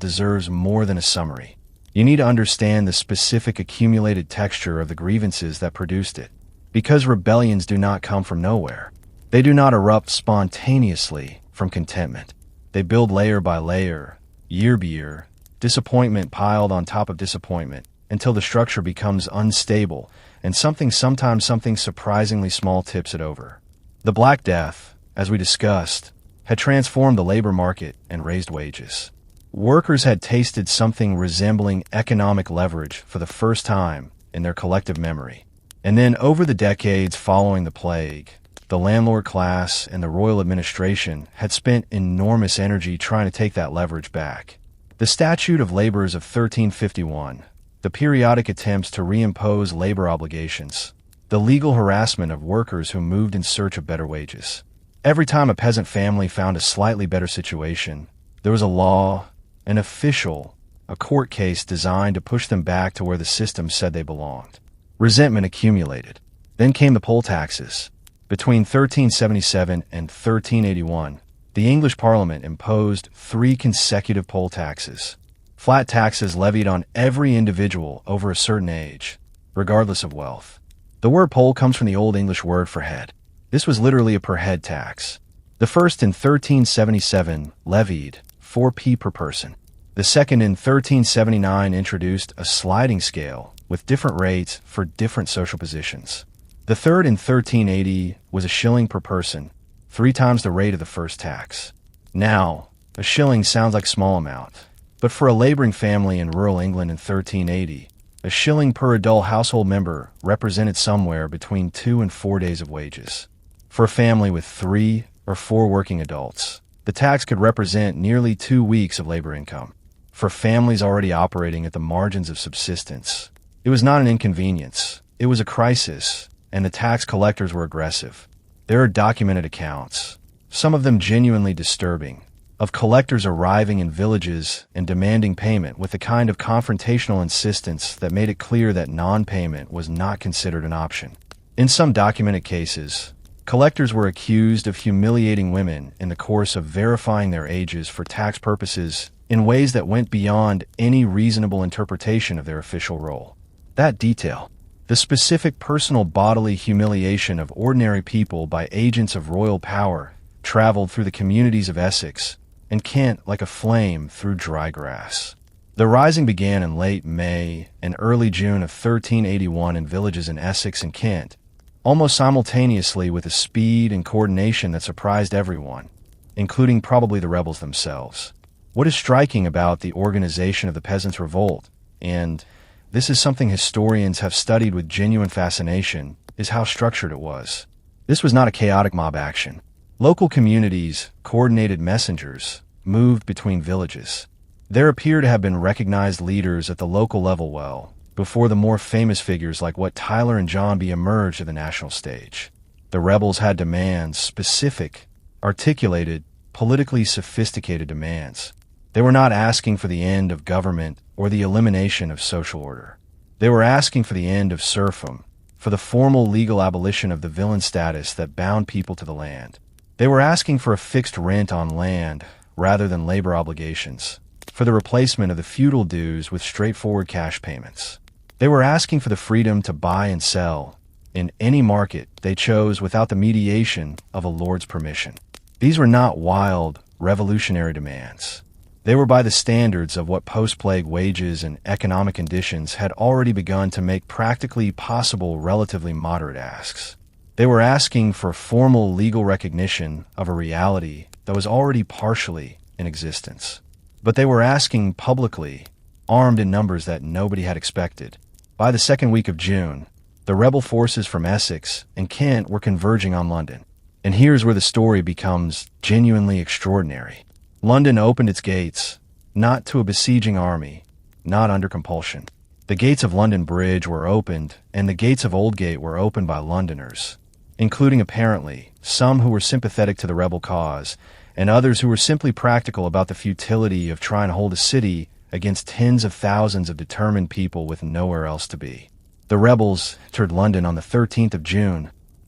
deserves more than a summary. You need to understand the specific accumulated texture of the grievances that produced it, because rebellions do not come from nowhere. They do not erupt spontaneously from contentment. They build layer by layer, year by year, disappointment piled on top of disappointment, until the structure becomes unstable and sometimes something surprisingly small tips it over. The Black Death, as we discussed, had transformed the labor market and raised wages. Workers had tasted something resembling economic leverage for the first time in their collective memory. And then over the decades following the plague, the landlord class and the royal administration had spent enormous energy trying to take that leverage back. The Statute of Labours of 1351, the periodic attempts to reimpose labor obligations, the legal harassment of workers who moved in search of better wages. Every time a peasant family found a slightly better situation, there was a law, an official, a court case designed to push them back to where the system said they belonged. Resentment accumulated. Then came the poll taxes. Between 1377 and 1381, the English Parliament imposed 3 consecutive poll taxes, flat taxes levied on every individual over a certain age, regardless of wealth. The word poll comes from the Old English word for head. This was literally a per-head tax. The first in 1377 levied 4p per person. The second in 1379 introduced a sliding scale with different rates for different social positions. The third in 1380 was a shilling per person, 3 times the rate of the first tax. Now, a shilling sounds like a small amount. But for a laboring family in rural England in 1380, a shilling per adult household member represented somewhere between 2 and 4 days of wages. For a family with 3 or 4 working adults, the tax could represent nearly 2 weeks of labor income. For families already operating at the margins of subsistence, it was not an inconvenience, it was a crisis, and the tax collectors were aggressive. There are documented accounts, some of them genuinely disturbing, of collectors arriving in villages and demanding payment with the kind of confrontational insistence that made it clear that non-payment was not considered an option. In some documented cases, collectors were accused of humiliating women in the course of verifying their ages for tax purposes in ways that went beyond any reasonable interpretation of their official role. That detail, the specific personal bodily humiliation of ordinary people by agents of royal power, traveled through the communities of Essex and Kent like a flame through dry grass. The rising began in late May and early June of 1381 in villages in Essex and Kent, almost simultaneously with a speed and coordination that surprised everyone, including probably the rebels themselves. What is striking about the organization of the Peasants' Revolt, and this is something historians have studied with genuine fascination, is how structured it was. This was not a chaotic mob action. Local communities, coordinated messengers, moved between villages. There appear to have been recognized leaders at the local level well before the more famous figures like what Tyler and John B. emerged to the national stage. The rebels had demands, specific, articulated, politically sophisticated demands. They were not asking for the end of government or the elimination of social order. They were asking for the end of serfdom, for the formal legal abolition of the villain status that bound people to the land. They were asking for a fixed rent on land rather than labor obligations, for the replacement of the feudal dues with straightforward cash payments. They were asking for the freedom to buy and sell in any market they chose without the mediation of a lord's permission. These were not wild, revolutionary demands. They were by the standards of what post-plague wages and economic conditions had already begun to make practically possible relatively moderate asks. They were asking for formal legal recognition of a reality that was already partially in existence. But they were asking publicly, armed in numbers that nobody had expected. By the second week of June, the rebel forces from Essex and Kent were converging on London. And here's where the story becomes genuinely extraordinary. London opened its gates, not to a besieging army, not under compulsion. The gates of London Bridge were opened, and the gates of Oldgate were opened by Londoners, including apparently some who were sympathetic to the rebel cause, and others who were simply practical about the futility of trying to hold a city against tens of thousands of determined people with nowhere else to be. The rebels entered London on the 13th of June,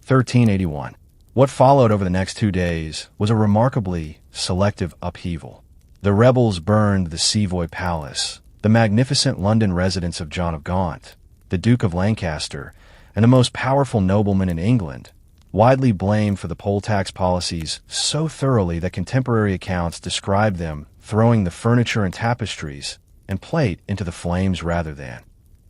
1381. What followed over the next 2 days was a remarkably selective upheaval. The rebels burned the Savoy Palace, the magnificent London residence of John of Gaunt, the Duke of Lancaster, and the most powerful nobleman in England, widely blamed for the poll tax policies so thoroughly that contemporary accounts describe them throwing the furniture and tapestries and plate into the flames rather than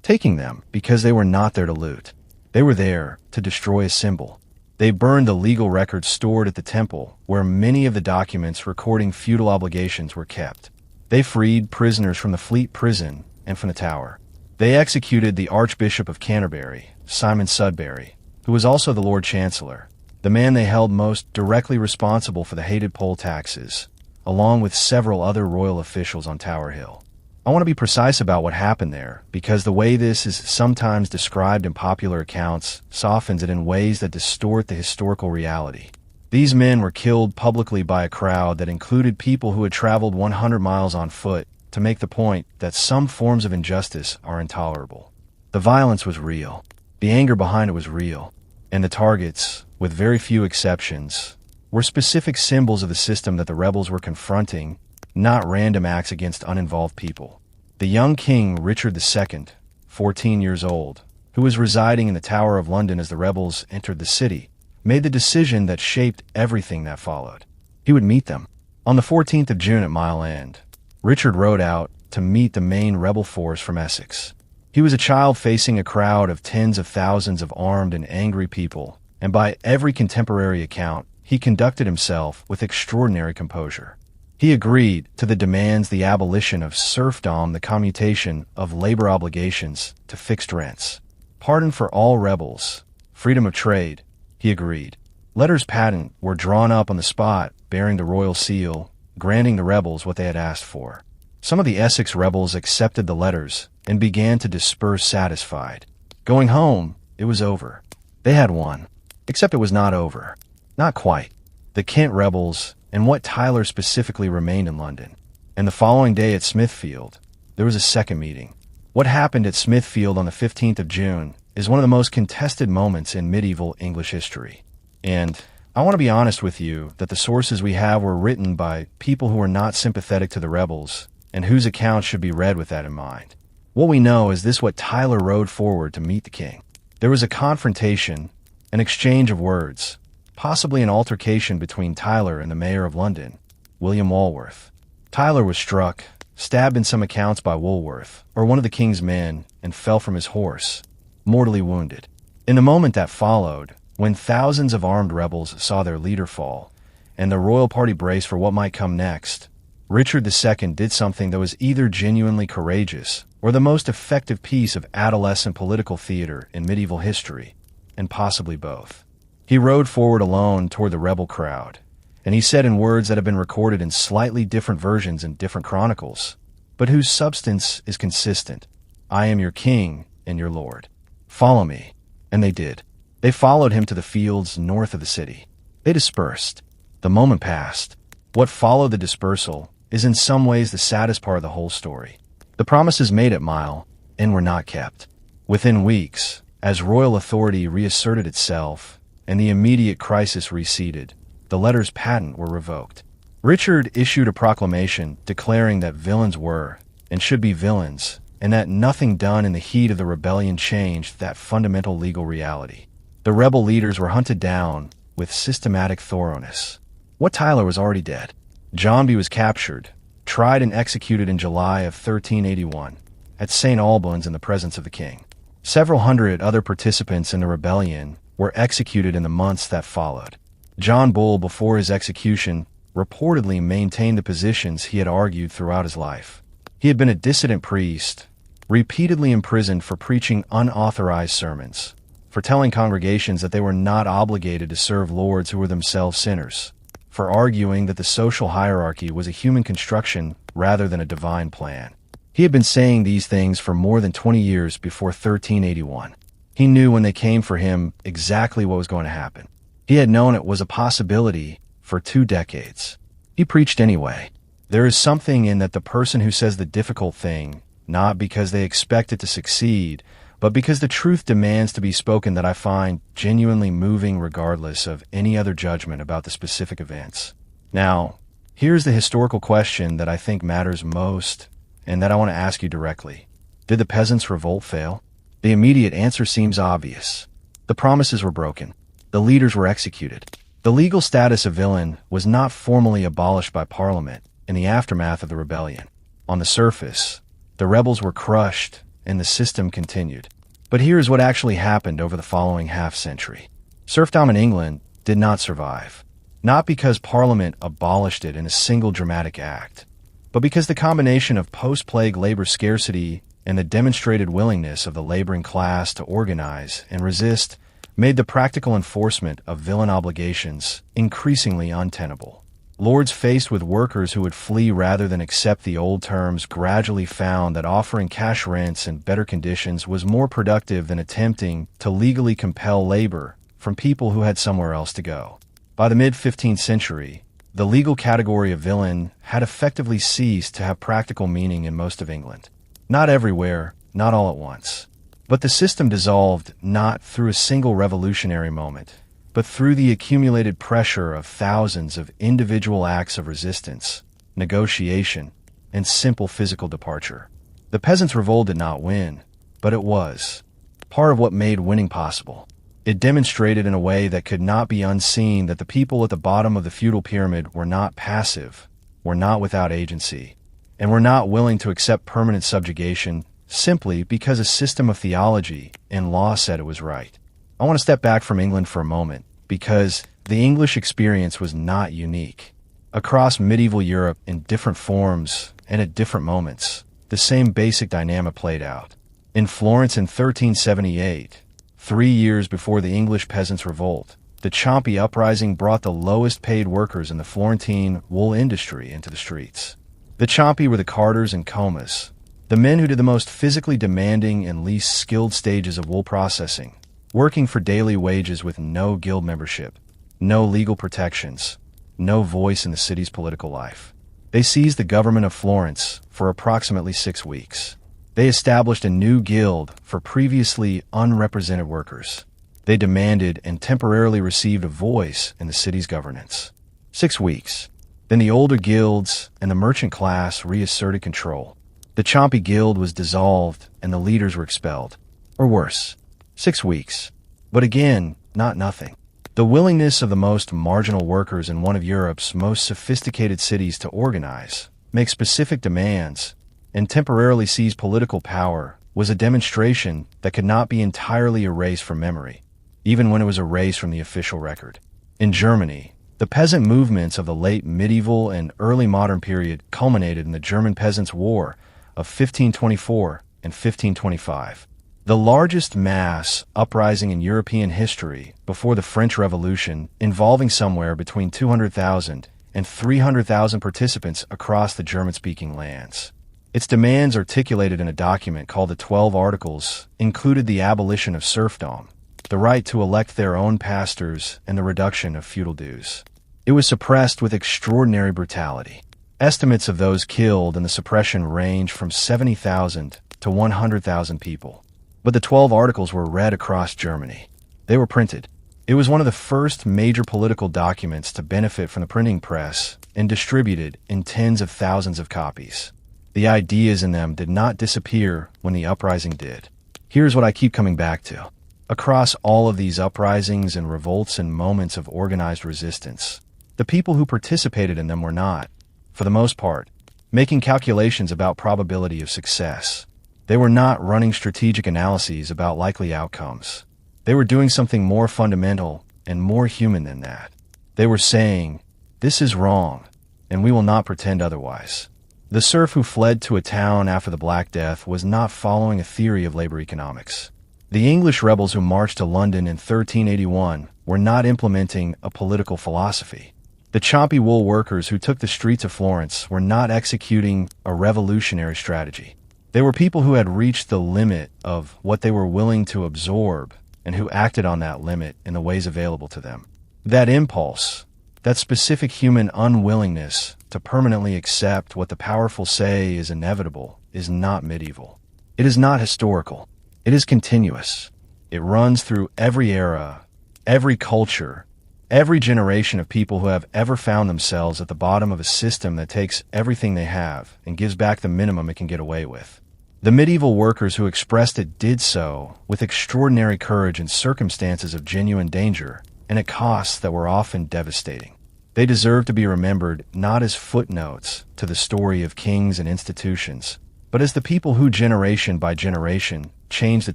taking them, because they were not there to loot. They were there to destroy a symbol. They burned the legal records stored at the temple, where many of the documents recording feudal obligations were kept. They freed prisoners from the Fleet Prison and from the Tower. They executed the Archbishop of Canterbury, Simon Sudbury, who was also the Lord Chancellor, the man they held most directly responsible for the hated poll taxes, along with several other royal officials on Tower Hill. I want to be precise about what happened there, because the way this is sometimes described in popular accounts softens it in ways that distort the historical reality. These men were killed publicly by a crowd that included people who had traveled 100 miles on foot to make the point that some forms of injustice are intolerable. The violence was real. The anger behind it was real. And the targets, with very few exceptions, were specific symbols of the system that the rebels were confronting, not random acts against uninvolved people. The young King Richard II, 14 years old, who was residing in the Tower of London as the rebels entered the city, made the decision that shaped everything that followed. He would meet them. On the 14th of June at Mile End, Richard rode out to meet the main rebel force from Essex. He was a child facing a crowd of tens of thousands of armed and angry people, and by every contemporary account, he conducted himself with extraordinary composure. He agreed to the demands: the abolition of serfdom, the commutation of labor obligations to fixed rents, pardon for all rebels, freedom of trade. He agreed. Letters patent were drawn up on the spot, bearing the royal seal, granting the rebels what they had asked for. Some of the Essex rebels accepted the letters and began to disperse satisfied. Going home, it was over. They had won. Except it was not over. Not quite. The Kent rebels, and what Tyler specifically, remained in London. And the following day at Smithfield, there was a second meeting. What happened at Smithfield on the 15th of June is one of the most contested moments in medieval English history. And I want to be honest with you that the sources we have were written by people who were not sympathetic to the rebels and whose accounts should be read with that in mind. What we know is this: what Tyler rode forward to meet the king. There was a confrontation, an exchange of words, possibly an altercation between Tyler and the mayor of London, William Walworth. Tyler was struck, stabbed in some accounts by Woolworth, or one of the king's men, and fell from his horse, mortally wounded. In the moment that followed, when thousands of armed rebels saw their leader fall, and the royal party braced for what might come next, Richard II did something that was either genuinely courageous or the most effective piece of adolescent political theater in medieval history, and possibly both. He rode forward alone toward the rebel crowd, and he said in words that have been recorded in slightly different versions in different chronicles, but whose substance is consistent: "I am your king and your lord. Follow me." And they did. They followed him to the fields north of the city. They dispersed. The moment passed. What followed the dispersal is in some ways the saddest part of the whole story. The promises made at Mile and were not kept. Within weeks, as royal authority reasserted itself and the immediate crisis receded, the letters patent were revoked. Richard issued a proclamation declaring that villains were and should be villains, and that nothing done in the heat of the rebellion changed that fundamental legal reality. The rebel leaders were hunted down with systematic thoroughness. Wat Tyler was already dead. Johnby was captured, tried and executed in July of 1381 at St. Albans in the presence of the king. Several hundred other participants in the rebellion were executed in the months that followed. John Bull, before his execution, reportedly maintained the positions he had argued throughout his life. He had been a dissident priest, repeatedly imprisoned for preaching unauthorized sermons, for telling congregations that they were not obligated to serve lords who were themselves sinners, for arguing that the social hierarchy was a human construction rather than a divine plan. He had been saying these things for more than 20 years before 1381. He knew when they came for him exactly what was going to happen. He had known it was a possibility for 2 decades. He preached anyway. There is something in that the person who says the difficult thing, not because they expect it to succeed, but because the truth demands to be spoken, that I find genuinely moving regardless of any other judgment about the specific events. Now, here's the historical question that I think matters most and that I want to ask you directly. Did the peasants' revolt fail? The immediate answer seems obvious. The promises were broken. The leaders were executed. The legal status of villain was not formally abolished by Parliament in the aftermath of the rebellion. On the surface, the rebels were crushed and the system continued. But here's what actually happened over the following half-century. Serfdom in England did not survive, not because Parliament abolished it in a single dramatic act, but because the combination of post-plague labor scarcity and the demonstrated willingness of the laboring class to organize and resist made the practical enforcement of villain obligations increasingly untenable. Lords faced with workers who would flee rather than accept the old terms gradually found that offering cash rents and better conditions was more productive than attempting to legally compel labor from people who had somewhere else to go. By the mid-15th century, the legal category of villain had effectively ceased to have practical meaning in most of England. Not everywhere, not all at once. But the system dissolved not through a single revolutionary moment, but through the accumulated pressure of thousands of individual acts of resistance, negotiation, and simple physical departure. The peasants' revolt did not win, but it was part of what made winning possible. It demonstrated in a way that could not be unseen that the people at the bottom of the feudal pyramid were not passive, were not without agency, and were not willing to accept permanent subjugation simply because a system of theology and law said it was right. I want to step back from England for a moment, because the English experience was not unique. Across medieval Europe in different forms and at different moments, the same basic dynamic played out. In Florence in 1378, 3 years before the English peasants' revolt, the Ciompi uprising brought the lowest-paid workers in the Florentine wool industry into the streets. The Ciompi were the carters and combers, the men who did the most physically demanding and least skilled stages of wool processing, working for daily wages with no guild membership, no legal protections, no voice in the city's political life. They seized the government of Florence for approximately 6 weeks. They established a new guild for previously unrepresented workers. They demanded and temporarily received a voice in the city's governance. 6 weeks. Then the older guilds and the merchant class reasserted control. The Ciompi Guild was dissolved and the leaders were expelled. Or worse, 6 weeks. But again, not nothing. The willingness of the most marginal workers in one of Europe's most sophisticated cities to organize, make specific demands, and temporarily seize political power was a demonstration that could not be entirely erased from memory, even when it was erased from the official record. In Germany, the peasant movements of the late medieval and early modern period culminated in the German Peasants' War of 1524 and 1525. The largest mass uprising in European history before the French Revolution, involving somewhere between 200,000 and 300,000 participants across the German-speaking lands. Its demands, articulated in a document called the 12 Articles, included the abolition of serfdom, the right to elect their own pastors, and the reduction of feudal dues. It was suppressed with extraordinary brutality. Estimates of those killed in the suppression range from 70,000 to 100,000 people. But the 12 Articles were read across Germany. They were printed. It was one of the first major political documents to benefit from the printing press and distributed in tens of thousands of copies. The ideas in them did not disappear when the uprising did. Here's what I keep coming back to. Across all of these uprisings and revolts and moments of organized resistance, the people who participated in them were not, for the most part, making calculations about probability of success. They were not running strategic analyses about likely outcomes. They were doing something more fundamental and more human than that. They were saying, "This is wrong, and we will not pretend otherwise." The serf who fled to a town after the Black Death was not following a theory of labor economics. The English rebels who marched to London in 1381 were not implementing a political philosophy. The Ciompi wool workers who took the streets of Florence were not executing a revolutionary strategy. They were people who had reached the limit of what they were willing to absorb and who acted on that limit in the ways available to them. That impulse, that specific human unwillingness to permanently accept what the powerful say is inevitable, is not medieval. It is not historical. It is continuous. It runs through every era, every culture, every generation of people who have ever found themselves at the bottom of a system that takes everything they have and gives back the minimum it can get away with. The medieval workers who expressed it did so with extraordinary courage in circumstances of genuine danger and at costs that were often devastating. They deserve to be remembered not as footnotes to the story of kings and institutions, but as the people who generation by generation changed the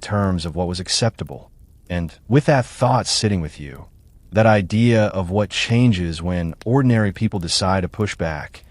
terms of what was acceptable. And with that thought sitting with you, that idea of what changes when ordinary people decide to push back,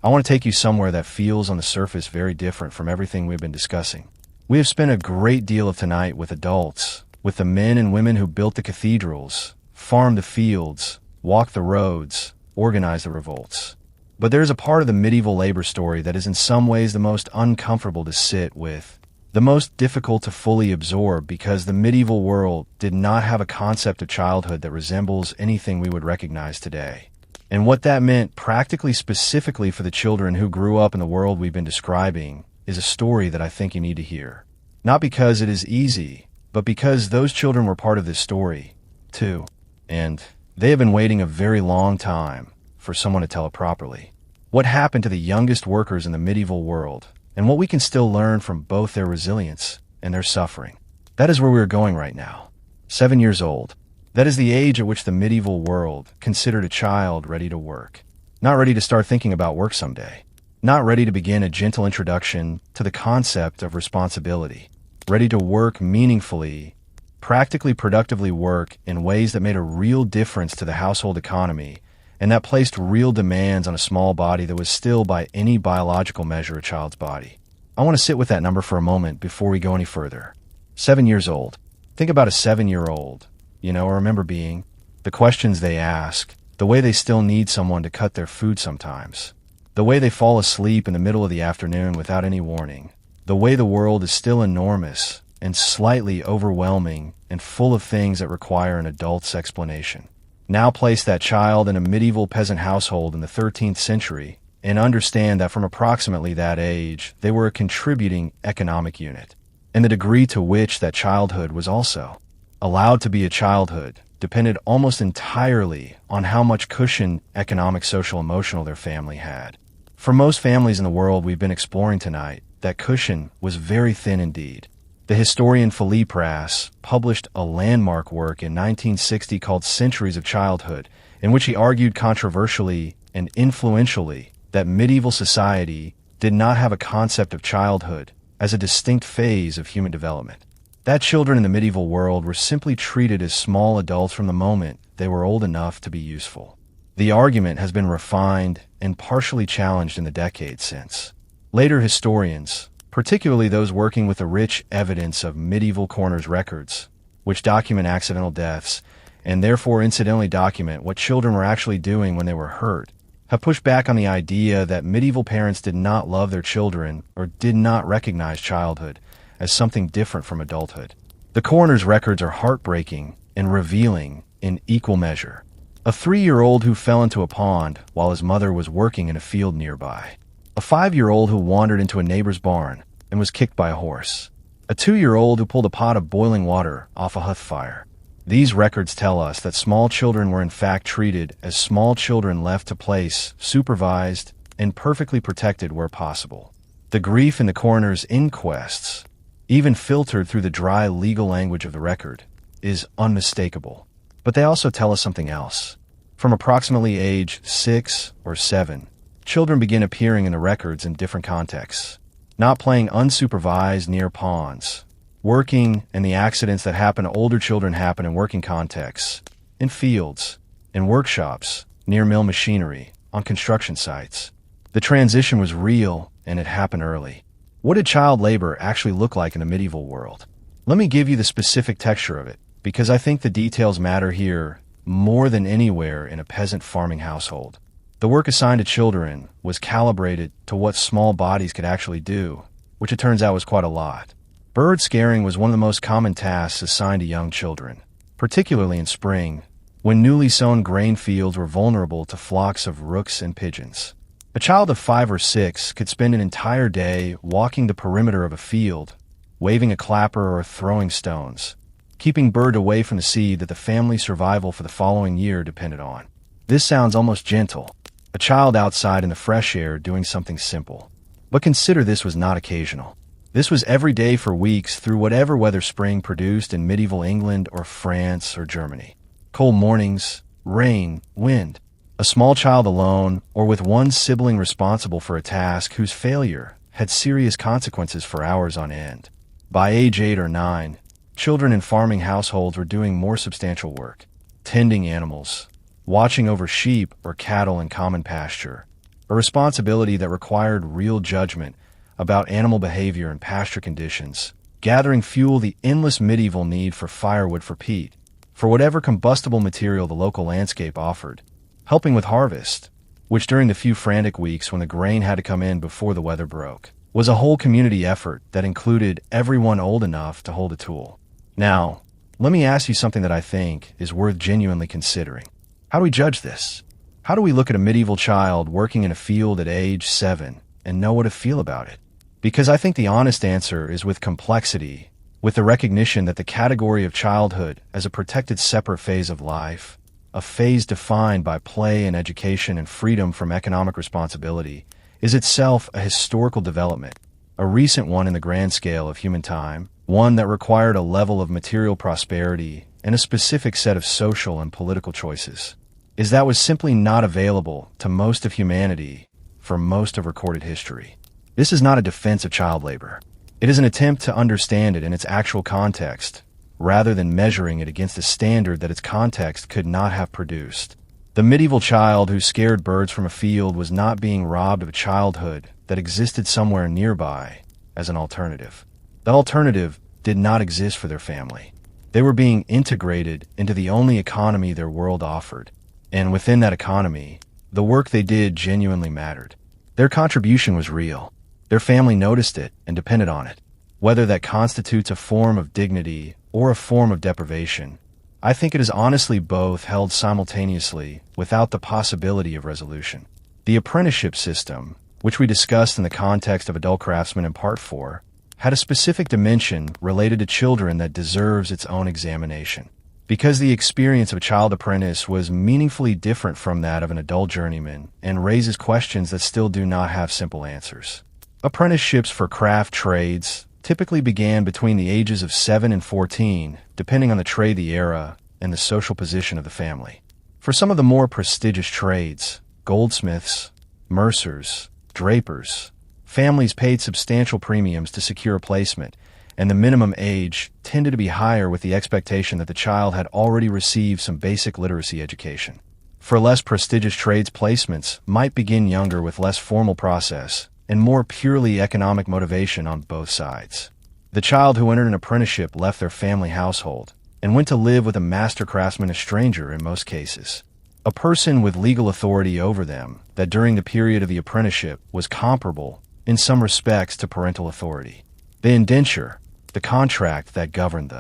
I want to take you somewhere that feels on the surface very different from everything we've been discussing. We have spent a great deal of tonight with adults, with the men and women who built the cathedrals, farmed the fields, walked the roads, organized the revolts. But there's a part of the medieval labor story that is in some ways the most uncomfortable to sit with, the most difficult to fully absorb, because the medieval world did not have a concept of childhood that resembles anything we would recognize today. And what that meant practically specifically for the children who grew up in the world we've been describing is a story that I think you need to hear. Not because it is easy, but because those children were part of this story, too. And they have been waiting a very long time for someone to tell it properly. What happened to the youngest workers in the medieval world, and what we can still learn from both their resilience and their suffering. That is where we are going right now. 7 years old. That is the age at which the medieval world considered a child ready to work. Not ready to start thinking about work someday. Not ready to begin a gentle introduction to the concept of responsibility. Ready to work meaningfully, practically productively work in ways that made a real difference to the household economy and that placed real demands on a small body that was still, by any biological measure, a child's body. I want to sit with that number for a moment before we go any further. 7 years old. Think about a 7-year-old, remember being, the questions they ask, the way they still need someone to cut their food sometimes, the way they fall asleep in the middle of the afternoon without any warning, the way the world is still enormous and slightly overwhelming and full of things that require an adult's explanation. Now place that child in a medieval peasant household in the 13th century and understand that from approximately that age, they were a contributing economic unit. And the degree to which that childhood was also allowed to be a childhood depended almost entirely on how much cushion, economic, social, emotional, their family had. For most families in the world we've been exploring tonight, that cushion was very thin indeed. The historian Philippe Prass published a landmark work in 1960 called Centuries of Childhood, in which he argued controversially and influentially that medieval society did not have a concept of childhood as a distinct phase of human development. That children in the medieval world were simply treated as small adults from the moment they were old enough to be useful. The argument has been refined and partially challenged in the decades since. Later historians, particularly those working with the rich evidence of medieval coroners' records, which document accidental deaths, and therefore incidentally document what children were actually doing when they were hurt, have pushed back on the idea that medieval parents did not love their children or did not recognize childhood as something different from adulthood. The coroner's records are heartbreaking and revealing in equal measure. A 3-year-old who fell into a pond while his mother was working in a field nearby. A 5-year-old who wandered into a neighbor's barn and was kicked by a horse. A 2-year-old who pulled a pot of boiling water off a hearth fire. These records tell us that small children were in fact treated as small children left to place, supervised, and perfectly protected where possible. The grief in the coroner's inquests, even filtered through the dry legal language of the record, is unmistakable. But they also tell us something else. From approximately age 6 or 7, children begin appearing in the records in different contexts. Not playing unsupervised near ponds. Working and the accidents that happen to older children happen in working contexts, in fields, in workshops, near mill machinery, on construction sites. The transition was real and it happened early. What did child labor actually look like in the medieval world? Let me give you the specific texture of it, because I think the details matter here more than anywhere in a peasant farming household. The work assigned to children was calibrated to what small bodies could actually do, which it turns out was quite a lot. Bird scaring was one of the most common tasks assigned to young children, particularly in spring, when newly sown grain fields were vulnerable to flocks of rooks and pigeons. A child of 5 or 6 could spend an entire day walking the perimeter of a field, waving a clapper or throwing stones, keeping bird away from the seed that the family's survival for the following year depended on. This sounds almost gentle, a child outside in the fresh air doing something simple. But consider this was not occasional. This was every day for weeks through whatever weather spring produced in medieval England or France or Germany. Cold mornings, rain, wind. A small child alone or with one sibling responsible for a task whose failure had serious consequences for hours on end. By age 8 or 9, children in farming households were doing more substantial work, tending animals, watching over sheep or cattle in common pasture, a responsibility that required real judgment about animal behavior and pasture conditions, gathering fuel, the endless medieval need for firewood for peat, for whatever combustible material the local landscape offered, helping with harvest, which during the few frantic weeks when the grain had to come in before the weather broke, was a whole community effort that included everyone old enough to hold a tool. Now, let me ask you something that I think is worth genuinely considering. How do we judge this? How do we look at a medieval child working in a field at age 7 and know what to feel about it? Because I think the honest answer is with complexity, with the recognition that the category of childhood as a protected separate phase of life, a phase defined by play and education and freedom from economic responsibility, is itself a historical development, a recent one in the grand scale of human time, one that required a level of material prosperity and a specific set of social and political choices, is that was simply not available to most of humanity for most of recorded history. This is not a defense of child labor. It is an attempt to understand it in its actual context, rather than measuring it against a standard that its context could not have produced. The medieval child who scared birds from a field was not being robbed of a childhood that existed somewhere nearby as an alternative. The alternative did not exist for their family. They were being integrated into the only economy their world offered, and within that economy, the work they did genuinely mattered. Their contribution was real. Their family noticed it and depended on it. Whether that constitutes a form of dignity or a form of deprivation, I think it is honestly both held simultaneously without the possibility of resolution. The apprenticeship system, which we discussed in the context of Adult Craftsmen in Part 4, had a specific dimension related to children that deserves its own examination. Because the experience of a child apprentice was meaningfully different from that of an adult journeyman and raises questions that still do not have simple answers. Apprenticeships for craft trades typically began between the ages of 7 and 14, depending on the trade, the era, and the social position of the family. For some of the more prestigious trades, goldsmiths, mercers, drapers, families paid substantial premiums to secure a placement, and the minimum age tended to be higher with the expectation that the child had already received some basic literacy education. For less prestigious trades, placements might begin younger with less formal process and more purely economic motivation on both sides. The child who entered an apprenticeship left their family household and went to live with a master craftsman, a stranger in most cases, a person with legal authority over them that during the period of the apprenticeship was comparable in some respects to parental authority. The indenture, the contract that governed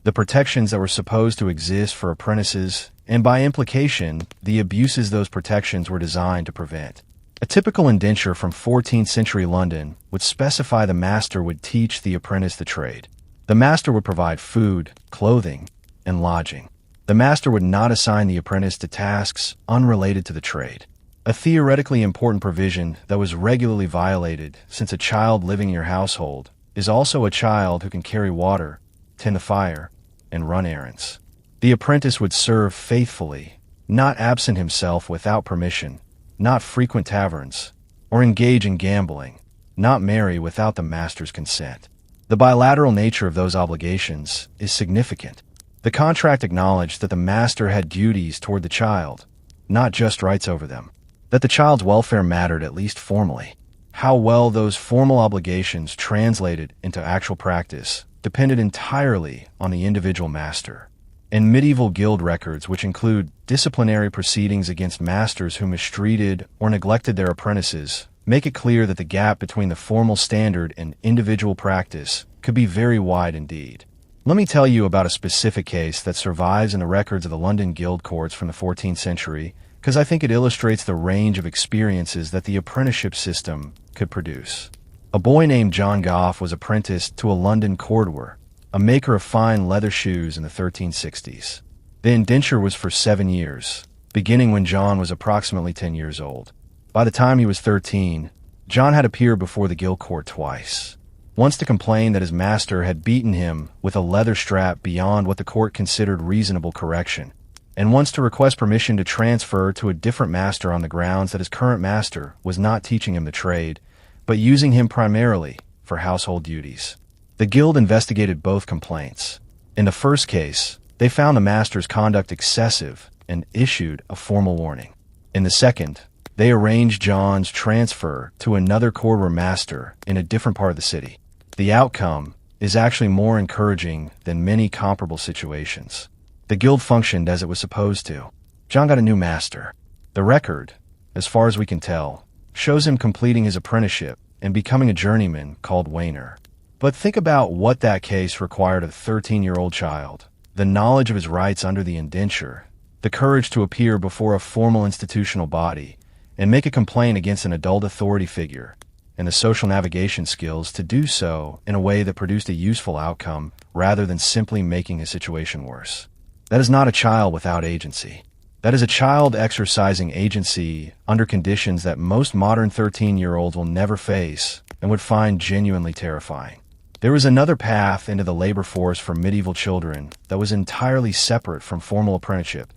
the protections that were supposed to exist for apprentices, and by implication, the abuses those protections were designed to prevent. A typical indenture from 14th century London would specify the master would teach the apprentice the trade. The master would provide food, clothing, and lodging. The master would not assign the apprentice to tasks unrelated to the trade. A theoretically important provision that was regularly violated, since a child living in your household is also a child who can carry water, tend the fire, and run errands. The apprentice would serve faithfully, not absent himself without permission, not frequent taverns, or engage in gambling, not marry without the master's consent. The bilateral nature of those obligations is significant. The contract acknowledged that the master had duties toward the child, not just rights over them, that the child's welfare mattered at least formally. How well those formal obligations translated into actual practice depended entirely on the individual master. And medieval guild records, which include disciplinary proceedings against masters who mistreated or neglected their apprentices, make it clear that the gap between the formal standard and individual practice could be very wide indeed. Let me tell you about a specific case that survives in the records of the London guild courts from the 14th century, because I think it illustrates the range of experiences that the apprenticeship system could produce. A boy named John Goff was apprenticed to a London corduroy, a maker of fine leather shoes in the 1360s. The indenture was for 7 years, beginning when John was approximately 10 years old. By the time he was 13, John had appeared before the guild court twice. Once to complain that his master had beaten him with a leather strap beyond what the court considered reasonable correction, and once to request permission to transfer to a different master on the grounds that his current master was not teaching him the trade, but using him primarily for household duties. The guild investigated both complaints. In the first case, they found the master's conduct excessive and issued a formal warning. In the second, they arranged John's transfer to another corduroy master in a different part of the city. The outcome is actually more encouraging than many comparable situations. The guild functioned as it was supposed to. John got a new master. The record, as far as we can tell, shows him completing his apprenticeship and becoming a journeyman called Wainer. But think about what that case required of a 13-year-old child: the knowledge of his rights under the indenture, the courage to appear before a formal institutional body and make a complaint against an adult authority figure, and the social navigation skills to do so in a way that produced a useful outcome rather than simply making a situation worse. That is not a child without agency. That is a child exercising agency under conditions that most modern 13-year-olds will never face and would find genuinely terrifying. There was another path into the labor force for medieval children that was entirely separate from formal apprenticeship,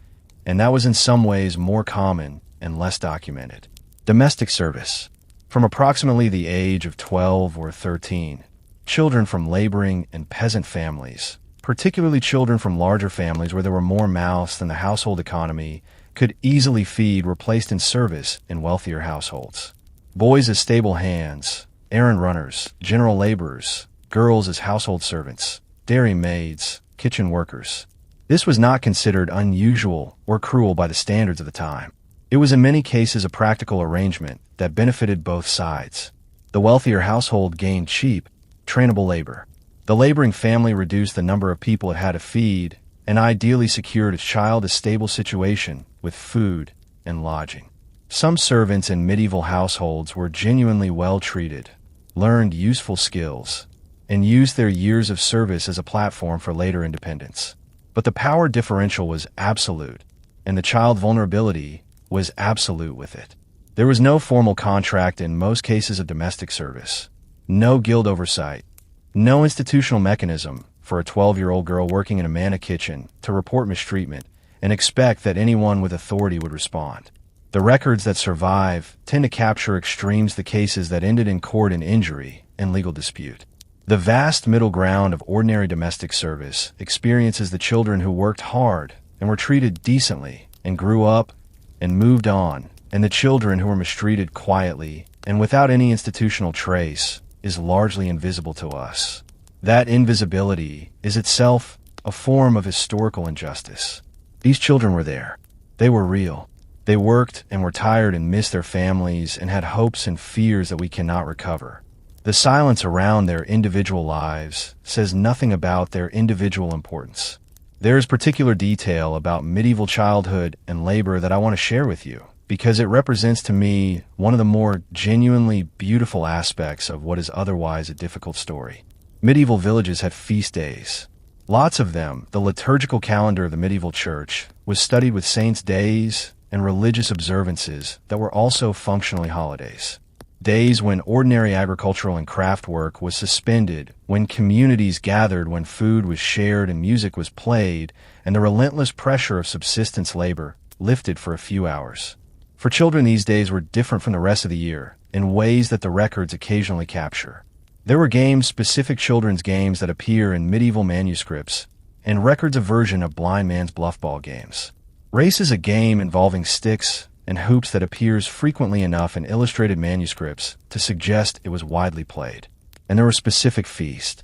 and that was in some ways more common and less documented. Domestic service. From approximately the age of 12 or 13, children from laboring and peasant families, particularly children from larger families where there were more mouths than the household economy could easily feed were placed in service in wealthier households. Boys as stable hands, errand runners, general laborers, girls as household servants, dairy maids, kitchen workers. This was not considered unusual or cruel by the standards of the time. It was in many cases a practical arrangement that benefited both sides. The wealthier household gained cheap, trainable labor. The laboring family reduced the number of people it had to feed and ideally secured its child a stable situation with food and lodging. Some servants in medieval households were genuinely well treated, learned useful skills, and used their years of service as a platform for later independence. But the power differential was absolute, and the child vulnerability was absolute with it. There was no formal contract in most cases of domestic service, no guild oversight, no institutional mechanism for a 12-year-old girl working in a manna kitchen to report mistreatment and expect that anyone with authority would respond. The records that survive tend to capture extremes, the cases that ended in court in injury and legal dispute. The vast middle ground of ordinary domestic service experiences the children who worked hard and were treated decently and grew up and moved on, and the children who were mistreated quietly and without any institutional trace is largely invisible to us. That invisibility is itself a form of historical injustice. These children were there. They were real. They worked and were tired and missed their families and had hopes and fears that we cannot recover. The silence around their individual lives says nothing about their individual importance. There is particular detail about medieval childhood and labor that I want to share with you, because it represents to me one of the more genuinely beautiful aspects of what is otherwise a difficult story. Medieval villages had feast days. Lots of them. The liturgical calendar of the medieval church was studied with saints' days and religious observances that were also functionally holidays. Days when ordinary agricultural and craft work was suspended, when communities gathered, when food was shared and music was played, and the relentless pressure of subsistence labor lifted for a few hours. For children, these days were different from the rest of the year in ways that the records occasionally capture. There were games, specific children's games that appear in medieval manuscripts, and records of version of blind man's bluffball games. Race is a game involving sticks and hoops that appears frequently enough in illustrated manuscripts to suggest it was widely played. And there were specific feast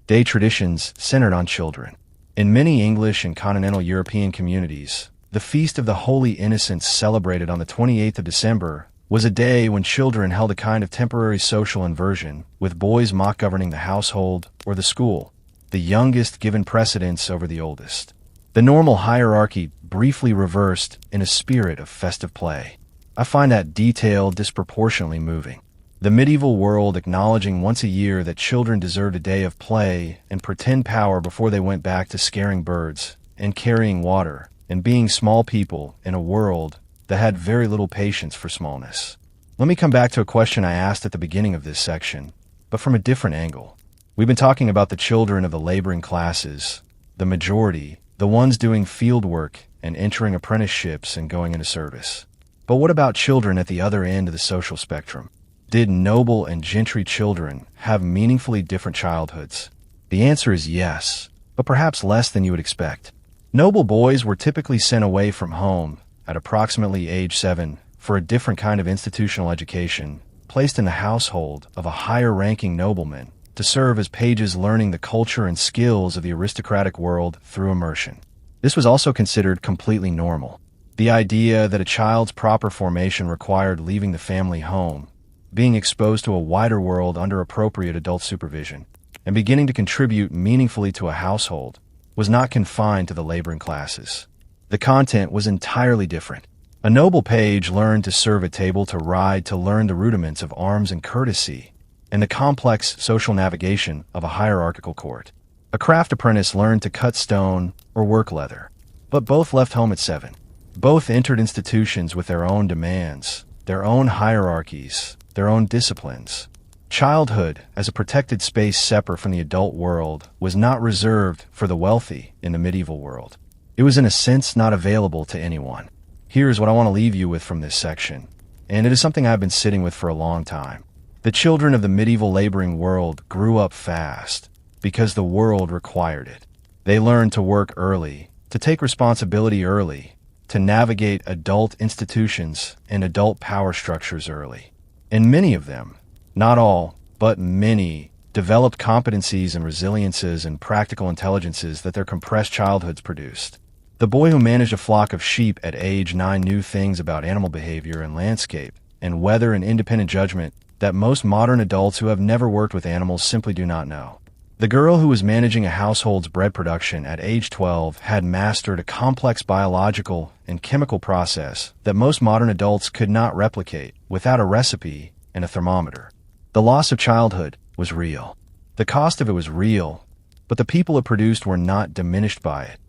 day traditions centered on children. In many English and continental European communities, the Feast of the Holy Innocents, celebrated on the 28th of December, was a day when children held a kind of temporary social inversion, with boys mock governing the household or the school, the youngest given precedence over the oldest. The normal hierarchy briefly reversed in a spirit of festive play. I find that detail disproportionately moving. The medieval world acknowledging once a year that children deserved a day of play and pretend power before they went back to scaring birds and carrying water and being small people in a world that had very little patience for smallness. Let me come back to a question I asked at the beginning of this section, but from a different angle. We've been talking about the children of the laboring classes, the majority, the ones doing field work and entering apprenticeships and going into service. But what about children at the other end of the social spectrum? Did noble and gentry children have meaningfully different childhoods? The answer is yes, but perhaps less than you would expect. Noble boys were typically sent away from home at approximately age 7 for a different kind of institutional education, placed in the household of a higher-ranking nobleman to serve as pages learning the culture and skills of the aristocratic world through immersion. This was also considered completely normal. The idea that a child's proper formation required leaving the family home, being exposed to a wider world under appropriate adult supervision, and beginning to contribute meaningfully to a household was not confined to the laboring classes. The content was entirely different. A noble page learned to serve at table, to ride, to learn the rudiments of arms and courtesy, and the complex social navigation of a hierarchical court. A craft apprentice learned to cut stone or work leather. But both left home at 7. Both entered institutions with their own demands, their own hierarchies, their own disciplines. Childhood, as a protected space separate from the adult world, was not reserved for the wealthy in the medieval world. It was in a sense not available to anyone. Here's what I want to leave you with from this section, and it is something I've been sitting with for a long time. The children of the medieval laboring world grew up fast because the world required it. They learned to work early, to take responsibility early, to navigate adult institutions and adult power structures early. And many of them, not all, but many, developed competencies and resiliences and practical intelligences that their compressed childhoods produced. The boy who managed a flock of sheep at age 9 knew things about animal behavior and landscape and weather and independent judgment that most modern adults who have never worked with animals simply do not know. The girl who was managing a household's bread production at age 12 had mastered a complex biological and chemical process that most modern adults could not replicate without a recipe and a thermometer. The loss of childhood was real. The cost of it was real, but the people it produced were not diminished by it,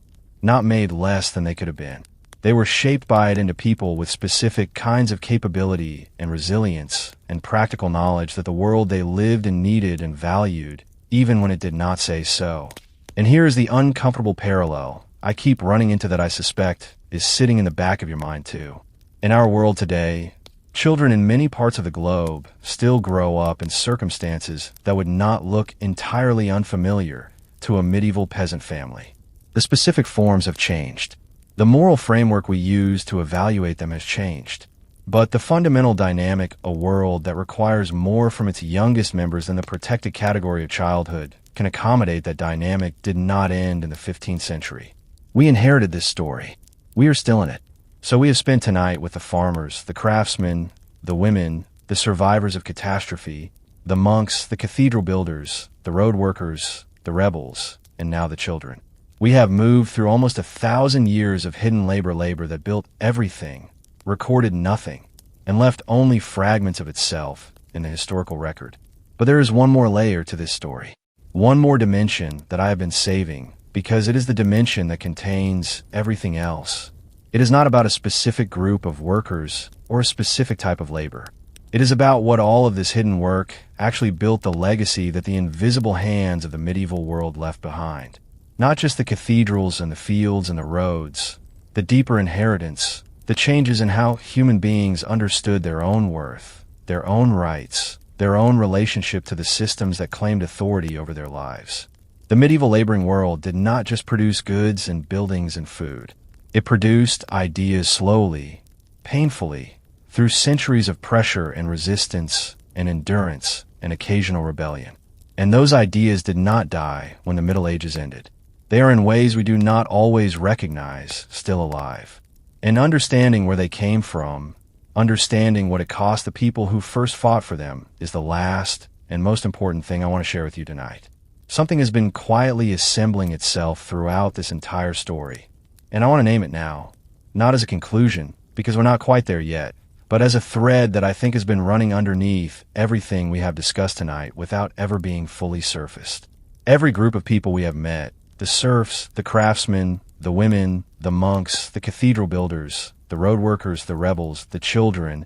not made less than they could have been. They were shaped by it into people with specific kinds of capability and resilience and practical knowledge that the world they lived and needed and valued, even when it did not say so. And here is the uncomfortable parallel I keep running into that I suspect is sitting in the back of your mind too. In our world today, children in many parts of the globe still grow up in circumstances that would not look entirely unfamiliar to a medieval peasant family. The specific forms have changed. The moral framework we use to evaluate them has changed. But the fundamental dynamic, a world that requires more from its youngest members than the protected category of childhood, can accommodate that dynamic, did not end in the 15th century. We inherited this story. We are still in it. So we have spent tonight with the farmers, the craftsmen, the women, the survivors of catastrophe, the monks, the cathedral builders, the road workers, the rebels, and now the children. We have moved through almost 1,000 years of hidden labor that built everything, recorded nothing, and left only fragments of itself in the historical record. But there is one more layer to this story, one more dimension that I have been saving, because it is the dimension that contains everything else. It is not about a specific group of workers or a specific type of labor. It is about what all of this hidden work actually built, the legacy that the invisible hands of the medieval world left behind. Not just the cathedrals and the fields and the roads, the deeper inheritance, the changes in how human beings understood their own worth, their own rights, their own relationship to the systems that claimed authority over their lives. The medieval laboring world did not just produce goods and buildings and food. It produced ideas slowly, painfully, through centuries of pressure and resistance and endurance and occasional rebellion. And those ideas did not die when the Middle Ages ended. They are in ways we do not always recognize still alive. And understanding where they came from, understanding what it cost the people who first fought for them, is the last and most important thing I want to share with you tonight. Something has been quietly assembling itself throughout this entire story. And I want to name it now, not as a conclusion, because we're not quite there yet, but as a thread that I think has been running underneath everything we have discussed tonight without ever being fully surfaced. Every group of people we have met, the serfs, the craftsmen, the women, the monks, the cathedral builders, the road workers, the rebels, the children,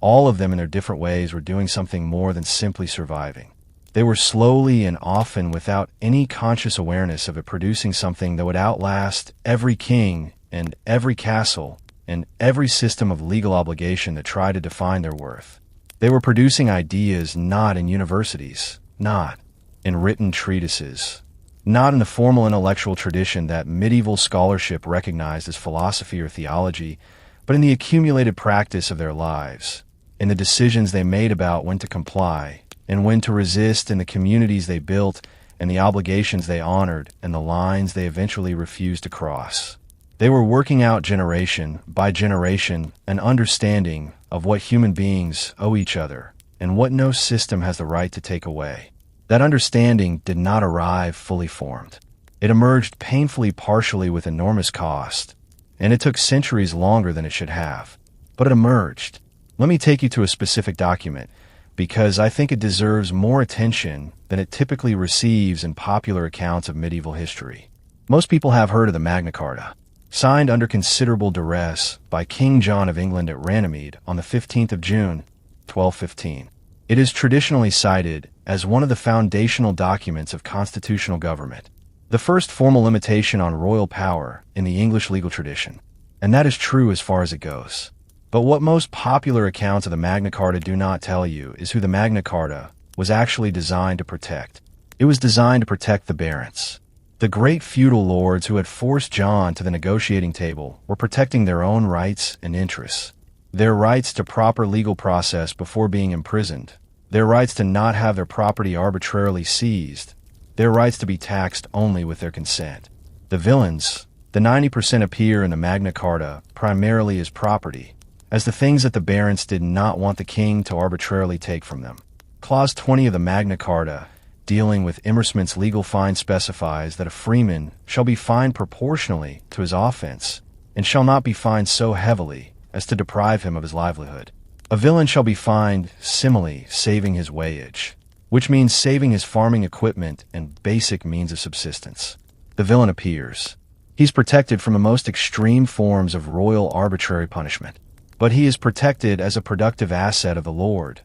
all of them in their different ways were doing something more than simply surviving. They were slowly and often without any conscious awareness of it producing something that would outlast every king and every castle and every system of legal obligation that tried to define their worth. They were producing ideas not in universities, not in written treatises, not in the formal intellectual tradition that medieval scholarship recognized as philosophy or theology, but in the accumulated practice of their lives, in the decisions they made about when to comply and when to resist, in the communities they built and the obligations they honored and the lines they eventually refused to cross. They were working out generation by generation an understanding of what human beings owe each other and what no system has the right to take away. That understanding did not arrive fully formed. It emerged painfully partially with enormous cost, and it took centuries longer than it should have. But it emerged. Let me take you to a specific document, because I think it deserves more attention than it typically receives in popular accounts of medieval history. Most people have heard of the Magna Carta, signed under considerable duress by King John of England at Runnymede on the 15th of June, 1215. It is traditionally cited as one of the foundational documents of constitutional government, the first formal limitation on royal power in the English legal tradition. And that is true as far as it goes. But what most popular accounts of the Magna Carta do not tell you is who the Magna Carta was actually designed to protect. It was designed to protect the barons The great feudal lords who had forced John to the negotiating table were protecting their own rights and interests. Their rights to proper legal process before being imprisoned, their rights to not have their property arbitrarily seized, their rights to be taxed only with their consent. The villains, the 90%, appear in the Magna Carta primarily as property, as the things that the barons did not want the king to arbitrarily take from them. Clause 20 of the Magna Carta, dealing with immersment's legal fine, specifies that a freeman shall be fined proportionally to his offense, and shall not be fined so heavily as to deprive him of his livelihood. A villain shall be fined similarly, saving his wage, which means saving his farming equipment and basic means of subsistence. The villain appears. He's protected from the most extreme forms of royal arbitrary punishment, but he is protected as a productive asset of the Lord,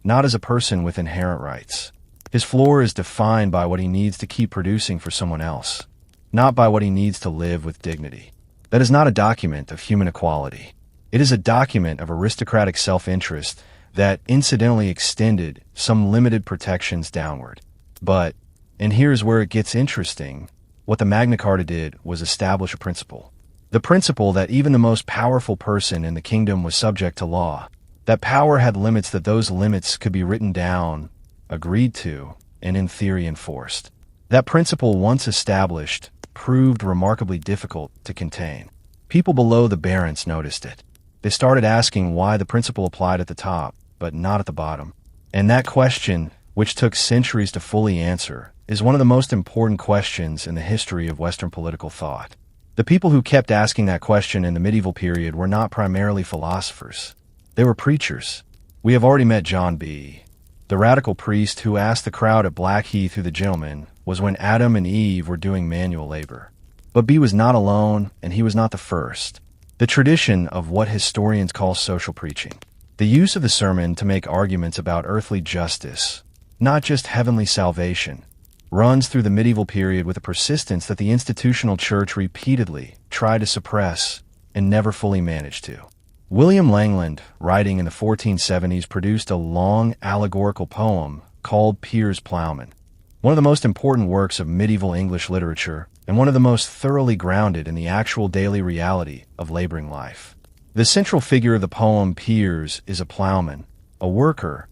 not as a person with inherent rights. His floor is defined by what he needs to keep producing for someone else, not by what he needs to live with dignity. That is not a document of human equality. It is a document of aristocratic self-interest that incidentally extended some limited protections downward. But, and here's where it gets interesting, what the Magna Carta did was establish a principle. The principle that even the most powerful person in the kingdom was subject to law. That power had limits, that those limits could be written down, agreed to, and in theory enforced. That principle, once established, proved remarkably difficult to contain. People below the barons noticed it. They started asking why the principle applied at the top, but not at the bottom. And that question, which took centuries to fully answer, is one of the most important questions in the history of Western political thought. The people who kept asking that question in the medieval period were not primarily philosophers. They were preachers. We have already met John B. The radical priest who asked the crowd at Blackheath who the gentleman was when Adam and Eve were doing manual labor. But B was not alone, and he was not the first. The tradition of what historians call social preaching, the use of the sermon to make arguments about earthly justice, not just heavenly salvation, runs through the medieval period with a persistence that the institutional church repeatedly tried to suppress and never fully managed to. William Langland, writing in the 1470s, produced a long allegorical poem called Piers Plowman, one of the most important works of medieval English literature and one of the most thoroughly grounded in the actual daily reality of laboring life. The central figure of the poem, Piers, is a plowman, a worker,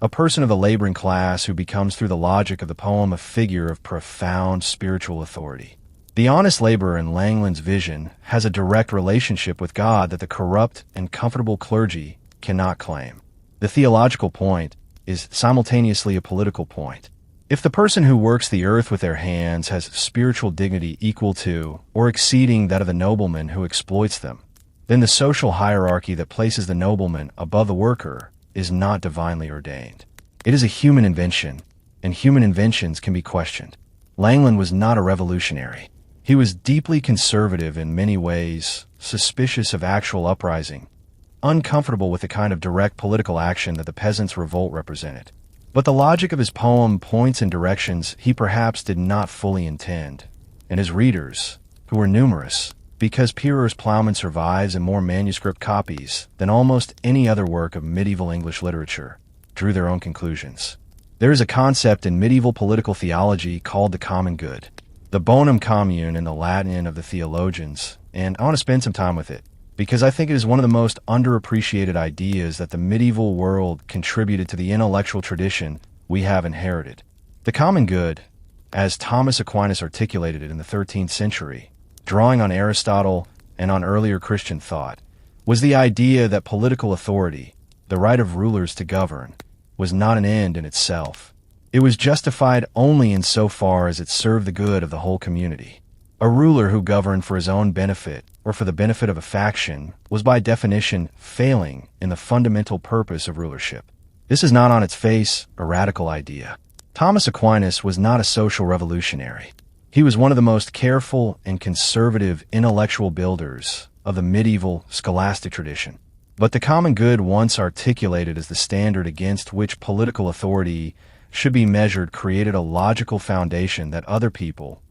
a person of the laboring class who becomes, through the logic of the poem, a figure of profound spiritual authority. The honest laborer in Langland's vision has a direct relationship with God that the corrupt and comfortable clergy cannot claim. The theological point is simultaneously a political point. If the person who works the earth with their hands has spiritual dignity equal to or exceeding that of the nobleman who exploits them, then the social hierarchy that places the nobleman above the worker is not divinely ordained. It is a human invention, and human inventions can be questioned. Langland was not a revolutionary. He was deeply conservative in many ways, suspicious of actual uprising, uncomfortable with the kind of direct political action that the peasants' revolt represented. But the logic of his poem points in directions he perhaps did not fully intend, and his readers, who were numerous, because Piers Plowman survives in more manuscript copies than almost any other work of medieval English literature, drew their own conclusions. There is a concept in medieval political theology called the common good, the bonum commune in the Latin of the theologians, and I want to spend some time with it, because I think it is one of the most underappreciated ideas that the medieval world contributed to the intellectual tradition we have inherited. The common good, as Thomas Aquinas articulated it in the 13th century, drawing on Aristotle and on earlier Christian thought, was the idea that political authority, the right of rulers to govern, was not an end in itself. It was justified only insofar as it served the good of the whole community. A ruler who governed for his own benefit or for the benefit of a faction was by definition failing in the fundamental purpose of rulership. This is not on its face a radical idea. Thomas Aquinas was not a social revolutionary. He was one of the most careful and conservative intellectual builders of the medieval scholastic tradition. But the common good, once articulated as the standard against which political authority should be measured, created a logical foundation that other people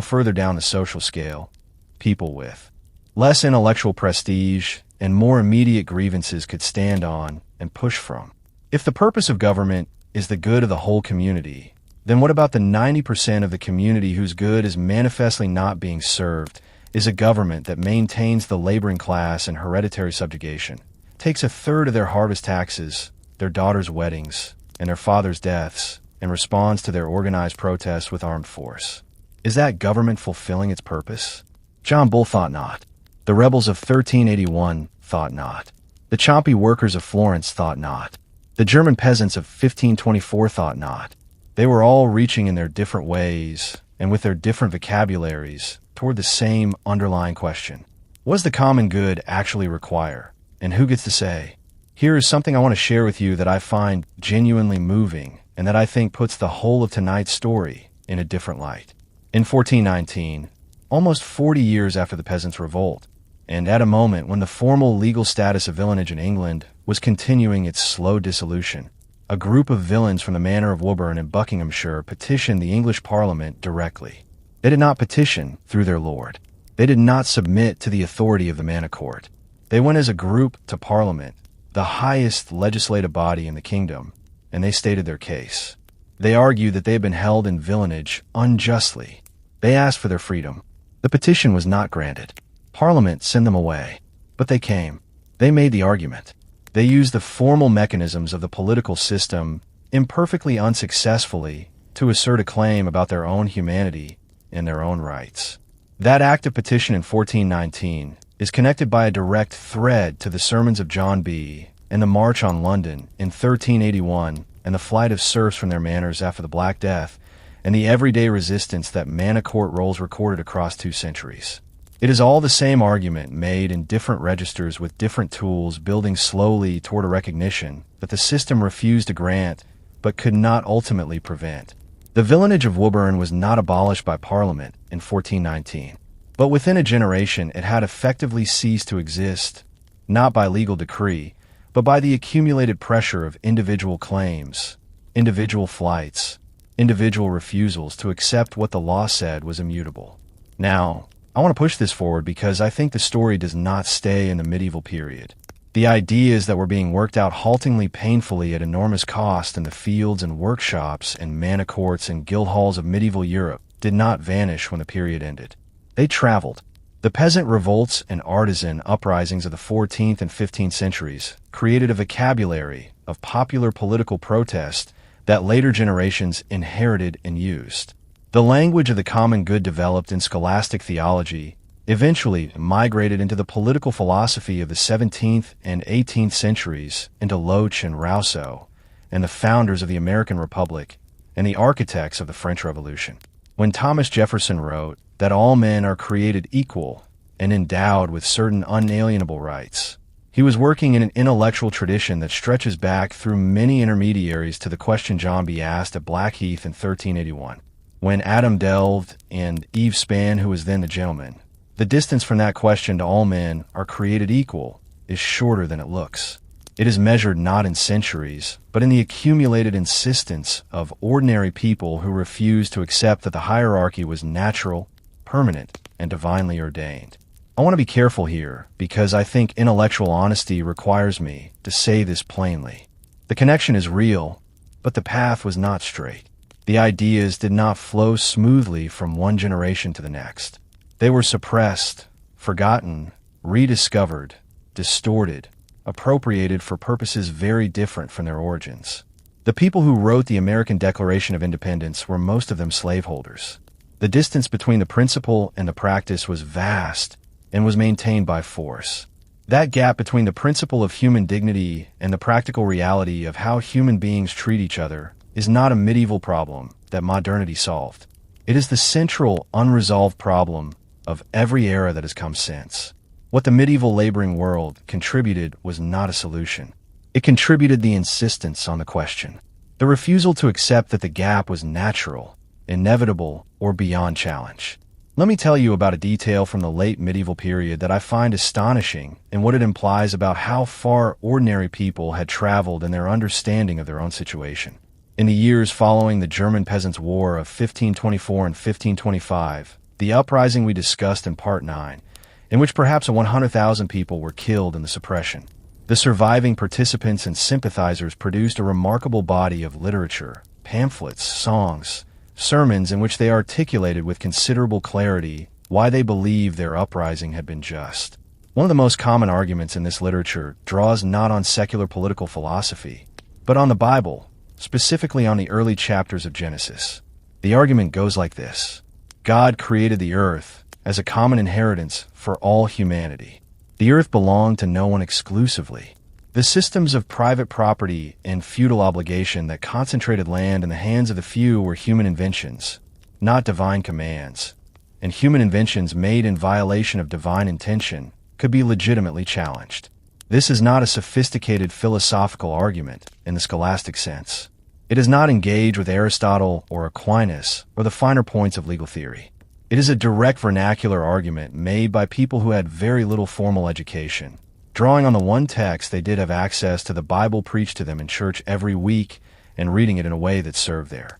further down the social scale, people with less intellectual prestige and more immediate grievances could stand on and push from. If the purpose of government is the good of the whole community, then what about the 90% of the community whose good is manifestly not being served? Is a government that maintains the laboring class and hereditary subjugation, takes a third of their harvest taxes, their daughters' weddings, and their fathers' deaths, and responds to their organized protests with armed force. Is that government fulfilling its purpose? John Bull thought not. The rebels of 1381 thought not. The chompy workers of Florence thought not. The German peasants of 1524 thought not. They were all reaching in their different ways, and with their different vocabularies, toward the same underlying question. What does the common good actually require? And who gets to say? Here is something I want to share with you that I find genuinely moving, and that I think puts the whole of tonight's story in a different light. In 1419, almost 40 years after the Peasants' Revolt, and at a moment when the formal legal status of villenage in England was continuing its slow dissolution, a group of villains from the Manor of Woburn in Buckinghamshire petitioned the English Parliament directly. They did not petition through their lord. They did not submit to the authority of the Manor Court. They went as a group to Parliament, the highest legislative body in the kingdom, and they stated their case. They argued that they had been held in villenage unjustly. They asked for their freedom. The petition was not granted. Parliament sent them away. But they came. They made the argument. They used the formal mechanisms of the political system, imperfectly unsuccessfully, to assert a claim about their own humanity and their own rights. That act of petition in 1419 is connected by a direct thread to the sermons of John B. and the March on London in 1381 and the flight of serfs from their manors after the Black Death and the everyday resistance that Manor Court rolls recorded across 2 centuries. It is all the same argument made in different registers with different tools, building slowly toward a recognition that the system refused to grant but could not ultimately prevent. The villenage of Woburn was not abolished by Parliament in 1419, but within a generation it had effectively ceased to exist, not by legal decree, but by the accumulated pressure of individual claims, individual flights, individual refusals to accept what the law said was immutable. Now, I want to push this forward because I think the story does not stay in the medieval period. The ideas that were being worked out haltingly painfully at enormous cost in the fields and workshops and manor courts and guild halls of medieval Europe did not vanish when the period ended. They traveled. The peasant revolts and artisan uprisings of the 14th and 15th centuries created a vocabulary of popular political protest that later generations inherited and used. The language of the common good developed in scholastic theology, eventually migrated into the political philosophy of the 17th and 18th centuries into Locke and Rousseau, and the founders of the American Republic, and the architects of the French Revolution. When Thomas Jefferson wrote that all men are created equal and endowed with certain unalienable rights, he was working in an intellectual tradition that stretches back through many intermediaries to the question John B. asked at Blackheath in 1381. When Adam delved and Eve span who was then the gentleman, the distance from that question to all men are created equal is shorter than it looks. It is measured not in centuries, but in the accumulated insistence of ordinary people who refuse to accept that the hierarchy was natural, permanent, and divinely ordained. I want to be careful here because I think intellectual honesty requires me to say this plainly. The connection is real, but the path was not straight. The ideas did not flow smoothly from one generation to the next. They were suppressed, forgotten, rediscovered, distorted, appropriated for purposes very different from their origins. The people who wrote the American Declaration of Independence were most of them slaveholders. The distance between the principle and the practice was vast and was maintained by force. That gap between the principle of human dignity and the practical reality of how human beings treat each other is not a medieval problem that modernity solved. It is the central, unresolved problem of every era that has come since. What the medieval laboring world contributed was not a solution. It contributed the insistence on the question, the refusal to accept that the gap was natural, inevitable, or beyond challenge. Let me tell you about a detail from the late medieval period that I find astonishing in what it implies about how far ordinary people had traveled in their understanding of their own situation. In the years following the German Peasants' War of 1524 and 1525, the uprising we discussed in Part 9, in which perhaps 100,000 people were killed in the suppression, the surviving participants and sympathizers produced a remarkable body of literature, pamphlets, songs, sermons in which they articulated with considerable clarity why they believed their uprising had been just. One of the most common arguments in this literature draws not on secular political philosophy, but on the Bible, specifically on the early chapters of Genesis. The argument goes like this: God created the earth as a common inheritance for all humanity. The earth belonged to no one exclusively. The systems of private property and feudal obligation that concentrated land in the hands of the few were human inventions, not divine commands, and human inventions made in violation of divine intention could be legitimately challenged. This is not a sophisticated philosophical argument in the scholastic sense. It does not engage with Aristotle or Aquinas or the finer points of legal theory. It is a direct vernacular argument made by people who had very little formal education, drawing on the one text they did have access to, the Bible preached to them in church every week, and reading it in a way that served their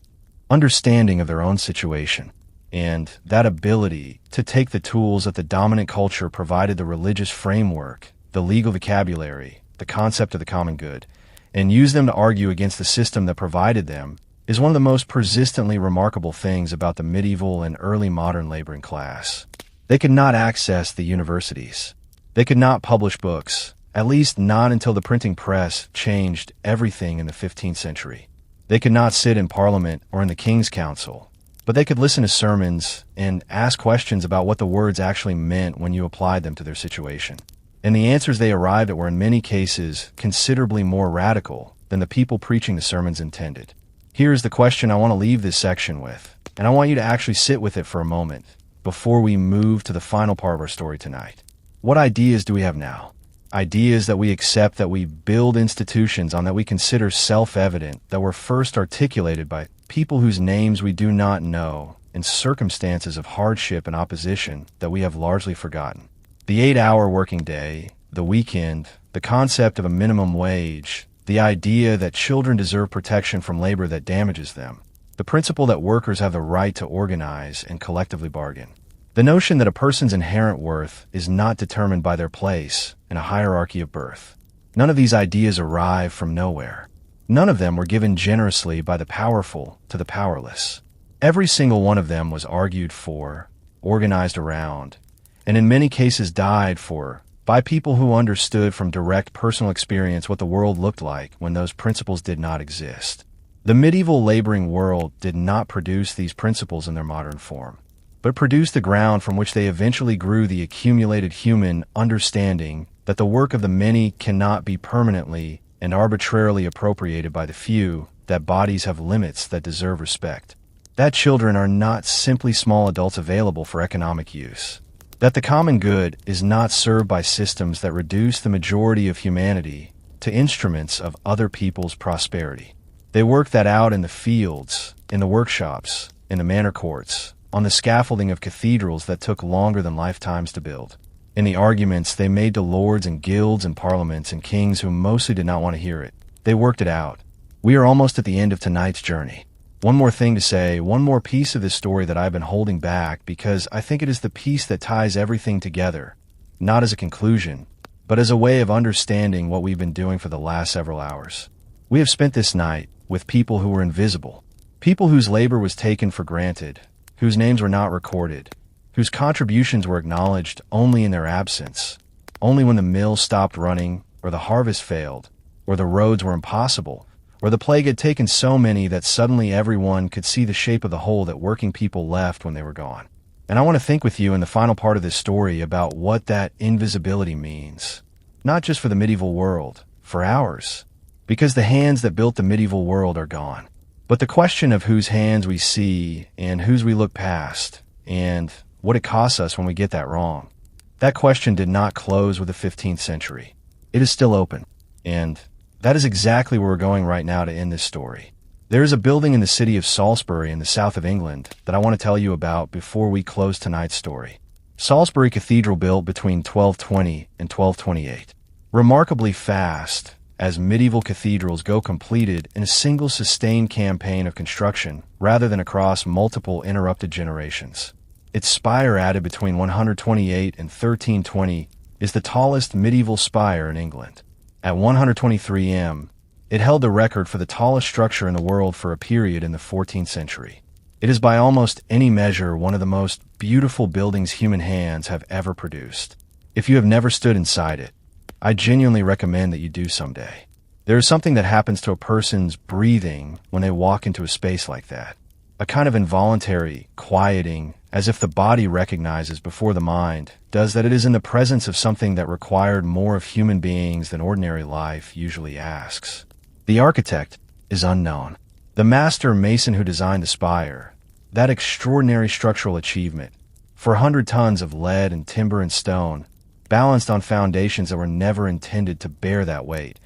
understanding of their own situation, and that ability to take the tools that the dominant culture provided, the religious framework, the legal vocabulary, the concept of the common good, and use them to argue against the system that provided them, is one of the most persistently remarkable things about the medieval and early modern laboring class. They could not access the universities. They could not publish books, at least not until the printing press changed everything in the 15th century. They could not sit in Parliament or in the King's Council, but they could listen to sermons and ask questions about what the words actually meant when you applied them to their situation. And the answers they arrived at were in many cases considerably more radical than the people preaching the sermons intended. Here's the question I want to leave this section with, and I want you to actually sit with it for a moment before we move to the final part of our story tonight. What ideas do we have now? Ideas that we accept, that we build institutions on, that we consider self-evident, that were first articulated by people whose names we do not know in circumstances of hardship and opposition that we have largely forgotten. The 8-hour working day, the weekend, the concept of a minimum wage, the idea that children deserve protection from labor that damages them, the principle that workers have the right to organize and collectively bargain, the notion that a person's inherent worth is not determined by their place in a hierarchy of birth. None of these ideas arrive from nowhere. None of them were given generously by the powerful to the powerless. Every single one of them was argued for, organized around, and in many cases died for, by people who understood from direct personal experience what the world looked like when those principles did not exist. The medieval laboring world did not produce these principles in their modern form, but produced the ground from which they eventually grew the accumulated human understanding that the work of the many cannot be permanently and arbitrarily appropriated by the few, that bodies have limits that deserve respect, that children are not simply small adults available for economic use, that the common good is not served by systems that reduce the majority of humanity to instruments of other people's prosperity. They work that out in the fields, in the workshops, in the manor courts, on the scaffolding of cathedrals that took longer than lifetimes to build, in the arguments they made to lords and guilds and parliaments and kings who mostly did not want to hear it. They worked it out. We are almost at the end of tonight's journey. One more thing to say, one more piece of this story that I've been holding back because I think it is the piece that ties everything together, not as a conclusion, but as a way of understanding what we've been doing for the last several hours. We have spent this night with people who were invisible, people whose labor was taken for granted, whose names were not recorded, whose contributions were acknowledged only in their absence, only when the mill stopped running, or the harvest failed, or the roads were impossible, or the plague had taken so many that suddenly everyone could see the shape of the hole that working people left when they were gone. And I want to think with you in the final part of this story about what that invisibility means, not just for the medieval world, for ours, because the hands that built the medieval world are gone. But the question of whose hands we see and whose we look past, and what it costs us when we get that wrong, that question did not close with the 15th century. It is still open, and that is exactly where we're going right now to end this story. There is a building in the city of Salisbury in the south of England that I want to tell you about before we close tonight's story. Salisbury Cathedral, built between 1220 and 1228. Remarkably fast, as medieval cathedrals go, completed in a single sustained campaign of construction rather than across multiple interrupted generations. Its spire, added between 128 and 1320, is the tallest medieval spire in England. At 123 m, It held the record for the tallest structure in the world for a period in the 14th century. It is by almost any measure one of the most beautiful buildings human hands have ever produced. If you have never stood inside it, I genuinely recommend that you do someday. There is something that happens to a person's breathing when they walk into a space like that. A kind of involuntary quieting, as if the body recognizes before the mind does that it is in the presence of something that required more of human beings than ordinary life usually asks. The architect is unknown. The master mason who designed the spire, that extraordinary structural achievement, 400 tons of lead and timber and stone, balanced on foundations that were never intended to bear that weight,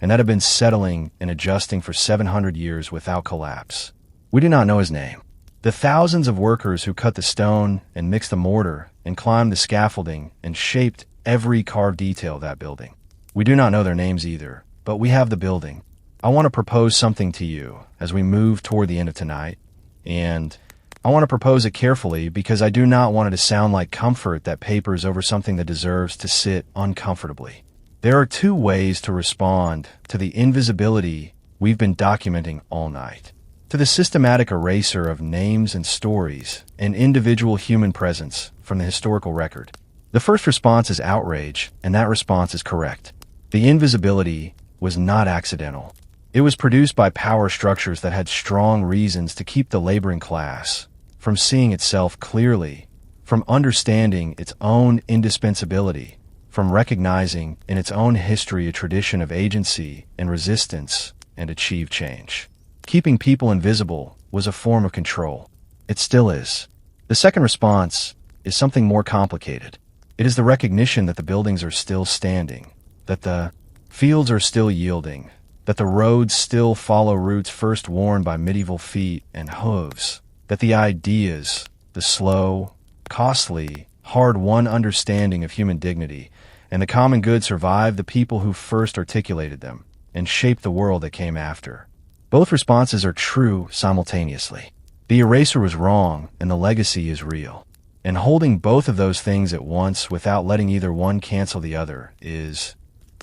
and that have been settling and adjusting for 700 years without collapse. We do not know his name. The thousands of workers who cut the stone and mixed the mortar and climbed the scaffolding and shaped every carved detail of that building. We do not know their names either, but we have the building. I want to propose something to you as we move toward the end of tonight, and I want to propose it carefully because I do not want it to sound like comfort that papers over something that deserves to sit uncomfortably. There are two ways to respond to the invisibility we've been documenting all night, to the systematic erasure of names and stories and individual human presence from the historical record. The first response is outrage, and that response is correct. The invisibility was not accidental. It was produced by power structures that had strong reasons to keep the laboring class from seeing itself clearly, from understanding its own indispensability, from recognizing in its own history a tradition of agency and resistance and achieved change. Keeping people invisible was a form of control. It still is. The second response is something more complicated. It is the recognition that the buildings are still standing, that the fields are still yielding, that the roads still follow routes first worn by medieval feet and hooves, that the ideas, the slow, costly, hard-won understanding of human dignity and the common good survive the people who first articulated them and shaped the world that came after. Both responses are true simultaneously. The eraser was wrong and the legacy is real. And holding both of those things at once without letting either one cancel the other is,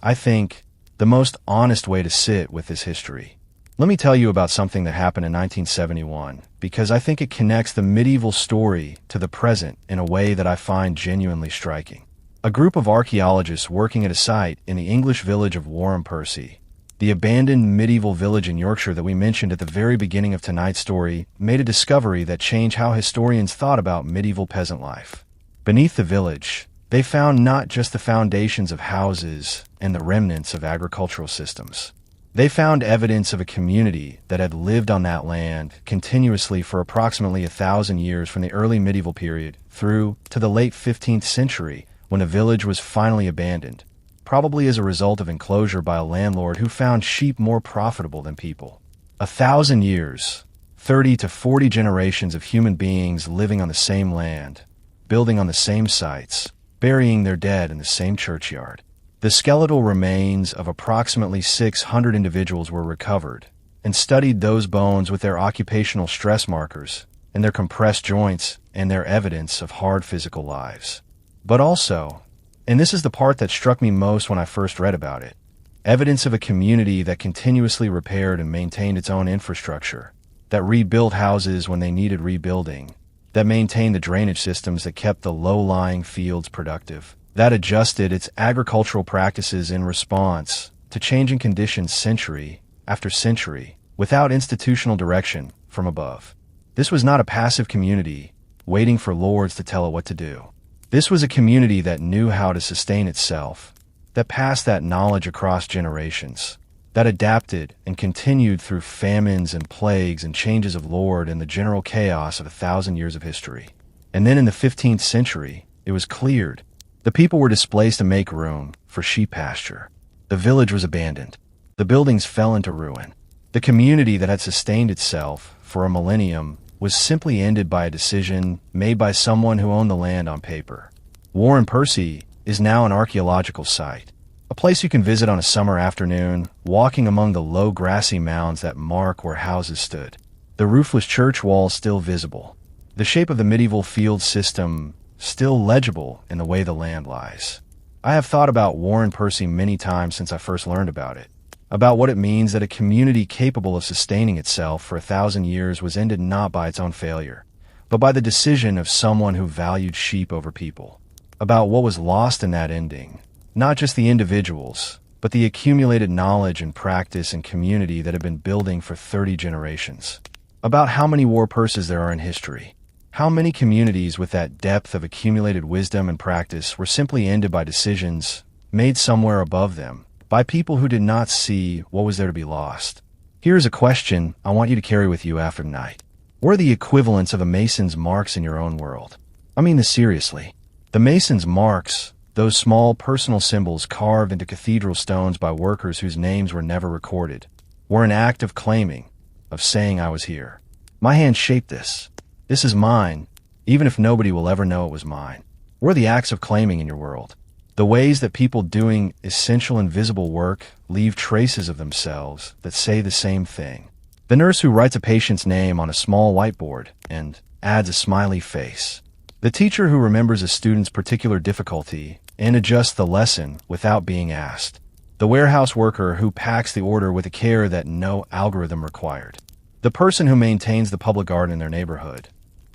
I think, the most honest way to sit with this history. Let me tell you about something that happened in 1971, because I think it connects the medieval story to the present in a way that I find genuinely striking. A group of archaeologists working at a site in the English village of Warham Percy, the abandoned medieval village in Yorkshire that we mentioned at the very beginning of tonight's story, made a discovery that changed how historians thought about medieval peasant life. Beneath the village, they found not just the foundations of houses and the remnants of agricultural systems. They found evidence of a community that had lived on that land continuously for approximately 1,000 years from the early medieval period through to the late 15th century when the village was finally abandoned, probably as a result of enclosure by a landlord who found sheep more profitable than people. 1,000 years, 30 to 40 generations of human beings living on the same land, building on the same sites, burying their dead in the same churchyard. The skeletal remains of approximately 600 individuals were recovered, and studied those bones with their occupational stress markers and their compressed joints and their evidence of hard physical lives. But also, and this is the part that struck me most when I first read about it, evidence of a community that continuously repaired and maintained its own infrastructure, that rebuilt houses when they needed rebuilding, that maintained the drainage systems that kept the low-lying fields productive, that adjusted its agricultural practices in response to changing conditions century after century without institutional direction from above. This was not a passive community waiting for lords to tell it what to do. This was a community that knew how to sustain itself, that passed that knowledge across generations, that adapted and continued through famines and plagues and changes of lord and the general chaos of 1,000 years of history. And then in the 15th century, it was cleared. The people were displaced to make room for sheep pasture. The village was abandoned. The buildings fell into ruin. The community that had sustained itself for a millennium was simply ended by a decision made by someone who owned the land on paper. Warham Percy is now an archaeological site, a place you can visit on a summer afternoon, walking among the low grassy mounds that mark where houses stood. The roofless church walls still visible. The shape of the medieval field system still legible in the way the land lies. I have thought about Warham Percy many times since I first learned about it. about what it means that a community capable of sustaining itself for 1,000 years was ended not by its own failure, but by the decision of someone who valued sheep over people, about what was lost in that ending, not just the individuals, but the accumulated knowledge and practice and community that had been building for 30 generations, about how many war purses there are in history, how many communities with that depth of accumulated wisdom and practice were simply ended by decisions made somewhere above them, by people who did not see what was there to be lost. Here's a question I want you to carry with you after tonight. What are the equivalents of a mason's marks in your own world? I mean this seriously. The mason's marks, those small personal symbols carved into cathedral stones by workers whose names were never recorded, were an act of claiming, of saying I was here. My hand shaped this. This is mine, even if nobody will ever know it was mine. What are the acts of claiming in your world? The ways that people doing essential invisible work leave traces of themselves that say the same thing. The nurse who writes a patient's name on a small whiteboard and adds a smiley face. The teacher who remembers a student's particular difficulty and adjusts the lesson without being asked. The warehouse worker who packs the order with a care that no algorithm required. The person who maintains the public garden in their neighborhood,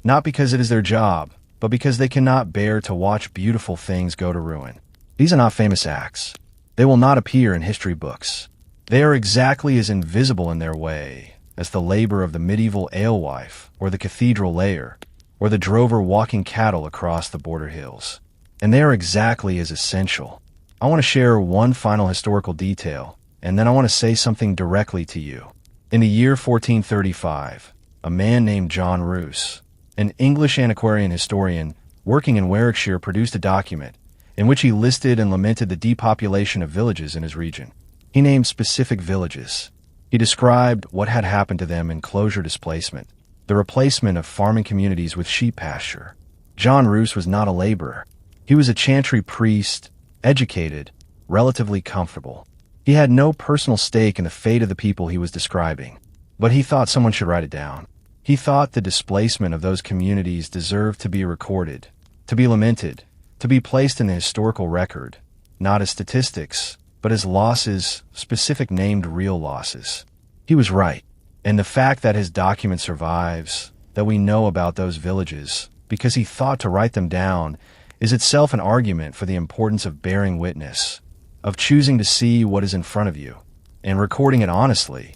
not because it is their job, but because they cannot bear to watch beautiful things go to ruin. These are not famous acts. They will not appear in history books. They are exactly as invisible in their way as the labor of the medieval alewife or the cathedral layer or the drover walking cattle across the border hills. And they are exactly as essential. I want to share one final historical detail, and then I want to say something directly to you. In the year 1435, a man named John Roos, an English antiquarian historian working in Warwickshire, produced a document in which he listed and lamented the depopulation of villages in his region. He named specific villages. He described what had happened to them: enclosure displacement, the replacement of farming communities with sheep pasture. John Roos was not a laborer. He was a chantry priest, educated, relatively comfortable. He had no personal stake in the fate of the people he was describing, but he thought someone should write it down. He thought the displacement of those communities deserved to be recorded, to be lamented, to be placed in the historical record, not as statistics, but as losses, specific named real losses. He was right, and the fact that his document survives, that we know about those villages, because he thought to write them down, is itself an argument for the importance of bearing witness, of choosing to see what is in front of you, and recording it honestly,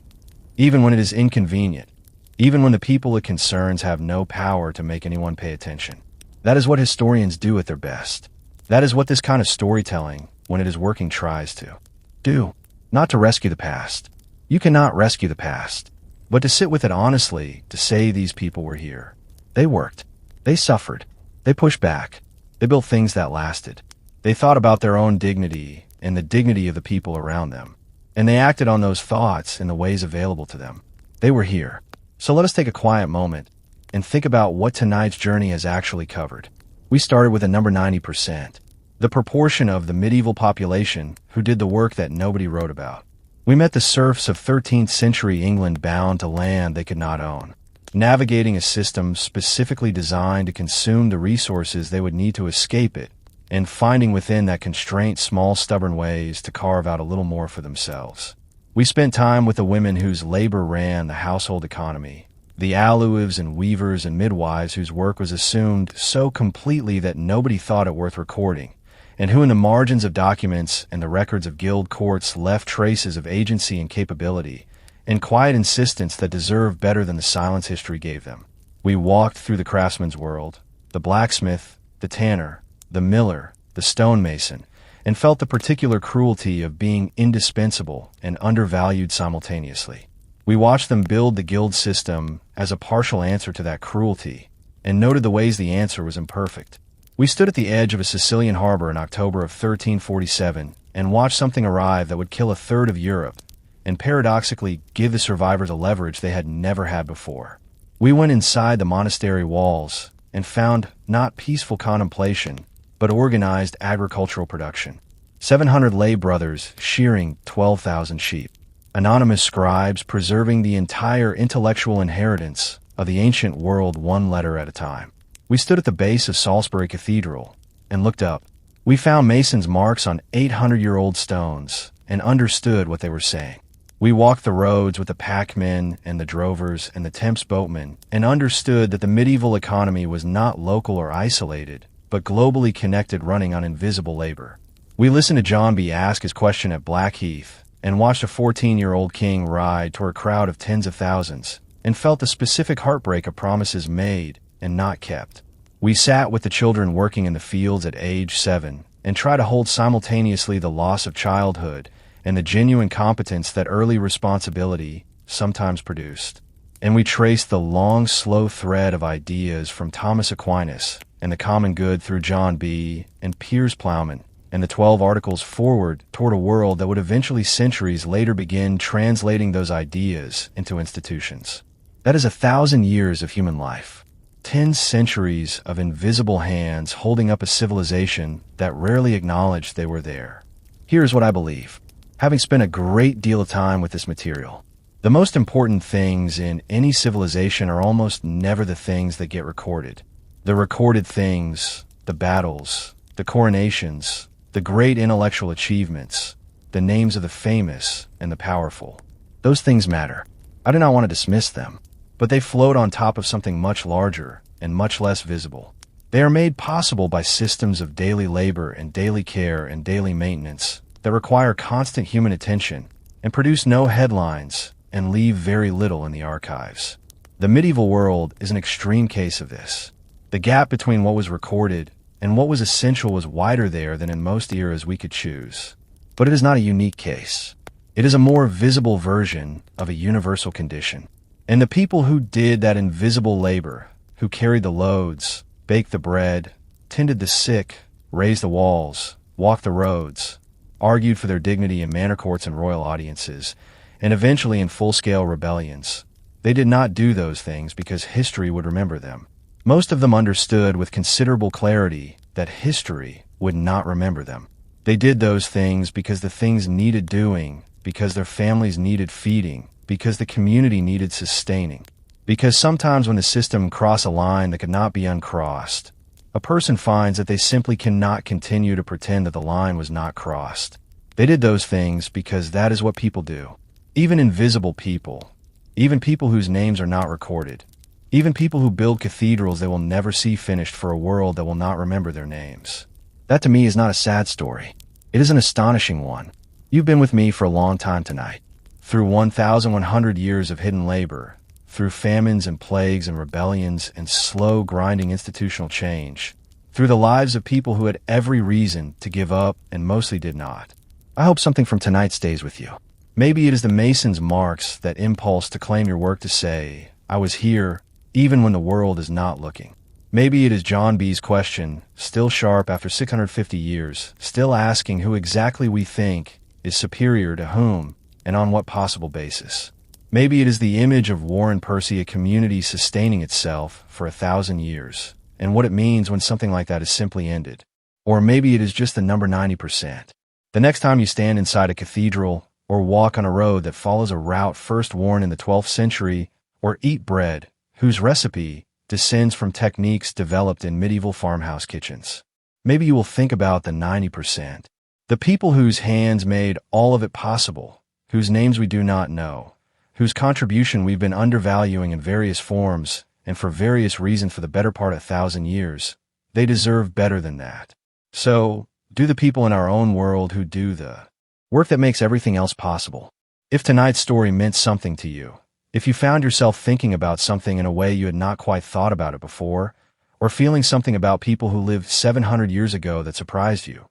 even when it is inconvenient, even when the people it concerns have no power to make anyone pay attention. That is what historians do at their best. That is what this kind of storytelling, when it is working, tries to do. Not to rescue the past. You cannot rescue the past, but to sit with it honestly, to say these people were here. They worked. They suffered. They pushed back. They built things that lasted. They thought about their own dignity and the dignity of the people around them, and they acted on those thoughts in the ways available to them. They were here. So let us take a quiet moment and think about what tonight's journey has actually covered. We started with a number 90%, the proportion of the medieval population who did the work that nobody wrote about. We met the serfs of 13th century England bound to land they could not own, navigating a system specifically designed to consume the resources they would need to escape it, and finding within that constraint small stubborn ways to carve out a little more for themselves. We spent time with the women whose labor ran the household economy, the alewives and weavers and midwives whose work was assumed so completely that nobody thought it worth recording, and who in the margins of documents and the records of guild courts left traces of agency and capability, and quiet insistence that deserved better than the silence history gave them. We walked through the craftsman's world, the blacksmith, the tanner, the miller, the stonemason, and felt the particular cruelty of being indispensable and undervalued simultaneously. We watched them build the guild system as a partial answer to that cruelty, and noted the ways the answer was imperfect. We stood at the edge of a Sicilian harbor in October of 1347 and watched something arrive that would kill a third of Europe, and paradoxically give the survivors a leverage they had never had before. We went inside the monastery walls and found not peaceful contemplation, but organized agricultural production. 700 lay brothers shearing 12,000 sheep. Anonymous scribes preserving the entire intellectual inheritance of the ancient world one letter at a time. We stood at the base of Salisbury Cathedral and looked up. We found masons' marks on 800-year-old stones and understood what they were saying. We walked the roads with the packmen and the drovers and the Temps boatmen and understood that the medieval economy was not local or isolated, but globally connected, running on invisible labor. We listened to John B. ask his question at Blackheath and watched a 14-year-old king ride toward a crowd of tens of thousands and felt the specific heartbreak of promises made and not kept. We sat with the children working in the fields at age 7 and tried to hold simultaneously the loss of childhood and the genuine competence that early responsibility sometimes produced. And we traced the long, slow thread of ideas from Thomas Aquinas and the common good through John B. and Piers Plowman and the 12 Articles forward toward a world that would eventually centuries later begin translating those ideas into institutions. That is 1,000 years of human life. 10 centuries of invisible hands holding up a civilization that rarely acknowledged they were there. Here's what I believe. Having spent a great deal of time with this material, the most important things in any civilization are almost never the things that get recorded. The recorded things, the battles, the coronations, the great intellectual achievements, the names of the famous and the powerful. Those things matter. I do not want to dismiss them, but they float on top of something much larger and much less visible. They are made possible by systems of daily labor and daily care and daily maintenance that require constant human attention and produce no headlines and leave very little in the archives. The medieval world is an extreme case of this. The gap between what was recorded and what was essential was wider there than in most eras we could choose. But it is not a unique case. It is a more visible version of a universal condition. And the people who did that invisible labor, who carried the loads, baked the bread, tended the sick, raised the walls, walked the roads, argued for their dignity in manor courts and royal audiences, and eventually in full-scale rebellions. They did not do those things because history would remember them. Most of them understood with considerable clarity that history would not remember them. They did those things because the things needed doing, because their families needed feeding, because the community needed sustaining. Because sometimes when the system crossed a line that could not be uncrossed, a person finds that they simply cannot continue to pretend that the line was not crossed. They did those things because that is what people do. Even invisible people, even people whose names are not recorded, even people who build cathedrals they will never see finished for a world that will not remember their names. That to me is not a sad story. It is an astonishing one. You've been with me for a long time tonight. Through 1,100 years of hidden labor, through famines and plagues and rebellions and slow, grinding institutional change, through the lives of people who had every reason to give up and mostly did not. I hope something from tonight stays with you. Maybe it is the Mason's marks, that impulse to claim your work, to say, I was here, even when the world is not looking. Maybe it is John B.'s question, still sharp after 650 years, still asking who exactly we think is superior to whom and on what possible basis. Maybe it is the image of Warren Percy, a community sustaining itself for 1,000 years, and what it means when something like that is simply ended. Or maybe it is just the number 90%. The next time you stand inside a cathedral, or walk on a road that follows a route first worn in the 12th century, or eat bread whose recipe descends from techniques developed in medieval farmhouse kitchens, maybe you will think about the 90%. The people whose hands made all of it possible, whose names we do not know, whose contribution we've been undervaluing in various forms and for various reasons for the better part of 1,000 years. They deserve better than that. So, do the people in our own world who do the work that makes everything else possible. If tonight's story meant something to you, if you found yourself thinking about something in a way you had not quite thought about it before, or feeling something about people who lived 700 years ago that surprised you,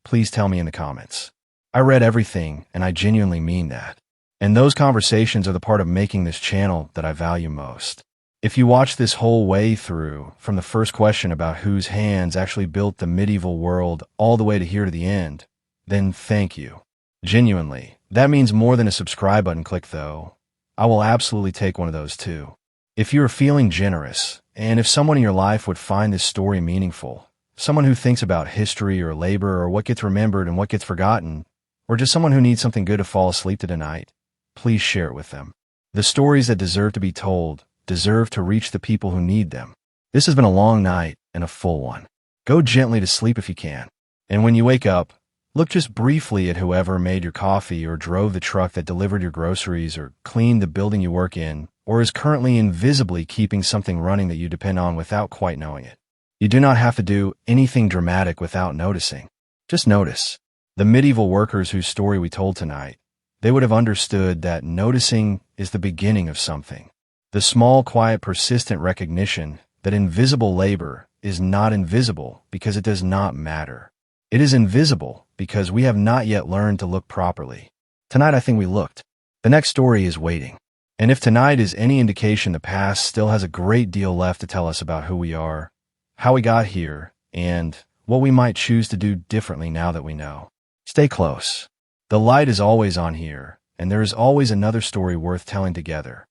please tell me in the comments. I read everything, and I genuinely mean that. And those conversations are the part of making this channel that I value most. If you watch this whole way through, from the first question about whose hands actually built the medieval world all the way to here to the end, then thank you. Genuinely. That means more than a subscribe button click, though. I will absolutely take one of those too. If you are feeling generous, and if someone in your life would find this story meaningful, someone who thinks about history or labor or what gets remembered and what gets forgotten, or just someone who needs something good to fall asleep to tonight, please share it with them. The stories that deserve to be told deserve to reach the people who need them. This has been a long night and a full one. Go gently to sleep if you can. And when you wake up, Look just briefly at whoever made your coffee or drove the truck that delivered your groceries or cleaned the building you work in, or is currently invisibly keeping something running that you depend on without quite knowing it. You do not have to do anything dramatic without noticing. Just notice. The medieval workers whose story we told tonight, they would have understood that noticing is the beginning of something. The small, quiet, persistent recognition that invisible labor is not invisible because it does not matter. It is invisible because we have not yet learned to look properly. Tonight I think we looked. The next story is waiting. And if tonight is any indication, the past still has a great deal left to tell us about who we are, how we got here, and what we might choose to do differently now that we know. Stay close. The light is always on here, and there is always another story worth telling together.